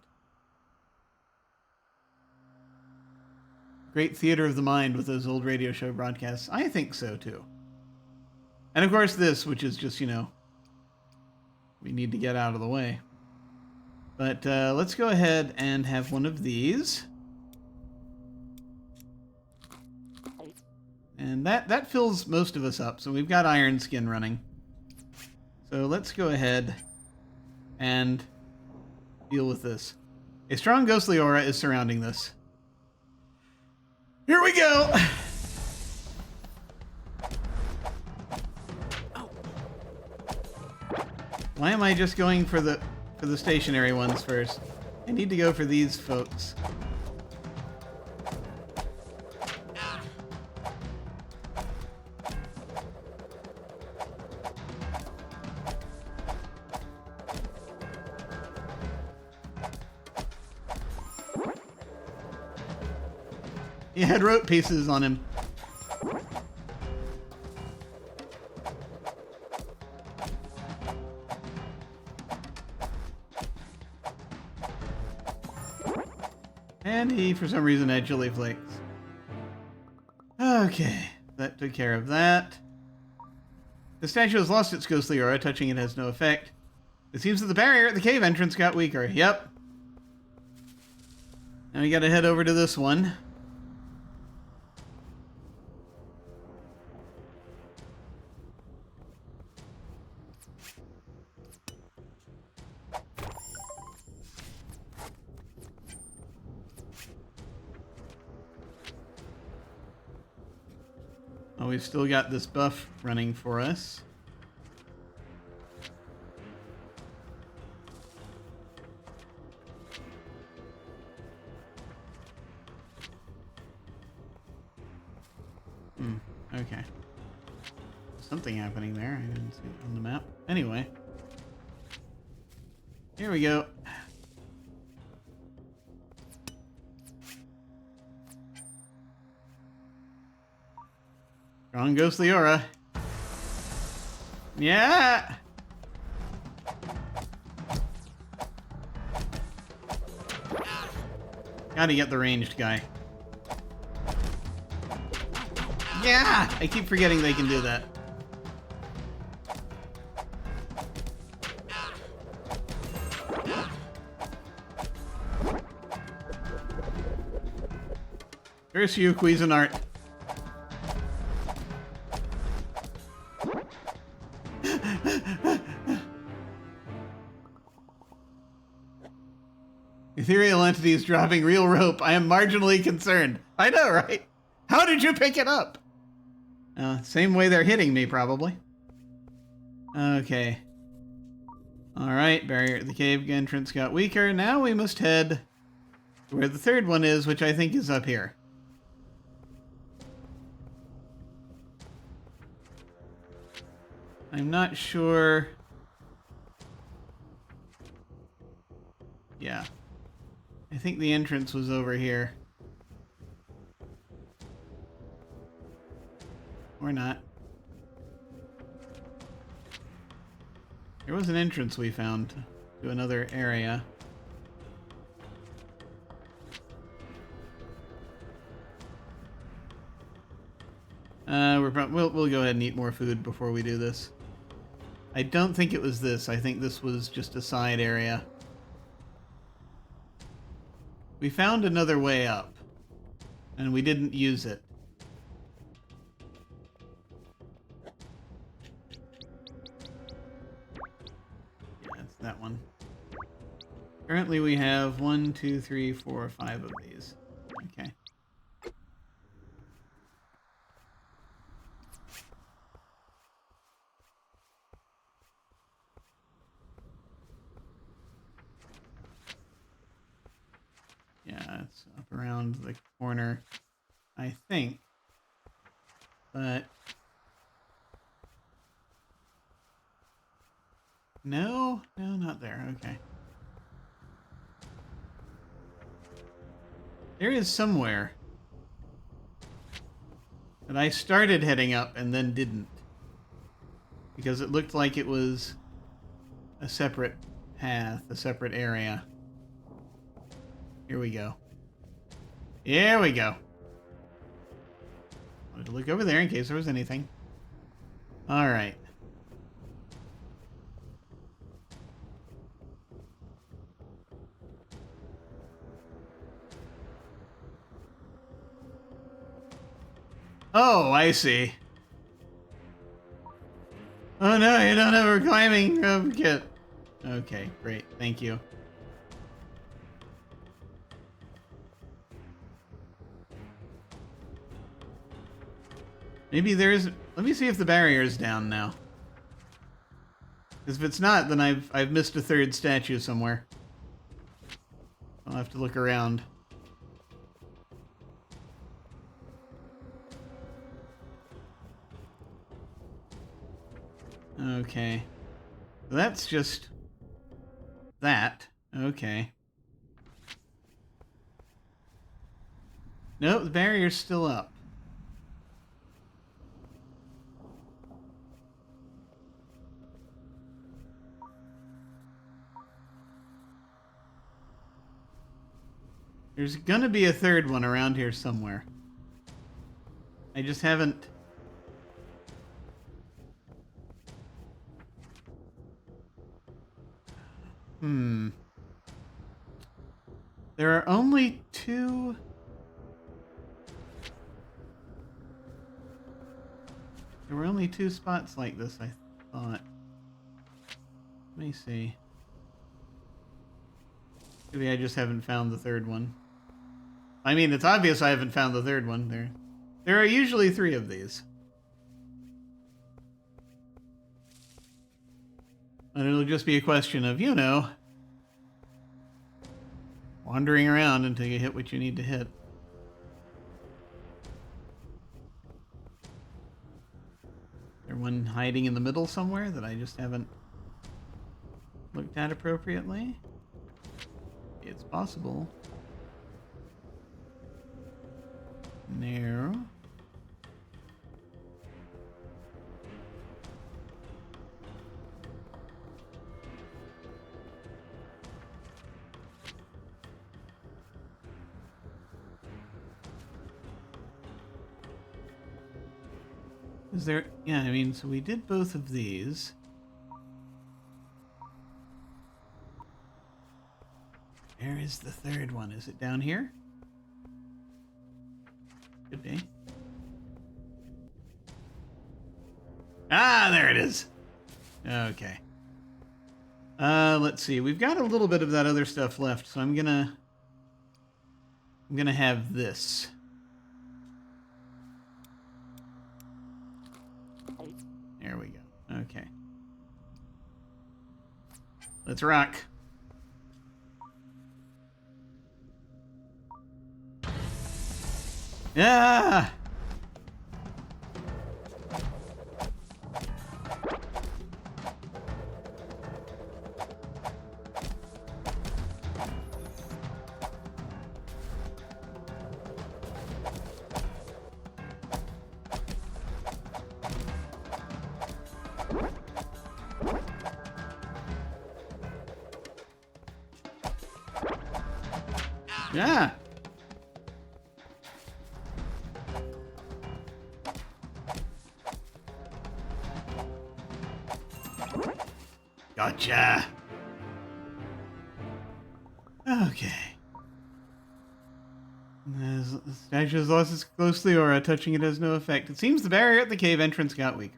Great theater of the mind with those old radio show broadcasts. I think so, too. And of course this, which is just, you know, we need to get out of the way. But let's go ahead and have one of these. And that fills most of us up, so we've got Iron Skin running. So let's go ahead and deal with this. A strong ghostly aura is surrounding this. Here we go! Why am I just going for the stationary ones first? I need to go for these folks. He had rope pieces on him. And he, for some reason, had chili flakes. Okay, that took care of that. The statue has lost its ghostly aura. Touching it has no effect. It seems that the barrier at the cave entrance got weaker. Yep. Now we gotta head over to this one. Oh, we've still got this buff running for us. Okay. Something happening there. I didn't see it on the map. Anyway. Here we go. Strong ghostly aura. Yeah! Gotta get the ranged guy. Yeah! I keep forgetting they can do that. Curse you, Cuisinart. Ethereal entities dropping real rope. I am marginally concerned. I know, right? How did you pick it up? Same way they're hitting me, probably. Okay. Alright, barrier at the cave entrance got weaker. Now we must head to where the third one is, which I think is up here. I'm not sure. Yeah. I think the entrance was over here. Or not. There was an entrance we found to another area. We'll go ahead and eat more food before we do this. I don't think it was this. I think this was just a side area. We found another way up, and we didn't use it. Yeah, it's that one. Currently we have 1, 2, 3, 4, 5 of these. Okay. Yeah, it's up around the corner, I think. But no, not there. Okay. There is somewhere that I started heading up and then didn't. Because it looked like it was a separate path, a separate area. Here we go. Here we go. Wanted to look over there in case there was anything. All right. Oh, I see. Oh no, you don't have a climbing kit. Okay, great. Thank you. Maybe there's... Let me see if the barrier is down now. Because if it's not, then I've missed a third statue somewhere. I'll have to look around. Okay. So that's just that. Okay. Nope, the barrier's still up. There's gonna be a third one around here somewhere. I just haven't... There are only two... There were only two spots like this, I thought. Let me see. Maybe I just haven't found the third one. I mean, it's obvious I haven't found the third one. There are usually 3 of these. And it'll just be a question of, you know, wandering around until you hit what you need to hit. Is there one hiding in the middle somewhere that I just haven't looked at appropriately? It's possible. Narrow. Is there... Yeah, I mean, so we did both of these. Where is the third one? Is it down here? Could be. Ah, there it is. Okay. Let's see. We've got a little bit of that other stuff left, so I'm gonna have this. There we go. Okay. Let's rock. Yeah. Yeah. Gotcha. Okay. As the statue has lost its ghostly aura, touching it has no effect. It seems the barrier at the cave entrance got weaker.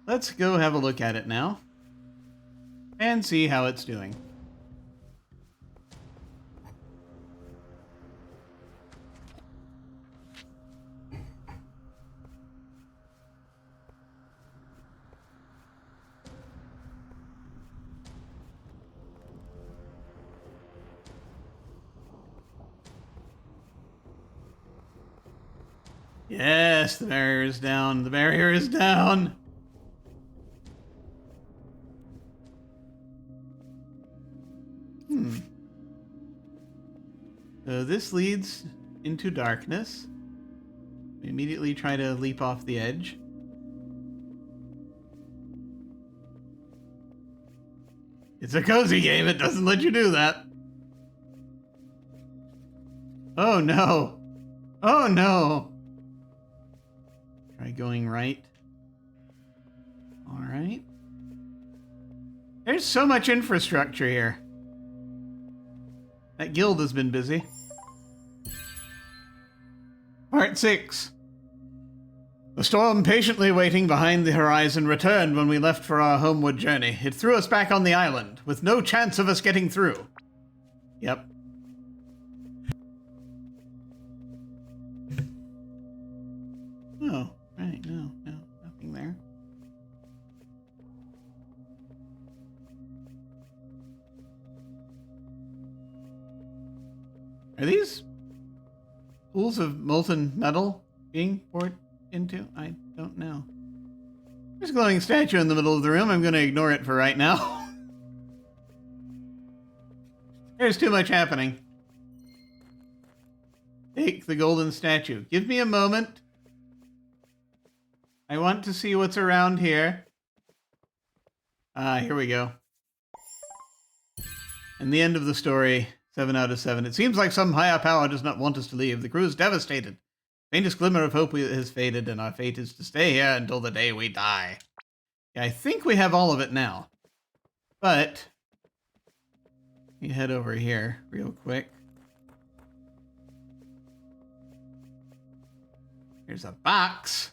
Let's go have a look at it now. And see how it's doing. Yes, the barrier is down. The barrier is down. So this leads into darkness. We immediately try to leap off the edge. It's a cozy game. It doesn't let you do that. Oh no. Oh no. Try going right. All right. There's so much infrastructure here. That guild has been busy. Part 6. The storm patiently waiting behind the horizon returned when we left for our homeward journey. It threw us back on the island, with no chance of us getting through. Yep. Oh, right, no, nothing there. pools of molten metal being poured into? I don't know. There's a glowing statue in the middle of the room. I'm going to ignore it for right now. There's too much happening. Take the golden statue. Give me a moment. I want to see what's around here. Here we go. And the end of the story, 7 out of 7. It seems like some higher power does not want us to leave. The crew is devastated. Faintest glimmer of hope has faded, and our fate is to stay here until the day we die. Yeah, I think we have all of it now. But, let me head over here real quick. Here's a box.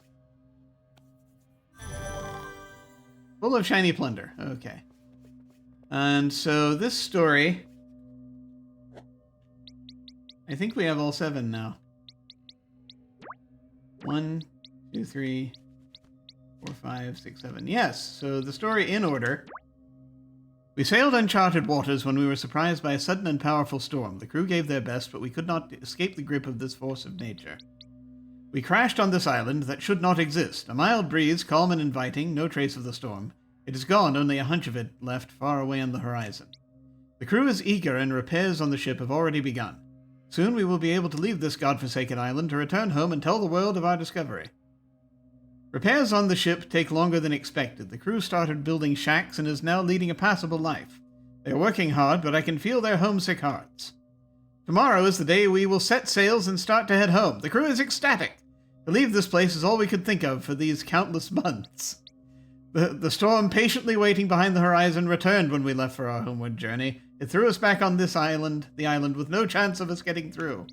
Full of shiny plunder. Okay. And so this story, I think we have all 7 now. 1, 2, 3, 4, 5, 6, 7. Yes, so the story in order. We sailed uncharted waters when we were surprised by a sudden and powerful storm. The crew gave their best, but we could not escape the grip of this force of nature. We crashed on this island that should not exist. A mild breeze, calm and inviting, no trace of the storm. It is gone, only a hunch of it left far away on the horizon. The crew is eager, and repairs on the ship have already begun. Soon we will be able to leave this godforsaken island to return home and tell the world of our discovery. Repairs on the ship take longer than expected. The crew started building shacks and is now leading a passable life. They are working hard, but I can feel their homesick hearts. Tomorrow is the day we will set sails and start to head home. The crew is ecstatic. To leave this place is all we could think of for these countless months. The storm patiently waiting behind the horizon returned when we left for our homeward journey. It threw us back on this island, the island with no chance of us getting through.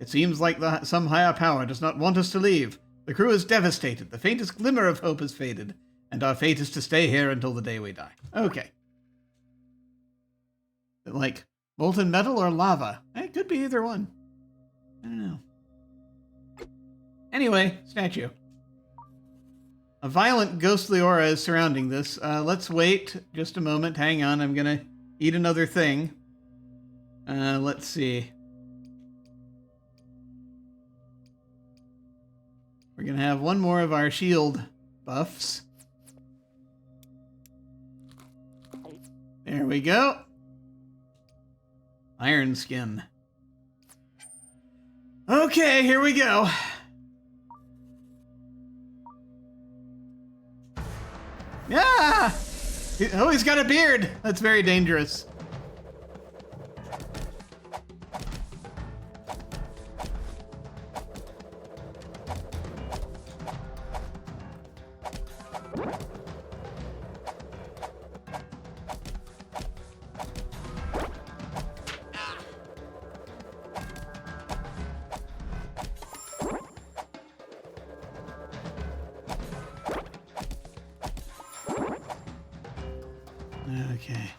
It seems like some higher power does not want us to leave. The crew is devastated. The faintest glimmer of hope has faded, and our fate is to stay here until the day we die. Okay. Like molten metal or lava? It could be either one. I don't know. Anyway, statue. A violent ghostly aura is surrounding this. Let's wait just a moment. Hang on, I'm gonna eat another thing. Let's see. We're gonna have one more of our shield buffs. There we go. Iron skin. Okay, here we go. Yeah! Oh, he's got a beard! That's very dangerous. Okay.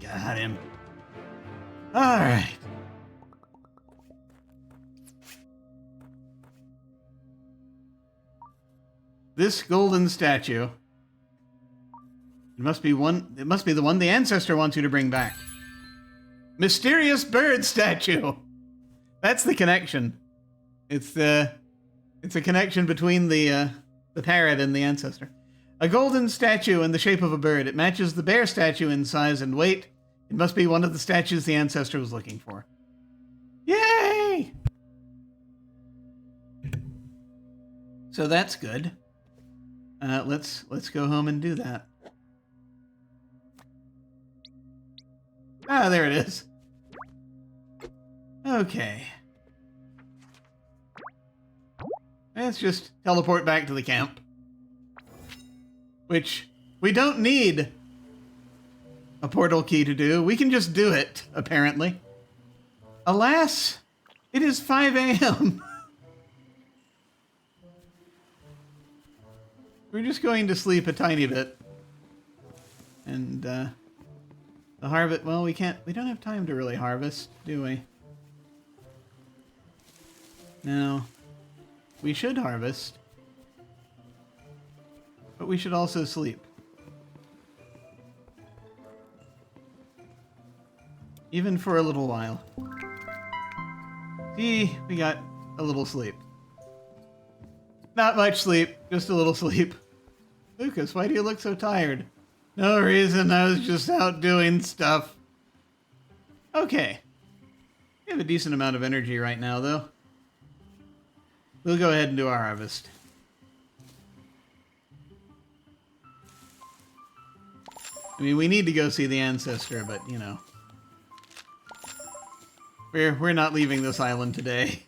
Got him. All right. This golden statue. It must be the one the ancestor wants you to bring back. Mysterious bird statue. That's the connection. It's a connection between the parrot and the ancestor. A golden statue in the shape of a bird. It matches the bear statue in size and weight. It must be one of the statues the ancestor was looking for. Yay! So that's good. Let's go home and do that. Ah, there it is. Okay. Let's just teleport back to the camp. Which we don't need a portal key to do. We can just do it, apparently. Alas, it is 5 a.m. We're just going to sleep a tiny bit. And, the harvest, well, we don't have time to really harvest, do we? No. We should harvest. But we should also sleep. Even for a little while. See, we got a little sleep. Not much sleep, just a little sleep. Lucas, why do you look so tired? No reason, I was just out doing stuff. Okay. We have a decent amount of energy right now, though. We'll go ahead and do our harvest. I mean, we need to go see the ancestor, but, you know. We're not leaving this island today.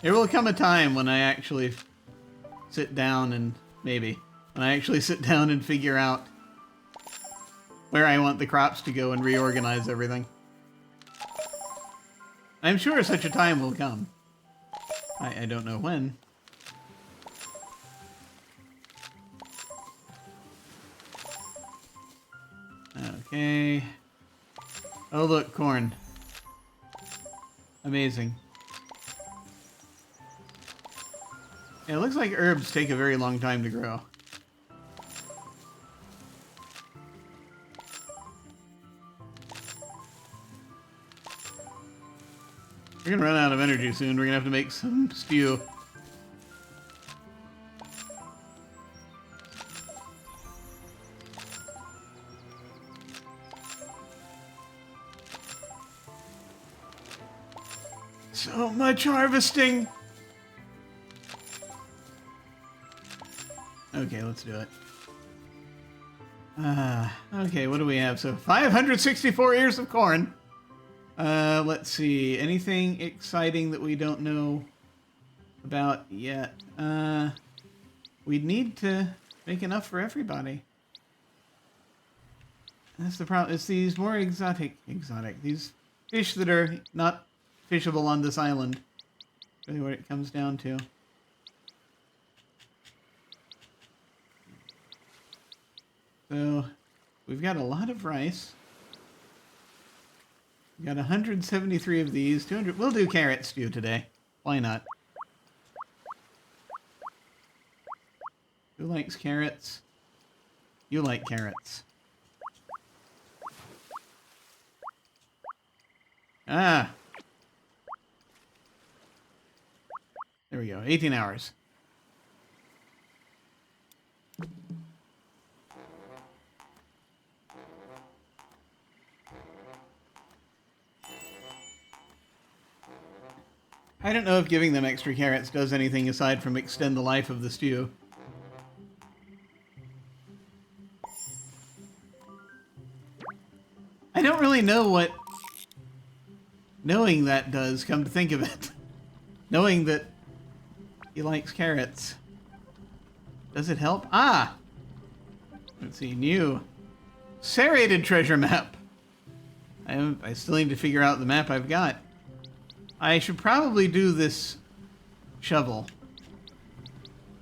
There will come a time when I actually sit down and when I actually sit down and figure out where I want the crops to go and reorganize everything. I'm sure such a time will come. I don't know when. Okay. Oh look, corn. Amazing. Yeah, it looks like herbs take a very long time to grow. We're gonna run out of energy soon. We're gonna have to make some stew. So much harvesting! Okay, let's do it. Okay, what do we have? So 564 ears of corn. Let's see. Anything exciting that we don't know about yet? We'd need to make enough for everybody. That's the problem. It's these more exotic. These fish that are not fishable on this island. Really what it comes down to. So, we've got a lot of rice. We got 173 of these. 200. We'll do carrot stew today. Why not? Who likes carrots? You like carrots. Ah. There we go. 18 hours. I don't know if giving them extra carrots does anything aside from extend the life of the stew. I don't really know what knowing that does, come to think of it. Knowing that he likes carrots. Does it help? Ah! Let's see, new. Serrated treasure map. I still need to figure out the map I've got. I should probably do this shovel.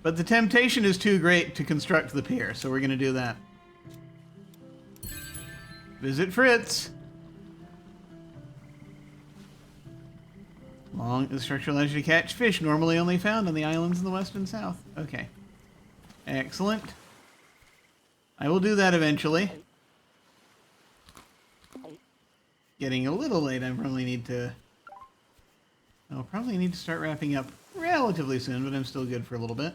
But the temptation is too great to construct the pier, so we're going to do that. Visit Fritz. The structure allows you to catch fish normally only found on the islands in the west and south. Okay. Excellent. I will do that eventually. Getting a little late. I'll probably need to start wrapping up relatively soon, but I'm still good for a little bit.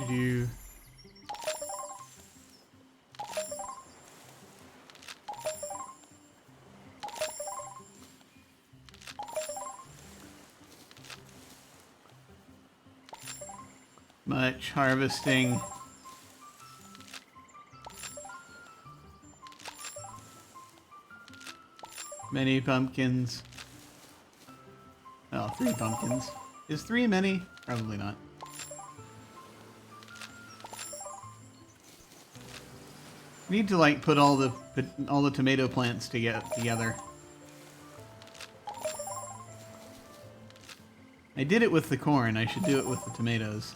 Do. Much harvesting. Many pumpkins. Oh, 3 pumpkins. Is 3 many? Probably not. Need to like put all the tomato plants together. I did it with the corn. I should do it with the tomatoes.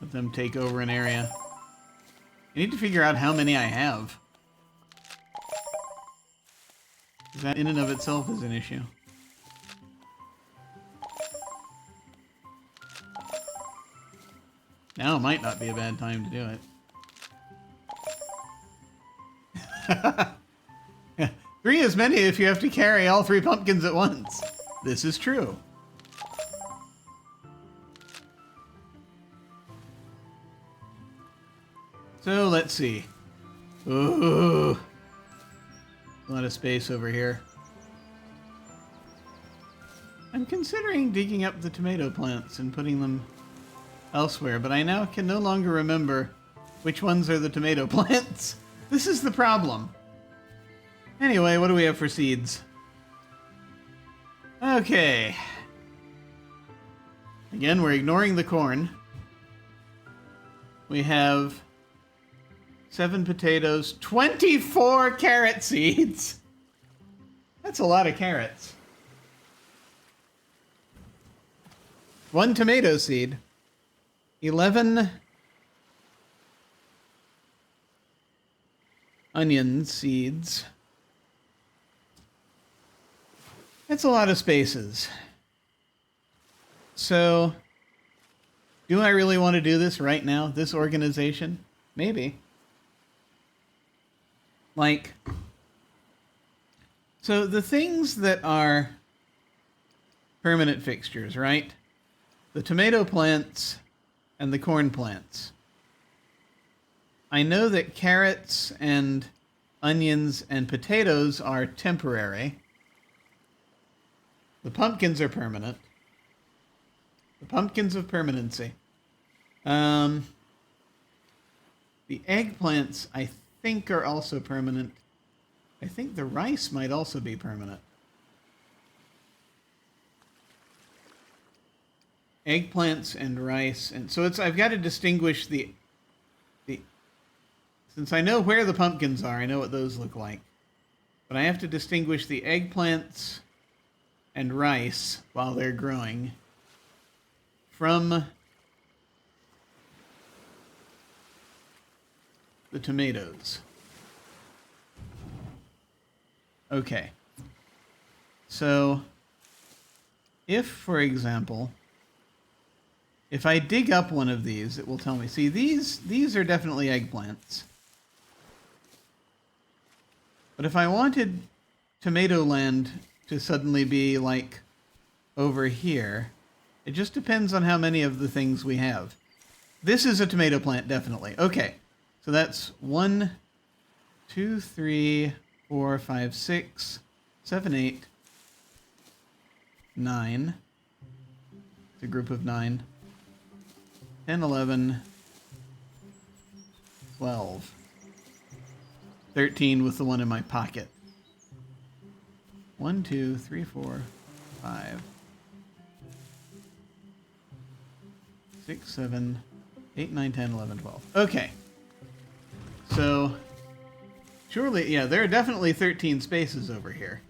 Let them take over an area. I need to figure out how many I have. That in and of itself is an issue. Now might not be a bad time to do it. 3 is many if you have to carry all 3 pumpkins at once. This is true. So let's see. Ooh. A lot of space over here. I'm considering digging up the tomato plants and putting them elsewhere, but I now can no longer remember which ones are the tomato plants. This is the problem. Anyway, what do we have for seeds? Okay. Again, we're ignoring the corn. We have 7 potatoes, 24 carrot seeds. That's a lot of carrots. 1 tomato seed. 11 onion seeds. That's a lot of spaces. So, do I really want to do this right now? This organization? Maybe. Like, so the things that are permanent fixtures, right? The tomato plants and the corn plants. I know that carrots and onions and potatoes are temporary. The pumpkins are permanent. The pumpkins of permanency. The eggplants, I think, are also permanent. I think the rice might also be permanent. Eggplants and rice, and so I've got to distinguish the since I know where the pumpkins are, I know what those look like. But I have to distinguish the eggplants and rice while they're growing from the tomatoes. Okay. So, if, for example, if I dig up one of these, it will tell me, see, these are definitely eggplants. But if I wanted tomato land to suddenly be like over here, it just depends on how many of the things we have. This is a tomato plant, definitely. Okay, so that's 1, 2, 3, 4, 5, 6, 7, 8, 9. It's a group of 9. 10, 11, 12. 13 with the one in my pocket. 1, 2, 3, 4, 5, 6, 7, 8, 9, 10, 11, 12. Okay. So, surely, yeah, there are definitely 13 spaces over here.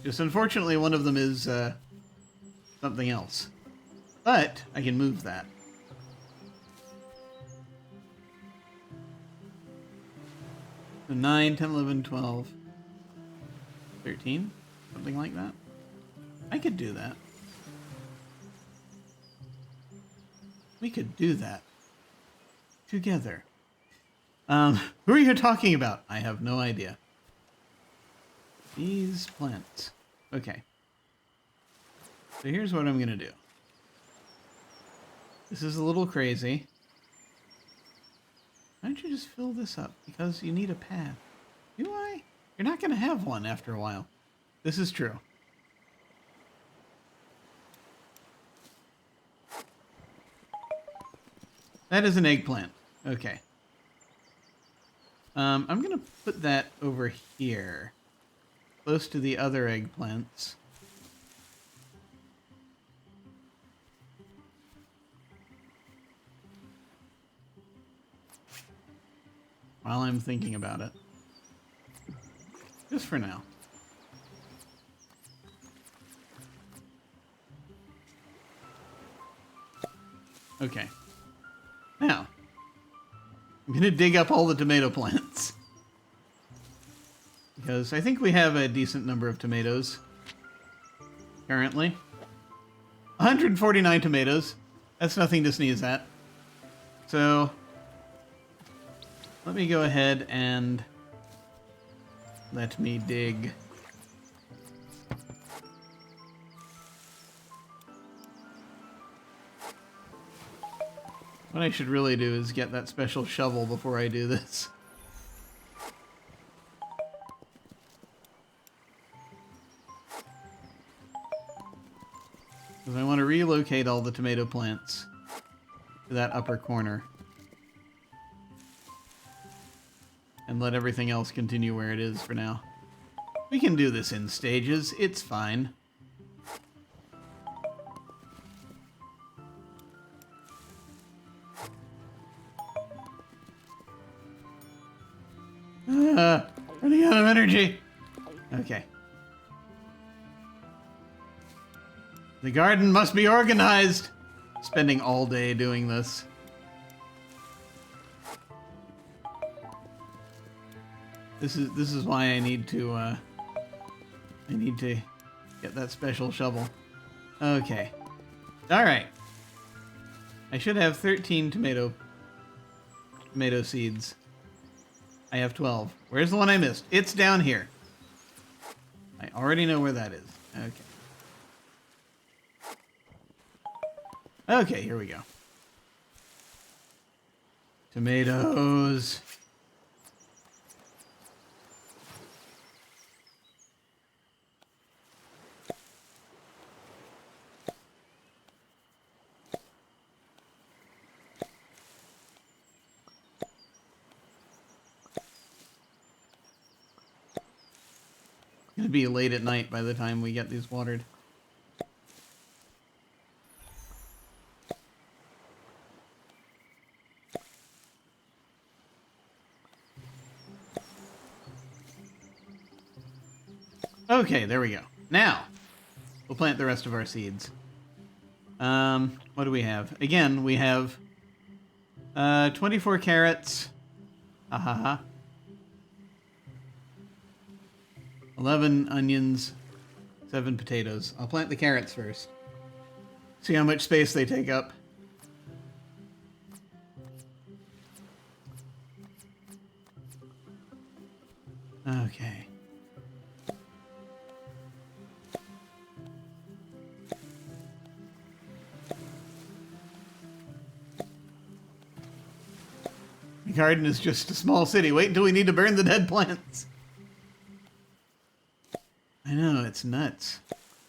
Just unfortunately, one of them is something else. But I can move that. So 9, 10, 11, 12, 13, something like that. I could do that. We could do that together. Who are you talking about? I have no idea. These plants. Okay. So here's what I'm going to do. This is a little crazy. Why don't you just fill this up? Because you need a path. Do I? You're not going to have one after a while. This is true. That is an eggplant. Okay. I'm gonna put that over here, close to the other eggplants. While I'm thinking about it. Just for now. Okay. Now, I'm going to dig up all the tomato plants. Because I think we have a decent number of tomatoes. Currently. 149 tomatoes. That's nothing to sneeze at. So, let me go ahead and let me dig. What I should really do is get that special shovel before I do this. Because I want to relocate all the tomato plants to that upper corner. And let everything else continue where it is for now. We can do this in stages, it's fine. Running out of energy. Okay. The garden must be organized. Spending all day doing this. This is why I need to get that special shovel. Okay. All right. I should have 13 tomato seeds. I have 12. Where's the one I missed? It's down here. I already know where that is. Okay. Okay, here we go. Tomatoes. It'll be late at night by the time we get these watered. Okay, there we go. Now, we'll plant the rest of our seeds. What do we have? Again, we have 24 carrots. Ha ha ha. 11 onions, 7 potatoes. I'll plant the carrots first. See how much space they take up. Okay. The garden is just a small city. Wait until we need to burn the dead plants. I know, it's nuts.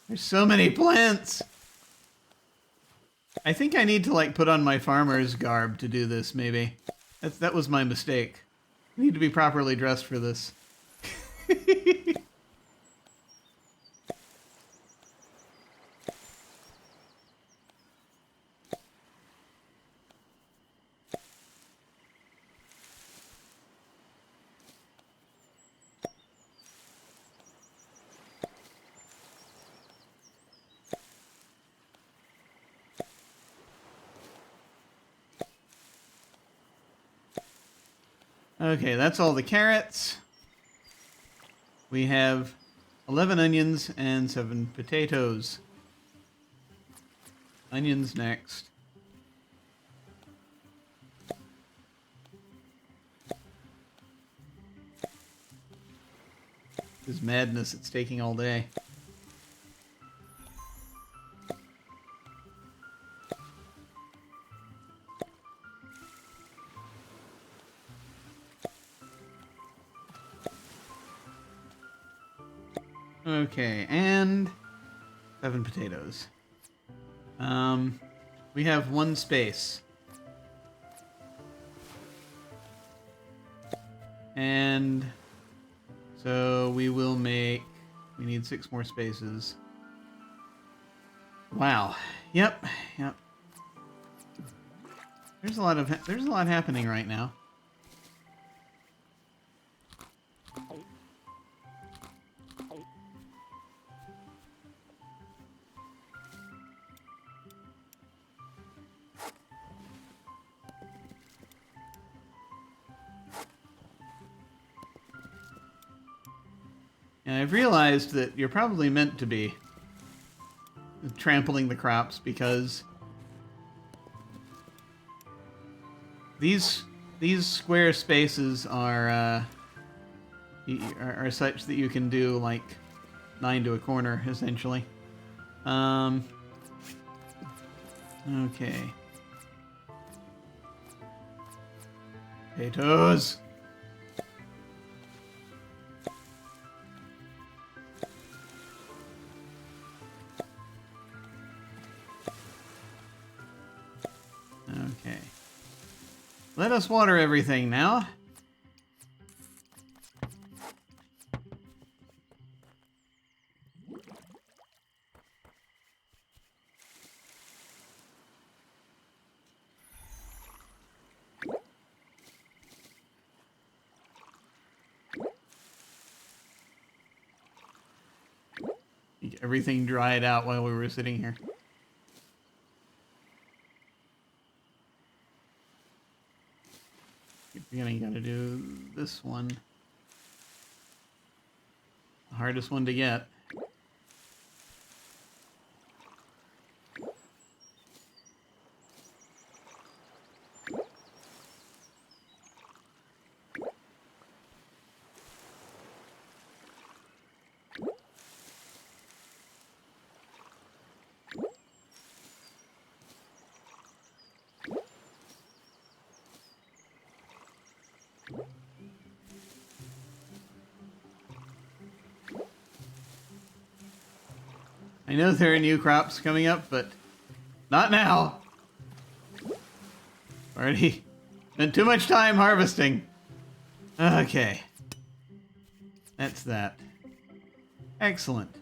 There's so many plants. I think I need to, like, put on my farmer's garb to do this, maybe. That was my mistake. I need to be properly dressed for this. Okay, that's all the carrots. We have 11 onions and 7 potatoes. Onions next. This is madness. It's taking all day. Okay, and 7 potatoes. We have 1 space. And so we will make... We need 6 more spaces. Wow. Yep. There's a lot happening right now. And I've realized that you're probably meant to be trampling the crops because these square spaces are such that you can do like 9 to a corner essentially. Okay. Potatoes. Okay. Let us water everything now. Everything dried out while we were sitting here. You gotta do this one. The hardest one to get. I know there are new crops coming up, but not now. Already spent too much time harvesting. Okay. That's that. Excellent.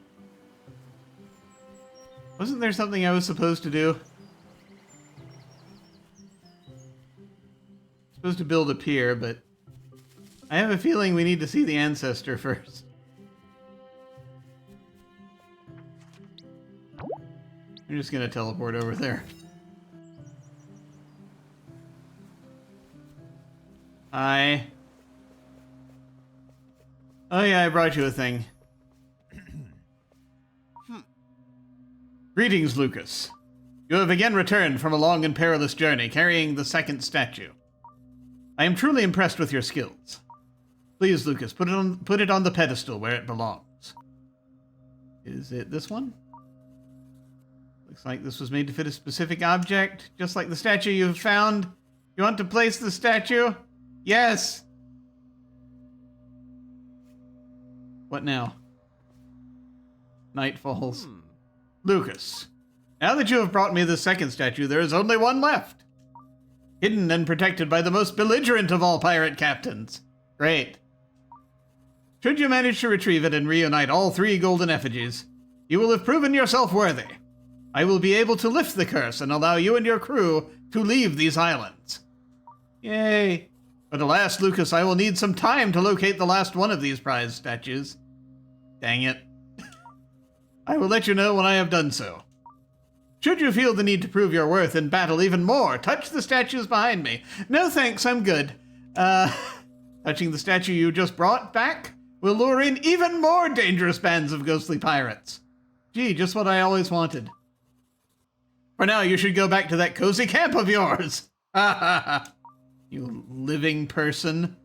Wasn't there something I was supposed to do? Supposed to build a pier, but I have a feeling we need to see the ancestor first. I'm just gonna teleport over there. Hi. Oh yeah, I brought you a thing. Greetings, Lucas. You have again returned from a long and perilous journey, carrying the second statue. I am truly impressed with your skills. Please, Lucas, put it on the pedestal where it belongs. Is it this one? Looks like this was made to fit a specific object, just like the statue you've found. You want to place the statue? Yes! What now? Night falls. Lucas, now that you have brought me the second statue, there is only one left. Hidden and protected by the most belligerent of all pirate captains. Great. Should you manage to retrieve it and reunite all 3 golden effigies, you will have proven yourself worthy. I will be able to lift the curse and allow you and your crew to leave these islands. Yay. But alas, Lucas, I will need some time to locate the last one of these prized statues. Dang it. I will let you know when I have done so. Should you feel the need to prove your worth in battle even more, touch the statues behind me. No thanks, I'm good. Touching the statue you just brought back will lure in even more dangerous bands of ghostly pirates. Gee, just what I always wanted. For now, you should go back to that cozy camp of yours. Ha ha ha. You living person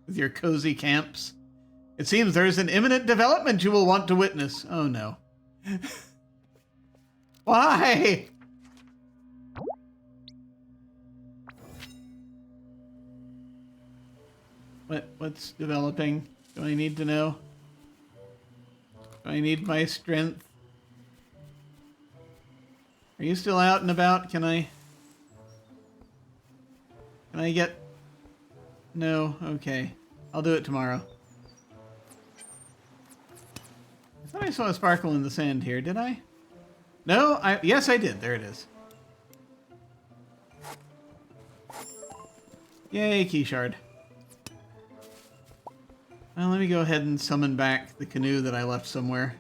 with your cozy camps. It seems there is an imminent development you will want to witness. Oh no. Why? What's developing? Do I need to know? Do I need my strength? Are you still out and about? Can I get... No, okay. I'll do it tomorrow. I thought I saw a sparkle in the sand here, did I? No, yes, I did. There it is. Yay, key shard. Well, let me go ahead and summon back the canoe that I left somewhere.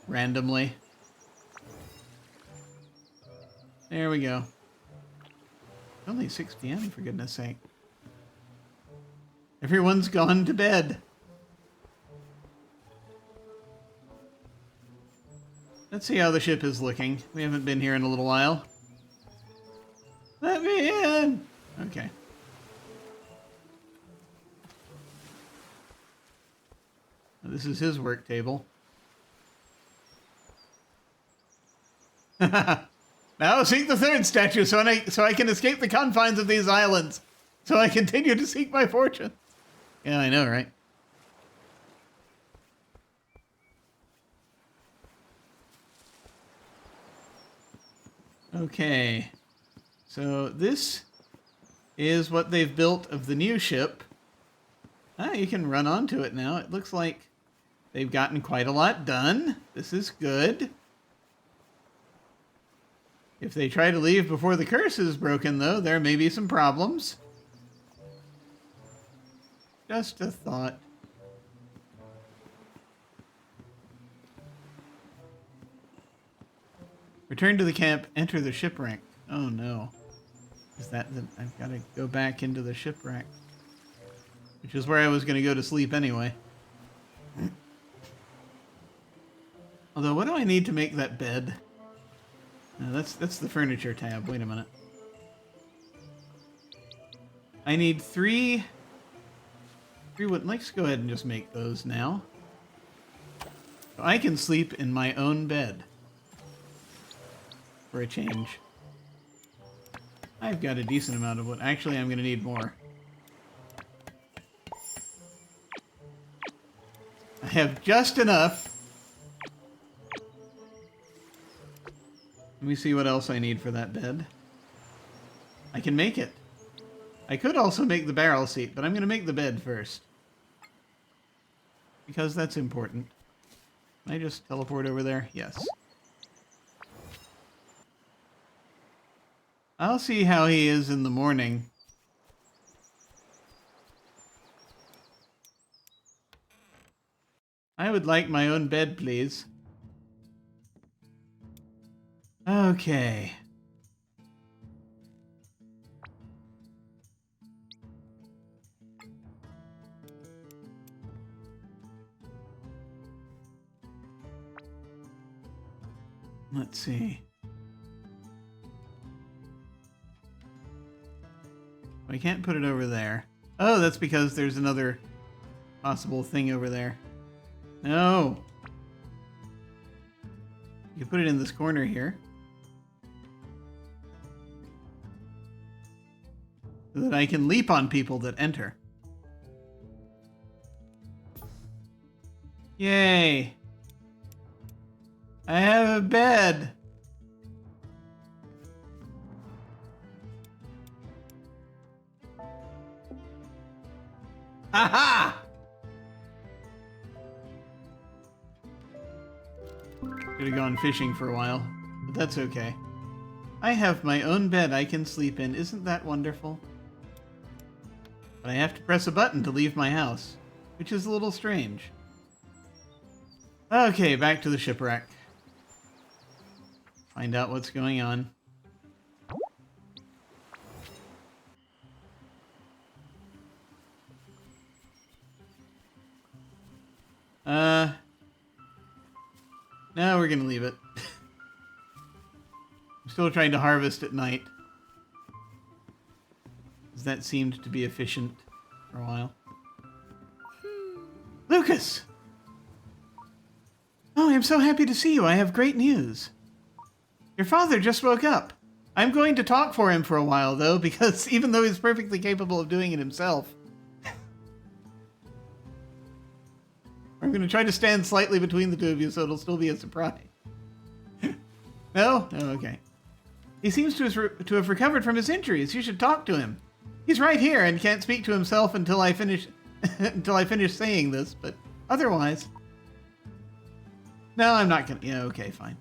Randomly. There we go. Only 6 p.m., for goodness sake. Everyone's gone to bed. Let's see how the ship is looking. We haven't been here in a little while. Let me in! Okay. This is his work table. Now seek the third statue so I can escape the confines of these islands. So I continue to seek my fortune. Yeah, I know, right? Okay. So this is what they've built of the new ship. Ah, you can run onto it now. It looks like they've gotten quite a lot done. This is good. If they try to leave before the curse is broken, though, there may be some problems. Just a thought. Return to the camp, enter the shipwreck. Oh no. Is that I've got to go back into the shipwreck. Which is where I was going to go to sleep anyway. Although, what do I need to make that bed? That's the furniture tab. Wait a minute. I need three wood. Let's go ahead and just make those now. So I can sleep in my own bed. For a change. I've got a decent amount of wood. Actually, I'm going to need more. I have just enough. Let me see what else I need for that bed. I can make it. I could also make the barrel seat, but I'm going to make the bed first. Because that's important. Can I just teleport over there? Yes. I'll see how he is in the morning. I would like my own bed, please. Okay. Let's see. I can't put it over there. Oh, that's because there's another possible thing over there. No! You can put it in this corner here. So that I can leap on people that enter. Yay! I have a bed! Aha! Could have gone fishing for a while, but that's okay. I have my own bed I can sleep in. Isn't that wonderful? But I have to press a button to leave my house, which is a little strange. Okay, back to the shipwreck. Find out what's going on. No, we're gonna leave it. I'm still trying to harvest at night. Because that seemed to be efficient for a while. Lucas! Oh, I'm so happy to see you. I have great news. Your father just woke up. I'm going to talk for him for a while, though, because even though he's perfectly capable of doing it himself, I'm going to try to stand slightly between the two of you so it'll still be a surprise. No? Oh, okay. He seems to have recovered from his injuries. You should talk to him. He's right here and can't speak to himself until I finish until I finish saying this, but otherwise. No, I'm not gonna. Yeah, okay, fine.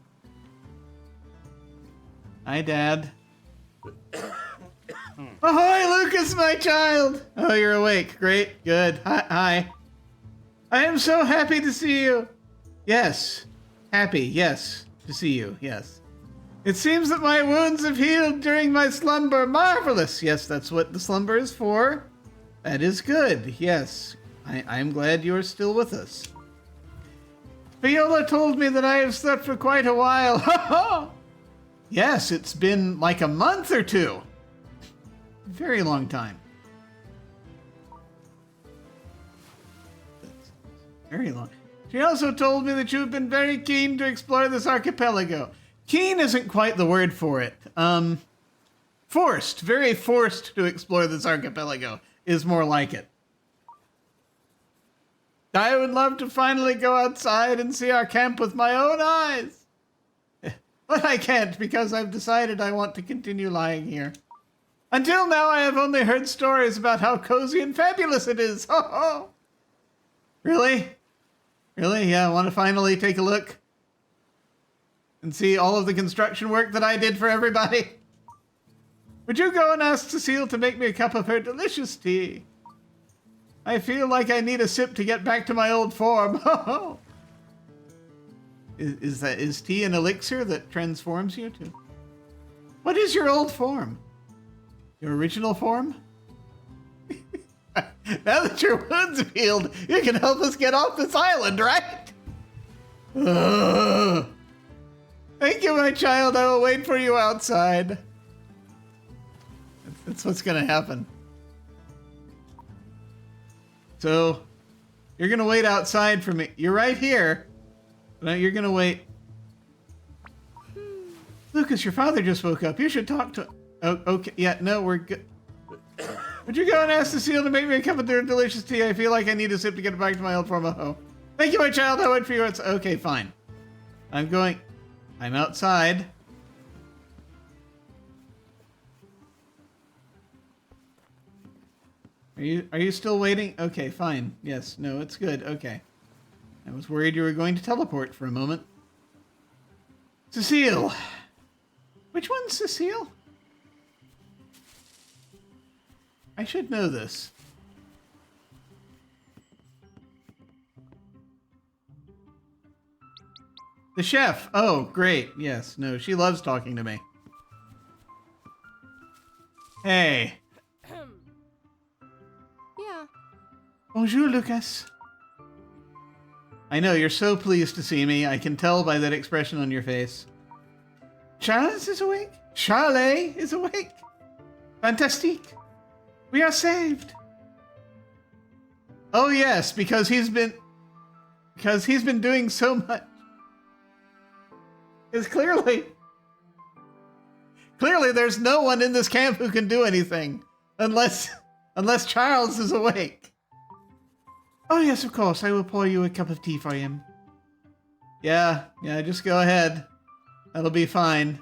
Hi, Dad. Ahoy, Lucas, my child! Oh, you're awake. Great, good. Hi. I am so happy to see you. Yes. Happy, yes. To see you, yes. It seems that my wounds have healed during my slumber. Marvelous! Yes, that's what the slumber is for. That is good, yes. I'm glad you're still with us. Viola told me that I have slept for quite a while. Ha ha! Yes, it's been like a month or two. Very long time. Very long. She also told me that you've been very keen to explore this archipelago. Keen isn't quite the word for it. Forced, very forced to explore this archipelago is more like it. I would love to finally go outside and see our camp with my own eyes. But I can't because I've decided I want to continue lying here. Until now, I have only heard stories about how cozy and fabulous it is. Ho ho! Really? Really? Yeah, I want to finally take a look and see all of the construction work that I did for everybody. Would you go and ask Cecile to make me a cup of her delicious tea? I feel like I need a sip to get back to my old form. Ho ho! Is tea an elixir that transforms you to? What is your old form? Your original form? Now that your wounds have healed, you can help us get off this island, right? Thank you, my child. I will wait for you outside. That's what's going to happen. So, you're going to wait outside for me. You're right here. No, you're going to wait. Lucas, your father just woke up. You should talk to... Oh, okay. Yeah, no, we're good. Would you go and ask Cecile to make me a cup of their delicious tea? I feel like I need a sip to get back to my old form. Oh. Thank you, my child. I'll wait for you. It's okay, fine. I'm outside. Are you still waiting? Okay, fine. Yes, no, it's good. Okay. I was worried you were going to teleport for a moment. Cecile. Which one's Cecile? I should know this. The chef. Oh, great. Yes. No, she loves talking to me. Hey. Yeah. Bonjour, Lucas. I know, you're so pleased to see me. I can tell by that expression on your face. Charles is awake. Charlie is awake. Fantastique. We are saved. Oh yes, because he's been doing so much. It's clearly there's no one in this camp who can do anything unless Charles is awake. Oh yes, of course. I will pour you a cup of tea for him. Yeah, just go ahead. That'll be fine.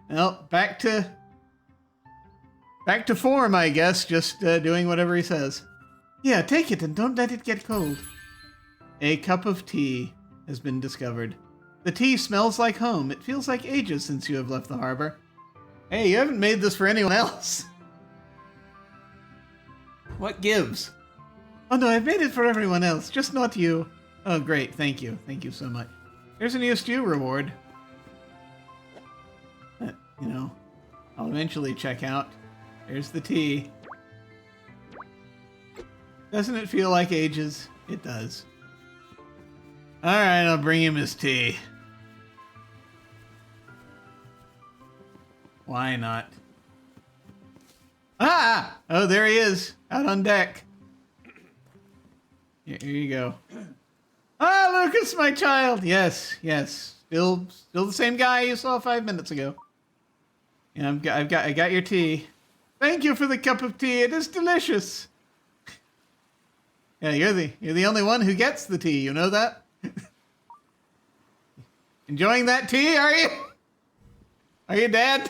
Well, back to form, I guess, just doing whatever he says. Yeah, take it and don't let it get cold. A cup of tea has been discovered. The tea smells like home. It feels like ages since you have left the harbor. Hey, you haven't made this for anyone else. What gives? Oh no, I've made it for everyone else, just not you. Oh great, thank you. Thank you so much. Here's a new stew reward. I'll eventually check out. There's the tea. Doesn't it feel like ages? It does. Alright, I'll bring him his tea. Why not? Ah! Oh, there he is, out on deck. Here you go. Ah, Lucas, my child. Yes. Still the same guy you saw 5 minutes ago. Yeah, I got your tea. Thank you for the cup of tea. It is delicious. Yeah, you're the only one who gets the tea. You know that? Enjoying that tea, are you? Are you, Dad?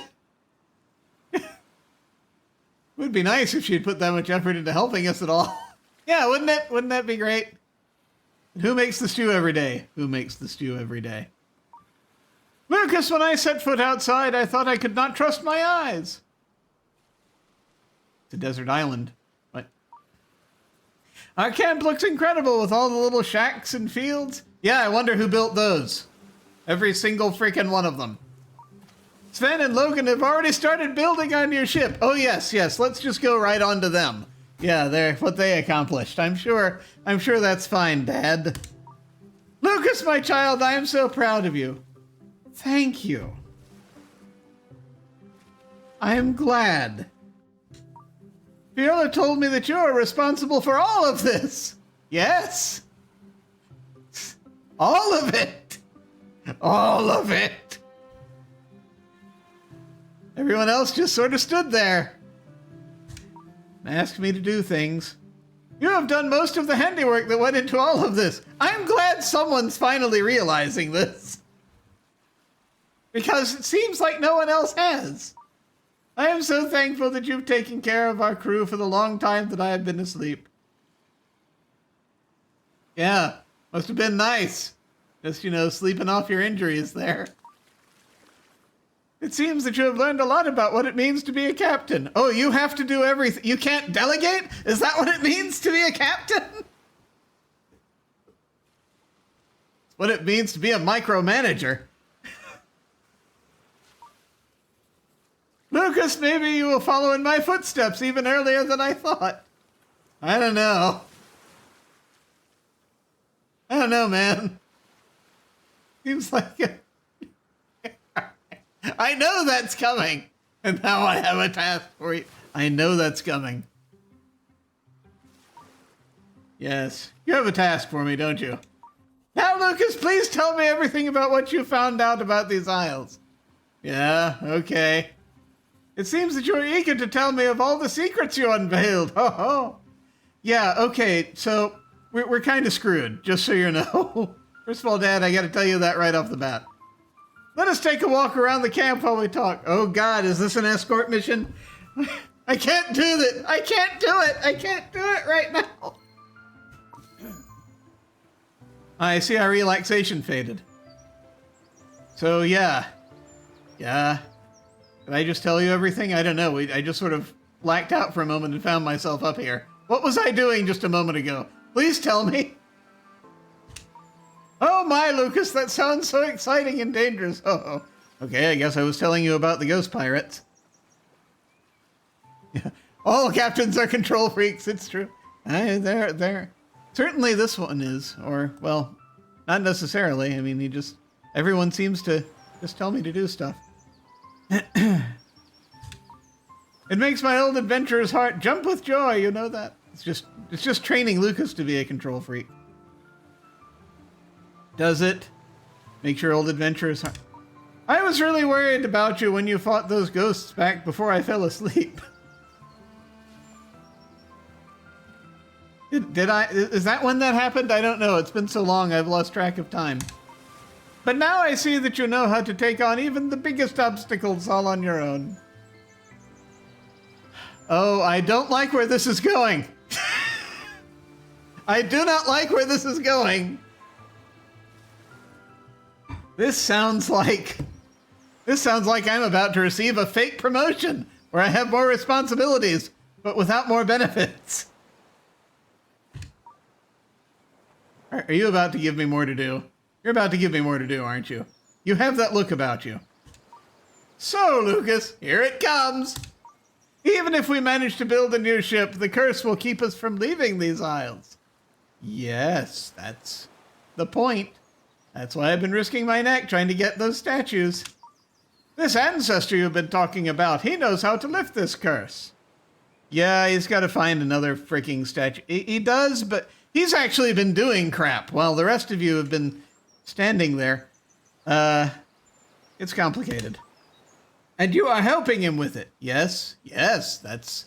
Would be nice if she'd put that much effort into helping us at all. Yeah, wouldn't it? Wouldn't that be great? Who makes the stew every day? Who makes the stew every day? Lucas, when I set foot outside, I thought I could not trust my eyes. It's a desert island. What? Our camp looks incredible with all the little shacks and fields. Yeah, I wonder who built those. Every single freaking one of them. Sven and Logan have already started building on your ship. Oh, yes, yes. Let's just go right on to them. Yeah, they're what they accomplished. I'm sure that's fine, Dad. Lucas, my child, I am so proud of you. Thank you. I am glad. Viola told me that you are responsible for all of this. Yes. All of it. All of it. Everyone else just sort of stood there and asked me to do things. You have done most of the handiwork that went into all of this. I'm glad someone's finally realizing this. Because it seems like no one else has. I am so thankful that you've taken care of our crew for the long time that I have been asleep. Yeah, must have been nice. Just, sleeping off your injuries there. It seems that you have learned a lot about what it means to be a captain. Oh, you have to do everything. You can't delegate? Is that what it means to be a captain? It's what it means to be a micromanager. Lucas, maybe you will follow in my footsteps even earlier than I thought. I don't know. I don't know, man. Seems like I know that's coming. And now I have a task for you. I know that's coming. Yes. You have a task for me, don't you? Now, Lucas, please tell me everything about what you found out about these isles. Yeah, okay. It seems that you're eager to tell me of all the secrets you unveiled. Ho ho. Yeah, okay, so we're kind of screwed, just so you know. First of all, Dad, I gotta tell you that right off the bat. Let us take a walk around the camp while we talk. Oh God, is this an escort mission? I can't do that. I can't do it. I can't do it right now. I see our relaxation faded. So yeah. Yeah. Did I just tell you everything? I don't know. I just sort of blacked out for a moment and found myself up here. What was I doing just a moment ago? Please tell me. Oh my, Lucas, that sounds so exciting and dangerous. Oh, okay, I guess I was telling you about the ghost pirates. Yeah. All captains are control freaks, it's true. They're certainly this one is, or, well, not necessarily. I mean, everyone seems to just tell me to do stuff. It makes my old adventurer's heart jump with joy, you know that? It's just training Lucas to be a control freak. Does it? Makes your old adventurer's heart... I was really worried about you when you fought those ghosts back before I fell asleep. Did I... Is that when that happened? I don't know. It's been so long, I've lost track of time. But now I see that you know how to take on even the biggest obstacles all on your own. Oh, I don't like where this is going. I do not like where this is going. This sounds like I'm about to receive a fake promotion where I have more responsibilities, but without more benefits. Are you about to give me more to do? You're about to give me more to do, aren't you? You have that look about you. So, Lucas, here it comes. Even if we manage to build a new ship, the curse will keep us from leaving these isles. Yes, that's the point. That's why I've been risking my neck trying to get those statues. This ancestor you've been talking about, he knows how to lift this curse. Yeah, he's got to find another freaking statue. He does, but he's actually been doing crap while the rest of you have been standing there. It's complicated. And you are helping him with it. Yes, that's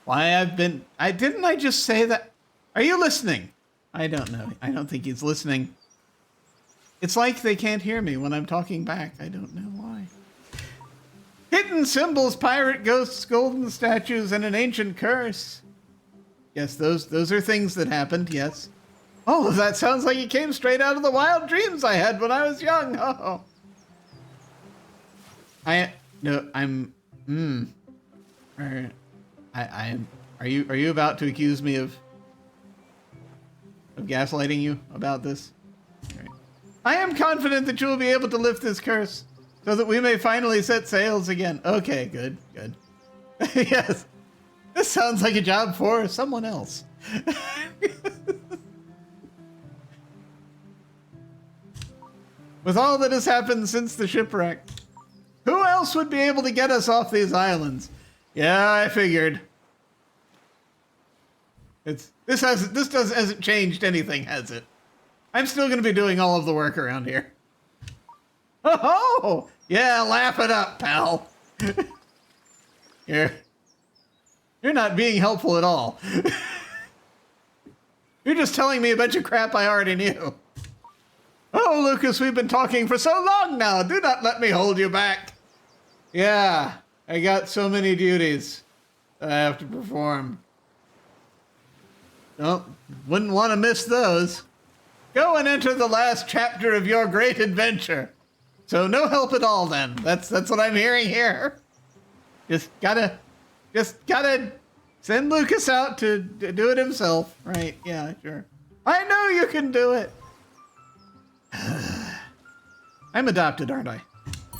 why I've been... Didn't I just say that? Are you listening? I don't know. I don't think he's listening. It's like they can't hear me when I'm talking back. I don't know why. Hidden symbols, pirate ghosts, golden statues, and an ancient curse. Yes, those are things that happened, yes. Oh, that sounds like it came straight out of the wild dreams I had when I was young. Oh. Are you about to accuse me of gaslighting you about this? Right. I am confident that you will be able to lift this curse so that we may finally set sails again. Okay, good. Yes. This sounds like a job for someone else. With all that has happened since the shipwreck, who else would be able to get us off these islands? Yeah, I figured. This hasn't changed anything, has it? I'm still going to be doing all of the work around here. Oh, yeah, laugh it up, pal. You're not being helpful at all. You're just telling me a bunch of crap I already knew. Oh, Lucas, we've been talking for so long now. Do not let me hold you back. Yeah, I got so many duties that I have to perform. Wouldn't want to miss those. Go and enter the last chapter of your great adventure. So no help at all then. That's what I'm hearing here. Just gotta send Lucas out to do it himself. Right, yeah, sure. I know you can do it. I'm adopted, aren't I?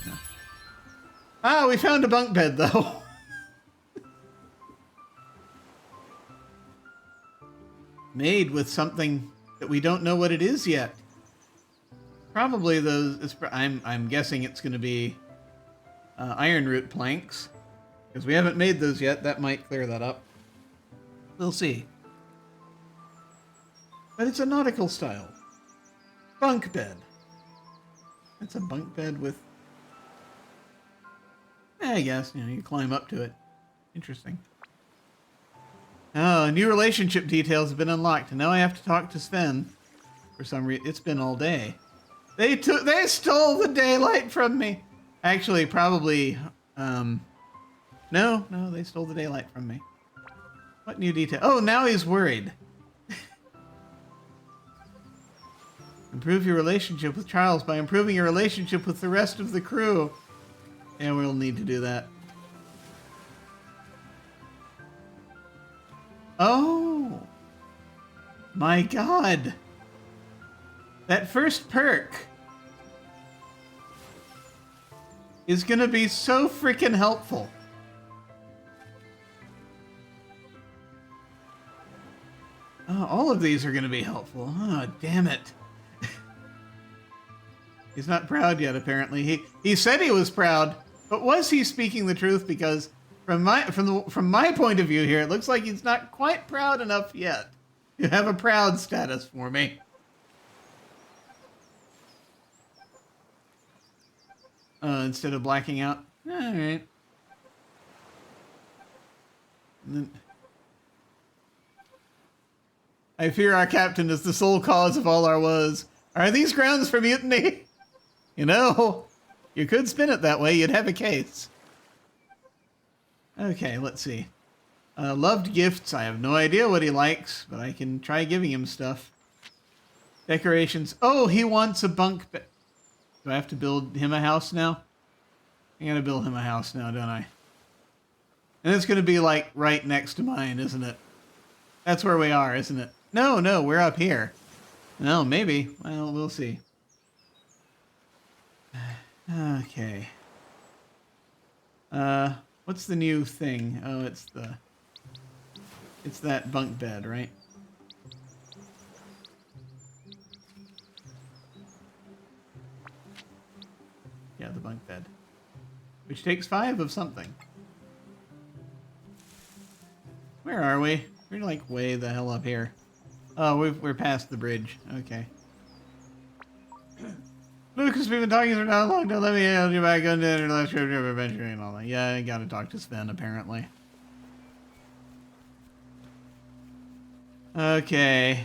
No. Ah, we found a bunk bed though. Made with something that we don't know what it is yet. Probably those. I'm guessing it's going to be iron root planks, because we haven't made those yet. That might clear that up. We'll see. But it's a nautical style bunk bed. It's a bunk bed with. I guess you climb up to it. Interesting. Oh, new relationship details have been unlocked, and now I have to talk to Sven. For some reason, it's been all day. They stole the daylight from me. Actually, probably, no, they stole the daylight from me. What new detail? Oh, now he's worried. Improve your relationship with Charles by improving your relationship with the rest of the crew. Yeah, we'll need to do that. Oh, my God. That first perk is going to be so freaking helpful. Oh, all of these are going to be helpful. Oh, damn it. He's not proud yet, apparently. He said he was proud, but was he speaking the truth? Because from my point of view here, it looks like he's not quite proud enough yet. You have a proud status for me. Instead of blacking out. All right. I fear our captain is the sole cause of all our woes. Are these grounds for mutiny? You know, you could spin it that way. You'd have a case. Okay, let's see. Loved gifts. I have no idea what he likes, but I can try giving him stuff. Decorations. Oh, he wants a bunk bed. Do I have to build him a house now? I gotta build him a house now, don't I? And it's gonna be like right next to mine, isn't it? That's where we are, isn't it? No, we're up here. No, maybe. Well, we'll see. Okay. What's the new thing? Oh, it's that bunk bed, right? Yeah, the bunk bed. Which takes 5 of something. Where are we? We're like way the hell up here. Oh, we're past the bridge. Okay. Lucas, we've been talking for not long. Don't let me hold you back on the last trip of adventure and all that. Yeah, I gotta talk to Sven, apparently. Okay.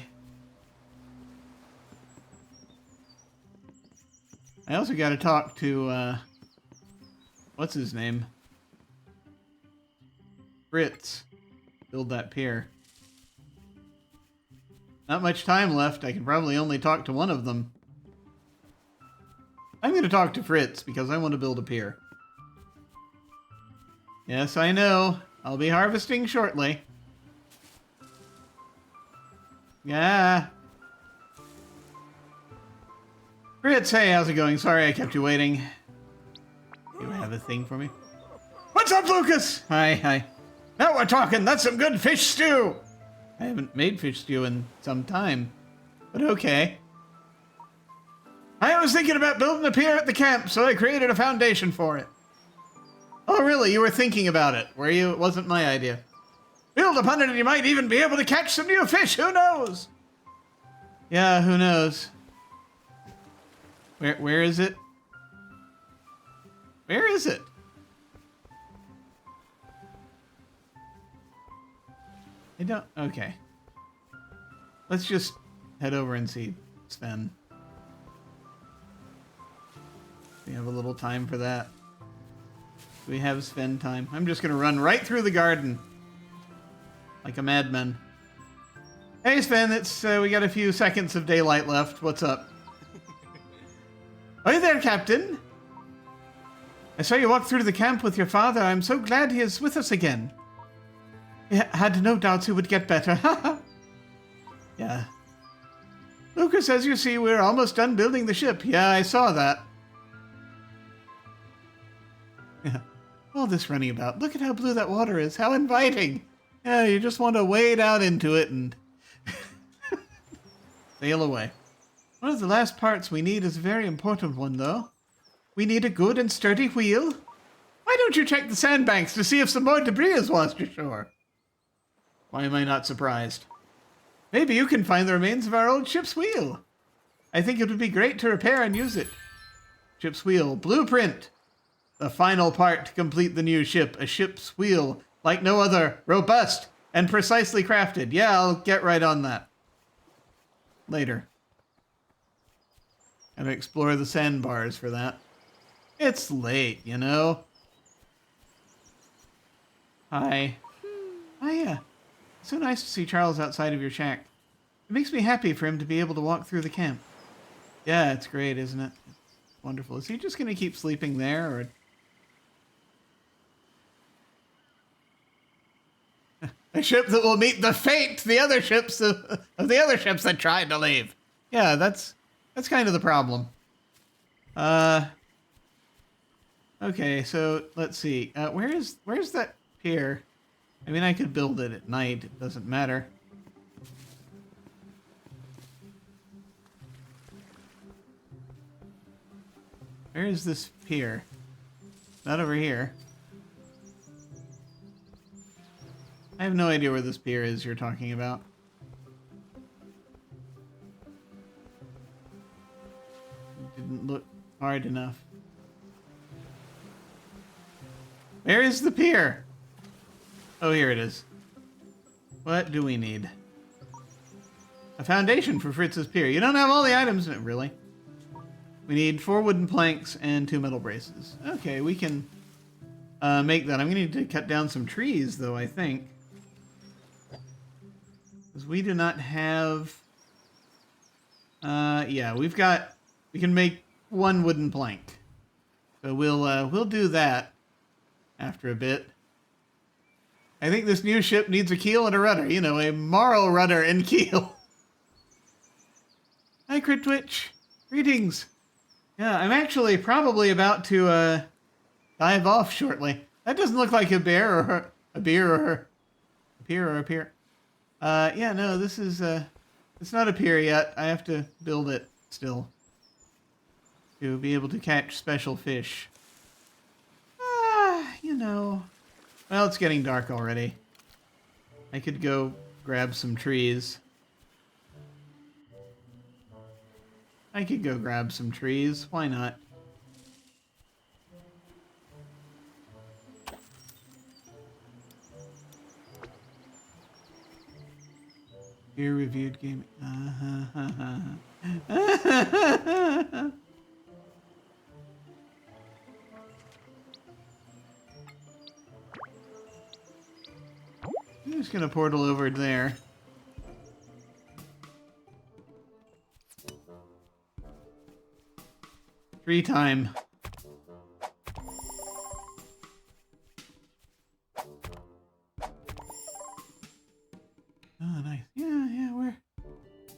I also gotta talk to, what's his name? Fritz build that pier. Not much time left. I can probably only talk to one of them. I'm going to talk to Fritz because I want to build a pier. Yes, I know. I'll be harvesting shortly. Yeah. Fritz, hey, how's it going? Sorry I kept you waiting. You have a thing for me? What's up, Lucas? Hi. Now we're talking. That's some good fish stew. I haven't made fish stew in some time, but okay. I was thinking about building a pier at the camp, so I created a foundation for it. Oh, really? You were thinking about it, were you? It wasn't my idea. Build upon it and you might even be able to catch some new fish. Who knows? Yeah, who knows? Where is it? Where is it? I don't... Okay. Let's just head over and see Sven. We have a little time for that. Do we have Sven time? I'm just going to run right through the garden. Like a madman. Hey Sven, it's we got a few seconds of daylight left. What's up? Hi there, Captain. I saw you walk through the camp with your father. I'm so glad he is with us again. I had no doubts he would get better. Yeah. Lucas, as you see, we're almost done building the ship. Yeah, I saw that. Yeah. All this running about. Look at how blue that water is. How inviting. Yeah, you just want to wade out into it and sail away. One of the last parts we need is a very important one, though. We need a good and sturdy wheel. Why don't you check the sandbanks to see if some more debris has washed ashore? Why am I not surprised? Maybe you can find the remains of our old ship's wheel. I think it would be great to repair and use it. Ship's wheel. Blueprint. The final part to complete the new ship. A ship's wheel like no other. Robust and precisely crafted. Yeah, I'll get right on that. Later. Gotta explore the sandbars for that. It's late, you know. Hi. Hiya. So nice to see Charles outside of your shack. It makes me happy for him to be able to walk through the camp. Yeah, it's great, isn't it? It's wonderful. Is he just going to keep sleeping there, or... A ship that will meet the fate the other ships of the other ships that tried to leave. Yeah, that's kind of the problem. Okay, so let's see. Where's that pier? I mean, I could build it at night. It doesn't matter. Where is this pier? Not over here. I have no idea where this pier is you're talking about. It didn't look hard enough. Where is the pier? Oh, here it is. What do we need? A foundation for Fritz's pier. You don't have all the items. Really? We need 4 wooden planks and 2 metal braces. Okay, we can make that. I'm going to need to cut down some trees, though, I think. Because we do not have... yeah, we can make 1 wooden plank. So we'll do that after a bit. I think this new ship needs a keel and a rudder. You know, a moral rudder and keel. Hi, Critwitch. Greetings. Yeah, I'm actually probably about to dive off shortly. That doesn't look like a bear or a beer or a pier or a pier. Yeah, no, this is it's not a pier yet. I have to build it still to be able to catch special fish. You know. Well, it's getting dark already. I could go grab some trees. Why not? Peer-reviewed gaming. I'm just gonna portal over there. Tree time. Oh, nice. Yeah,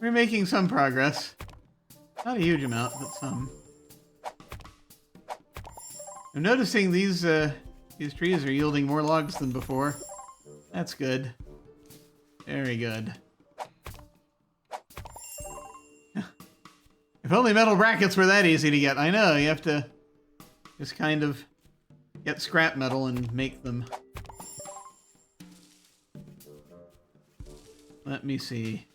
we're making some progress. Not a huge amount, but some. I'm noticing these trees are yielding more logs than before. That's good. Very good. If only metal brackets were that easy to get. I know, you have to just kind of get scrap metal and make them. Let me see.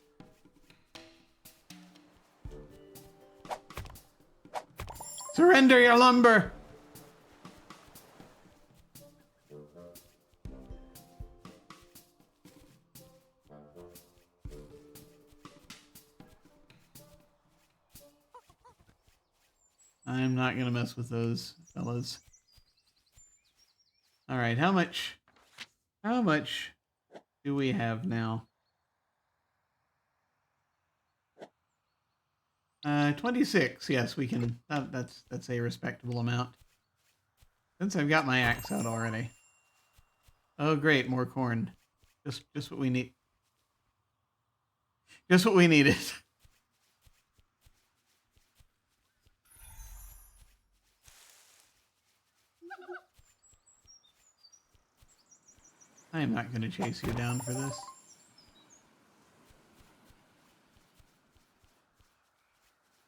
Surrender your lumber! I'm not gonna mess with those fellas. Alright, how much do we have now? 26. Yes, we can. That's a respectable amount. Since I've got my axe out already. Oh, great, more corn. Just what we need. Just what we needed. I am not going to chase you down for this.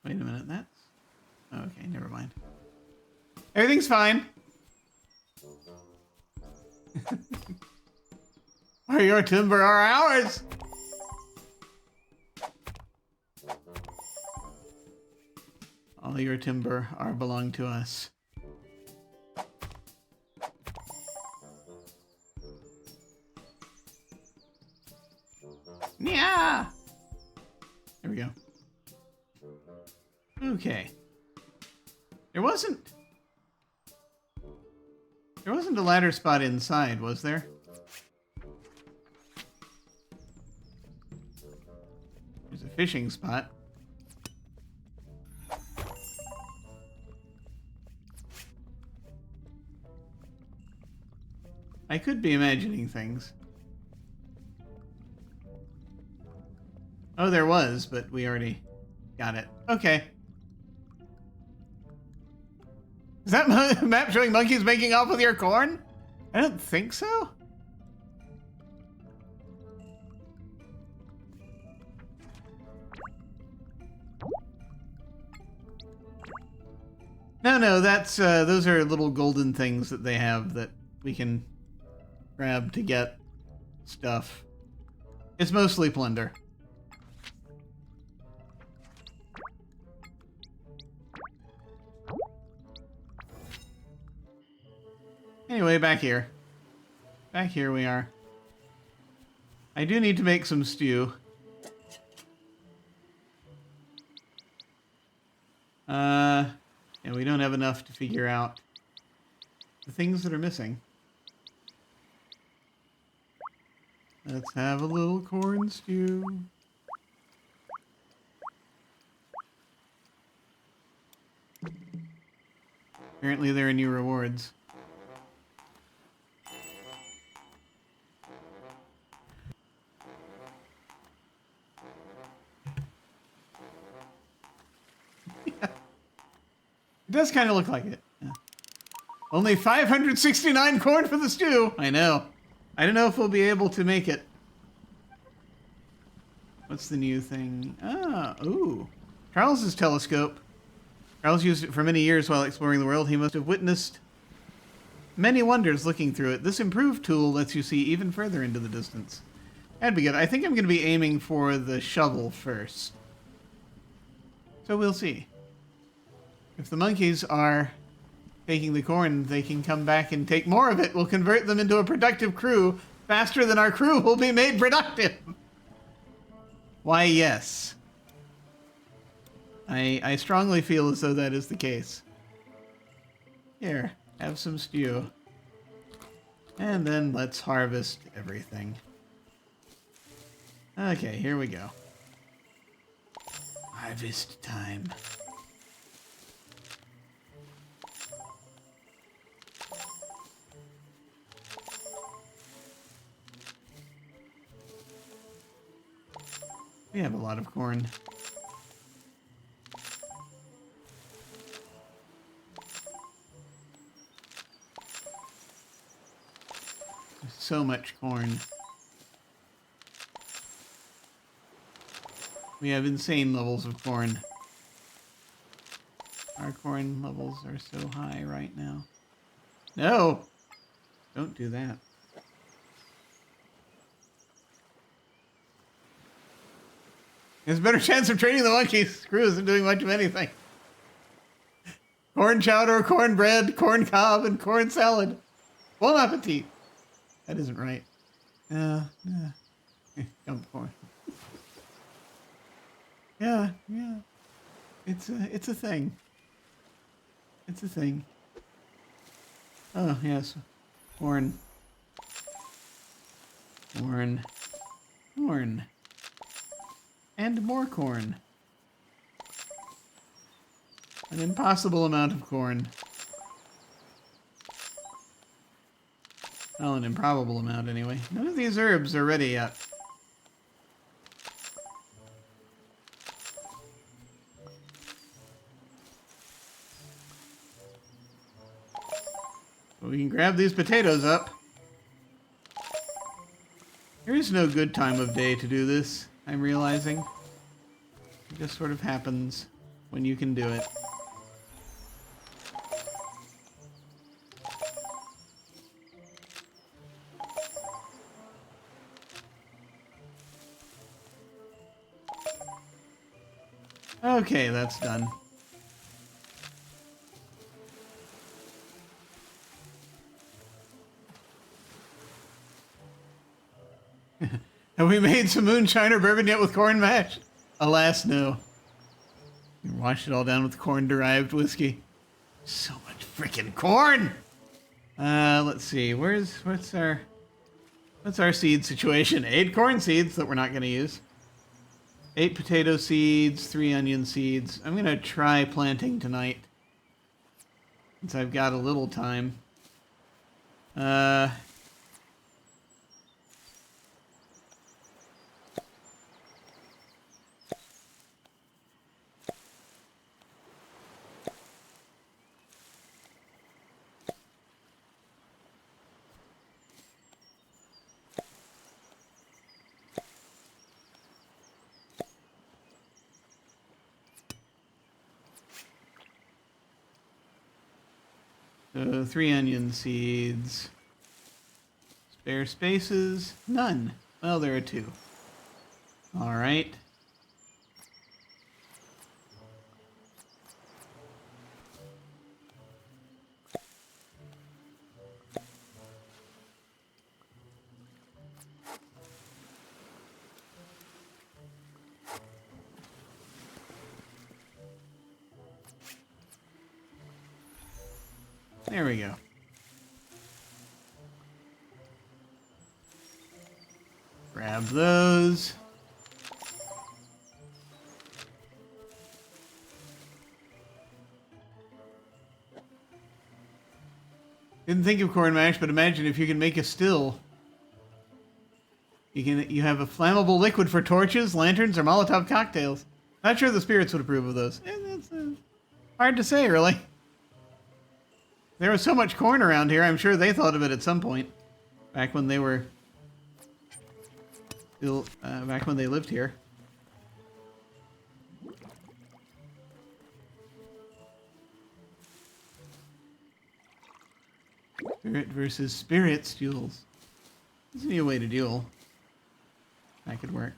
Wait a minute, that's... Okay, never mind. Everything's fine. Are your timber are ours? All your timber are belong to us. Yeah. There we go. Okay. There wasn't a ladder spot inside, was there? There's a fishing spot. I could be imagining things. Oh, there was, but we already got it. Okay. Is that map showing monkeys making off with your corn? I don't think so. No, that's those are little golden things that they have that we can grab to get stuff. It's mostly plunder. Anyway, back here. Back here we are. I do need to make some stew. Yeah, we don't have enough to figure out the things that are missing. Let's have a little corn stew. Apparently there are new rewards. It does kind of look like it. Yeah. Only 569 corn for the stew. I know. I don't know if we'll be able to make it. What's the new thing? Ah, ooh. Charles's telescope. Charles used it for many years while exploring the world. He must have witnessed many wonders looking through it. This improved tool lets you see even further into the distance. That'd be good. I think I'm going to be aiming for the shovel first. So we'll see. If the monkeys are taking the corn, they can come back and take more of it. We'll convert them into a productive crew faster than our crew will be made productive. Why, yes. I strongly feel as though that is the case. Here, have some stew. And then let's harvest everything. Okay, here we go. Harvest time. We have a lot of corn. There's so much corn. We have insane levels of corn. Our corn levels are so high right now. No! Don't do that. There's a better chance of training the monkeys. Screw isn't doing much of anything. Corn chowder, corn bread, corn cob, and corn salad. Bon appetit. That isn't right. Yeah. Come corn. Yeah. It's a thing. It's a thing. Oh, yes. Corn. And more corn. An impossible amount of corn. Well, an improbable amount anyway. None of these herbs are ready yet. But we can grab these potatoes up. There is no good time of day to do this, I'm realizing. It just sort of happens when you can do it. Okay, that's done. Have we made some moonshine or bourbon yet with corn mash? Alas, no. We washed it all down with corn-derived whiskey. So much freaking corn! Let's see. What's our seed situation? 8 corn seeds that we're not going to use. 8 potato seeds, 3 onion seeds. I'm going to try planting tonight, since I've got a little time. So 3 onion seeds. Spare spaces? None. Well, there are 2. All right. There we go. Grab those. Didn't think of corn mash, but imagine if you can make a still. You have a flammable liquid for torches, lanterns, or Molotov cocktails. Not sure the spirits would approve of those. It's hard to say, really. There was so much corn around here, I'm sure they thought of it at some point. Back when they were... back when they lived here. Spirit versus spirits duels. This is a new way to duel. That could work.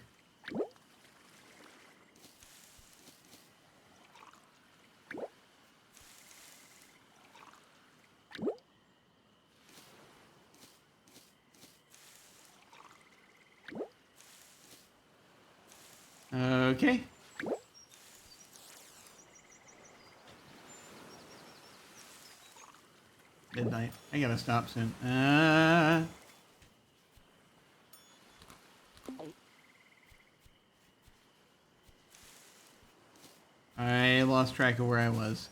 Okay. Midnight. I gotta stop soon. lost track of where I was.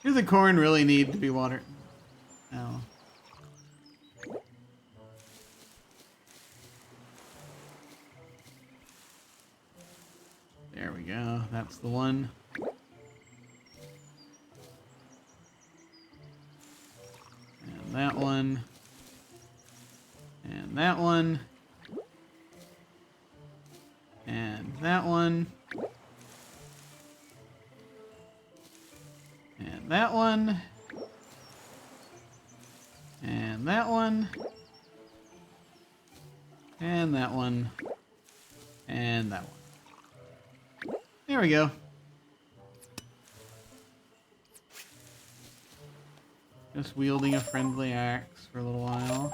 Do the corn really need to be watered? No. There we go. That's the one. And that one. And that one. And that one. And that one. And that one. And that one. And that one. There we go. Just wielding a friendly axe for a little while.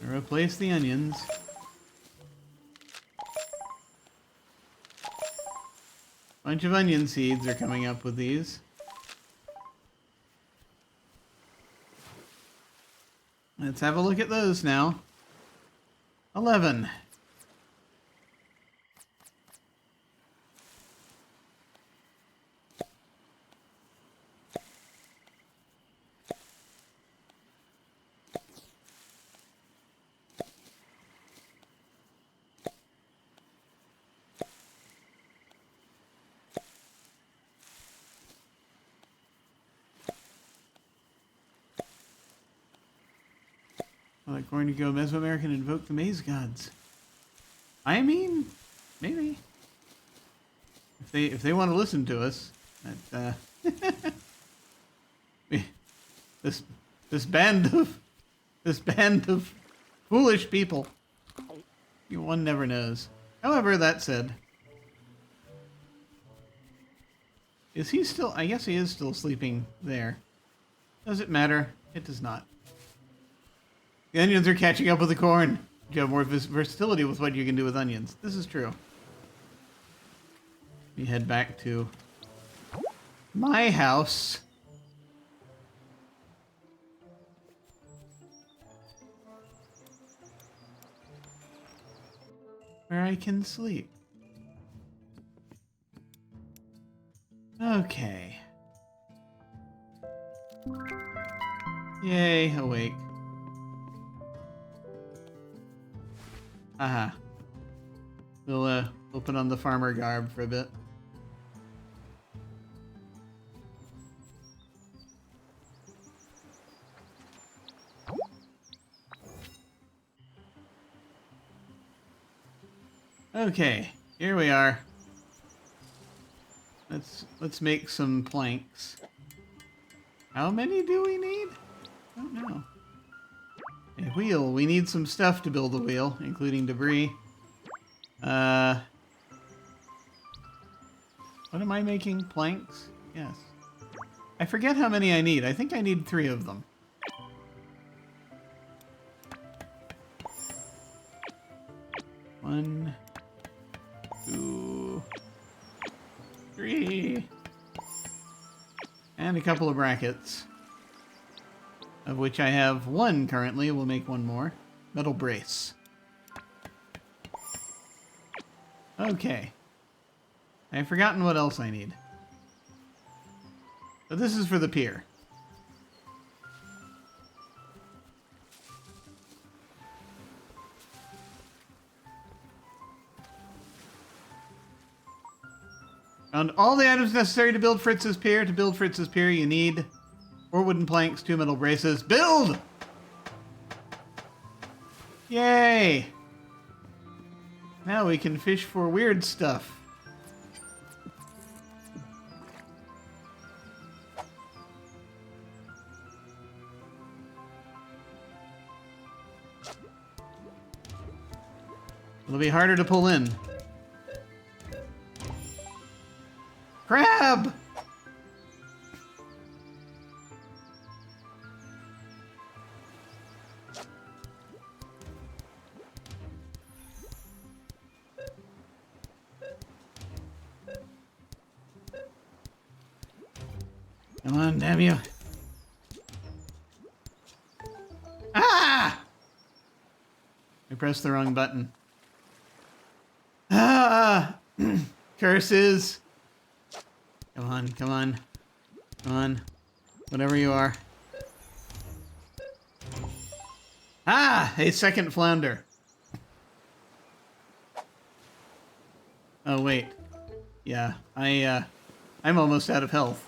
Replace the onions. Bunch of onion seeds are coming up with these. Let's have a look at those now. 11. Like going to go Mesoamerican and invoke the maize gods. I mean, maybe if they want to listen to us, that this band of foolish people. One never knows. However, that said, is he still? I guess he is still sleeping there. Does it matter? It does not. The onions are catching up with the corn. You have more versatility with what you can do with onions. This is true. We head back to my house. Where I can sleep. Okay. Yay, awake. Aha. We'll put on the farmer garb for a bit. Okay, here we are. Let's make some planks. How many do we need? I don't know. A wheel. We need some stuff to build a wheel, including debris. What am I making? Planks? Yes. I forget how many I need. I think I need 3 of them. One, 2, 3. And a couple of brackets. Of which I have 1 currently. We'll make 1 more. Metal brace. Okay. I've forgotten what else I need. But this is for the pier. Found all the items necessary to build Fritz's pier. To build Fritz's pier, you need 4 wooden planks, 2 metal braces. Build! Yay! Now we can fish for weird stuff. It'll be harder to pull in. Crab! Come on, damn you. Ah! I pressed the wrong button. Ah! Curses. Come on, come on. Come on. Whatever you are. Ah! A second flounder. Oh, wait. Yeah, I'm almost out of health.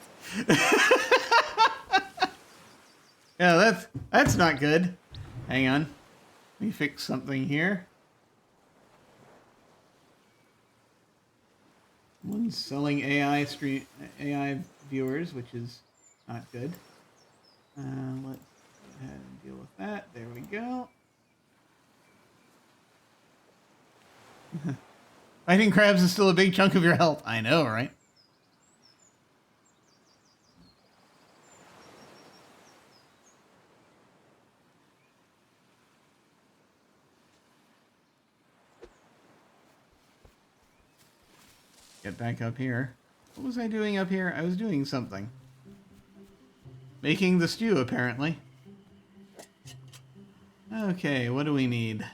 Yeah, that's not good. Hang on. Let me fix something here. One's selling AI viewers, which is not good. Let's go ahead and deal with that. There we go. Fighting crabs is still a big chunk of your health. I know, right? Get back up here. What was I doing up here? I was doing something. Making the stew, apparently. Okay, what do we need?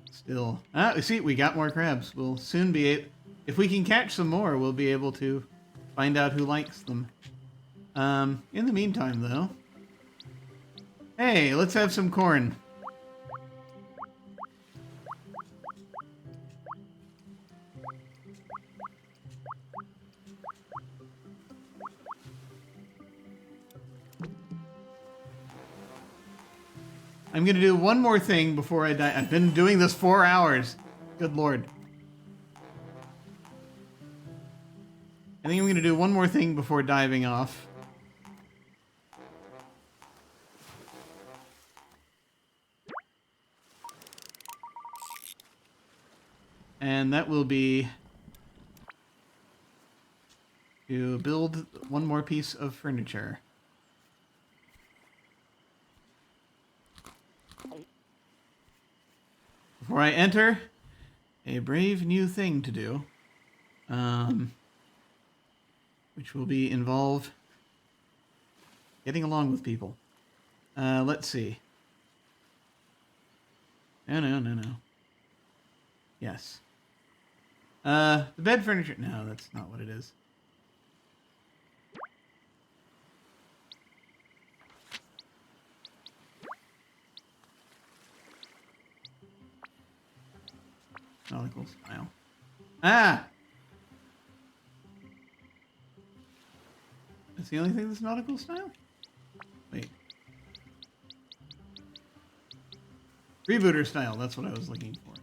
Still. Ah, see, we got more crabs. We'll soon be if we can catch some more, we'll be able to find out who likes them. In the meantime, though. Hey, let's have some corn. I'm gonna do one more thing before I die. I've been doing this 4 hours. Good lord. I think I'm gonna do one more thing before diving off. And that will be to build one more piece of furniture. Before I enter, a brave new thing to do, which will involve getting along with people. Let's see. No. Yes. The bed furniture. No, that's not what it is. Nautical style. Ah! That's the only thing that's nautical style? Wait. Rebooter style, that's what I was looking for.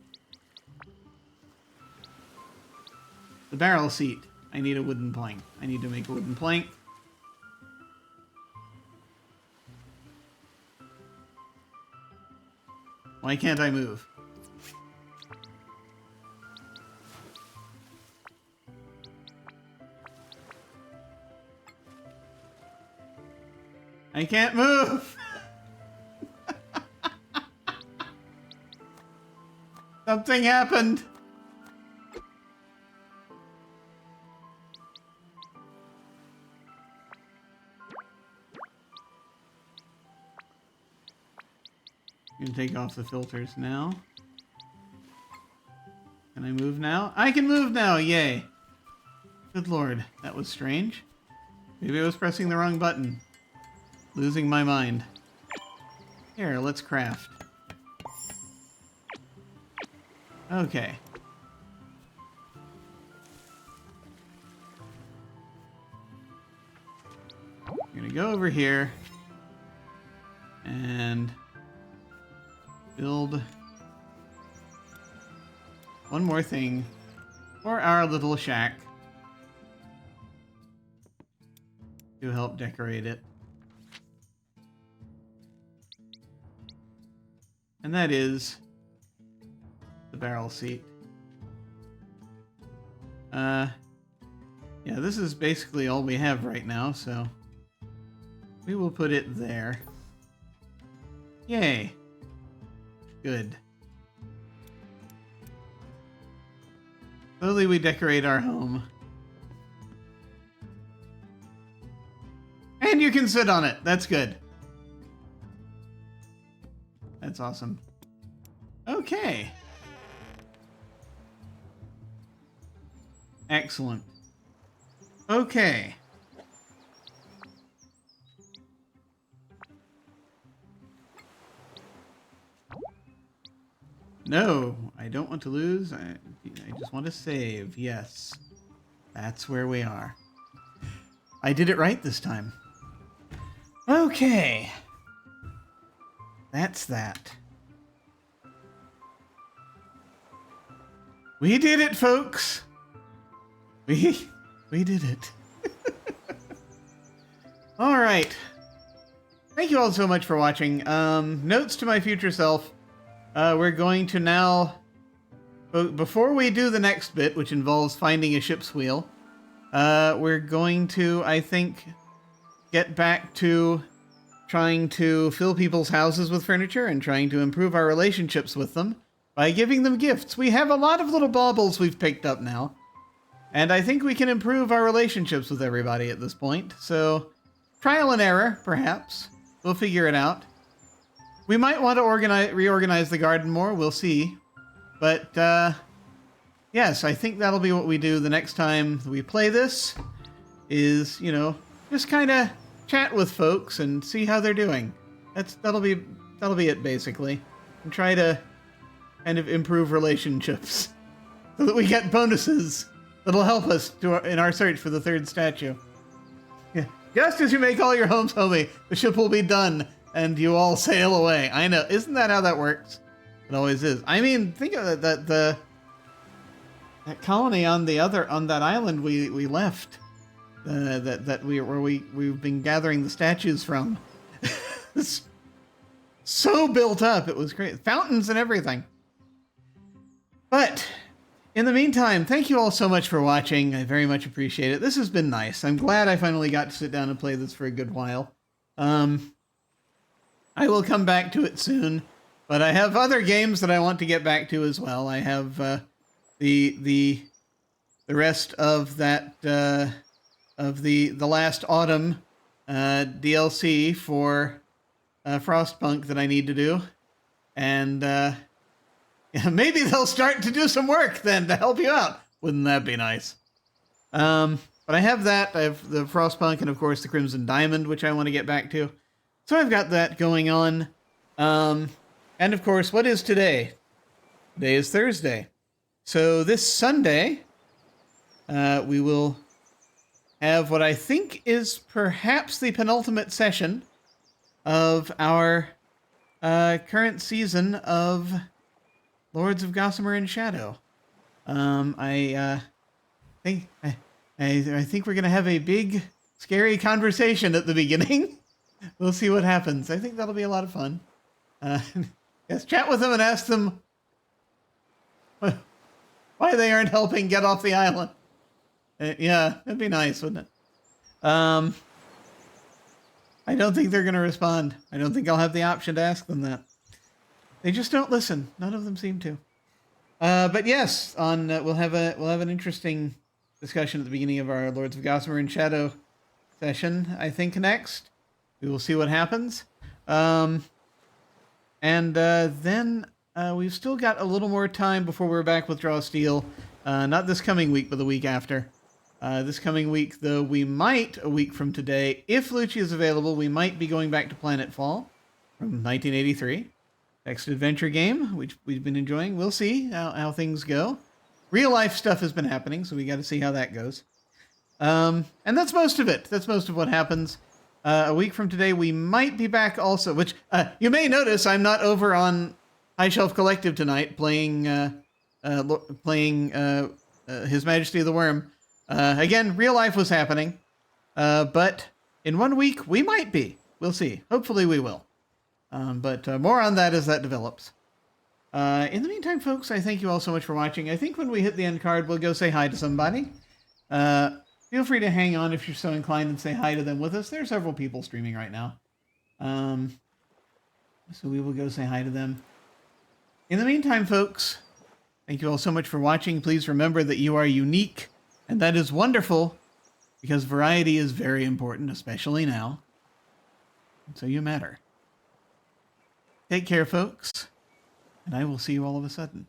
The barrel seat. I need a wooden plank. I need to make a wooden plank. Why can't I move? I can't move! Something happened! I'm gonna take off the filters now. Can I move now? I can move now! Yay! Good lord, that was strange. Maybe I was pressing the wrong button. Losing my mind. Here, let's craft. Okay. I'm gonna go over here and build one more thing for our little shack to help decorate it. And that is the barrel seat. Yeah, this is basically all we have right now, so we will put it there. Yay. Good. Slowly we decorate our home. And you can sit on it. That's good. That's awesome. Okay. Excellent. Okay. No, I don't want to lose. I just want to save. Yes. That's where we are. I did it right this time. Okay. That's that. We did it, folks. We did it. All right. Thank you all so much for watching. Notes to my future self. We're going to now, before we do the next bit, which involves finding a ship's wheel, we're going to, I think, get back to trying to fill people's houses with furniture and trying to improve our relationships with them by giving them gifts. We have a lot of little baubles we've picked up now, and I think we can improve our relationships with everybody at this point. So, trial and error, perhaps. We'll figure it out. We might want to reorganize the garden more. We'll see. But, yes, I think that'll be what we do the next time we play this, is, you know, just kind of chat with folks and see how they're doing. That'll be it, basically. And try to kind of improve relationships so that we get bonuses that'll help us in our search for the third statue. Yeah. Just as you make all your homes homey, the ship will be done and you all sail away. I know. Isn't that how that works? It always is. I mean, think of it, that colony on that island we left, we've been gathering the statues from. It's so built up. It was great. Fountains and everything. But in the meantime, thank you all so much for watching. I very much appreciate it. This has been nice. I'm glad I finally got to sit down and play this for a good while. I will come back to it soon, but I have other games that I want to get back to as well. I have the rest of that of the Last Autumn DLC for Frostpunk that I need to do, and yeah, maybe they'll start to do some work then to help you out. Wouldn't that be nice? But I have that. I have the Frostpunk and, of course, the Crimson Diamond, which I want to get back to. So I've got that going on. And, of course, what is today? Today is Thursday. So this Sunday, we will have what I think is perhaps the penultimate session of our current season of Lords of Gossamer and Shadow. I think we're gonna have a big, scary conversation at the beginning. We'll see what happens. I think that'll be a lot of fun. Yes, chat with them and ask them why they aren't helping get off the island. Yeah, that'd be nice, wouldn't it? I don't think they're gonna respond. I don't think I'll have the option to ask them that. They just don't listen. None of them seem to. But yes, we'll have an interesting discussion at the beginning of our Lords of Gossamer and Shadow session. I think next we will see what happens, and then we've still got a little more time before we're back with Draw Steel. Not this coming week, but the week after. This coming week, though, we might, a week from today, if Lucci is available, we might be going back to Planetfall from 1983. Next adventure game, which we've been enjoying. We'll see how things go. Real life stuff has been happening, so we got to see how that goes. And that's most of it. That's most of what happens. A week from today, we might be back also, which you may notice I'm not over on High Shelf Collective tonight playing His Majesty of the Worm. Again, real life was happening. But in 1 week, we might be. We'll see. Hopefully we will. But more on that as that develops. In the meantime, folks, I thank you all so much for watching. I think when we hit the end card, we'll go say hi to somebody. Feel free to hang on if you're so inclined and say hi to them with us. There are several people streaming right now. So we will go say hi to them. In the meantime, folks, thank you all so much for watching. Please remember that you are unique, and that is wonderful, because variety is very important, especially now. And so you matter. Take care, folks, and I will see you all of a sudden.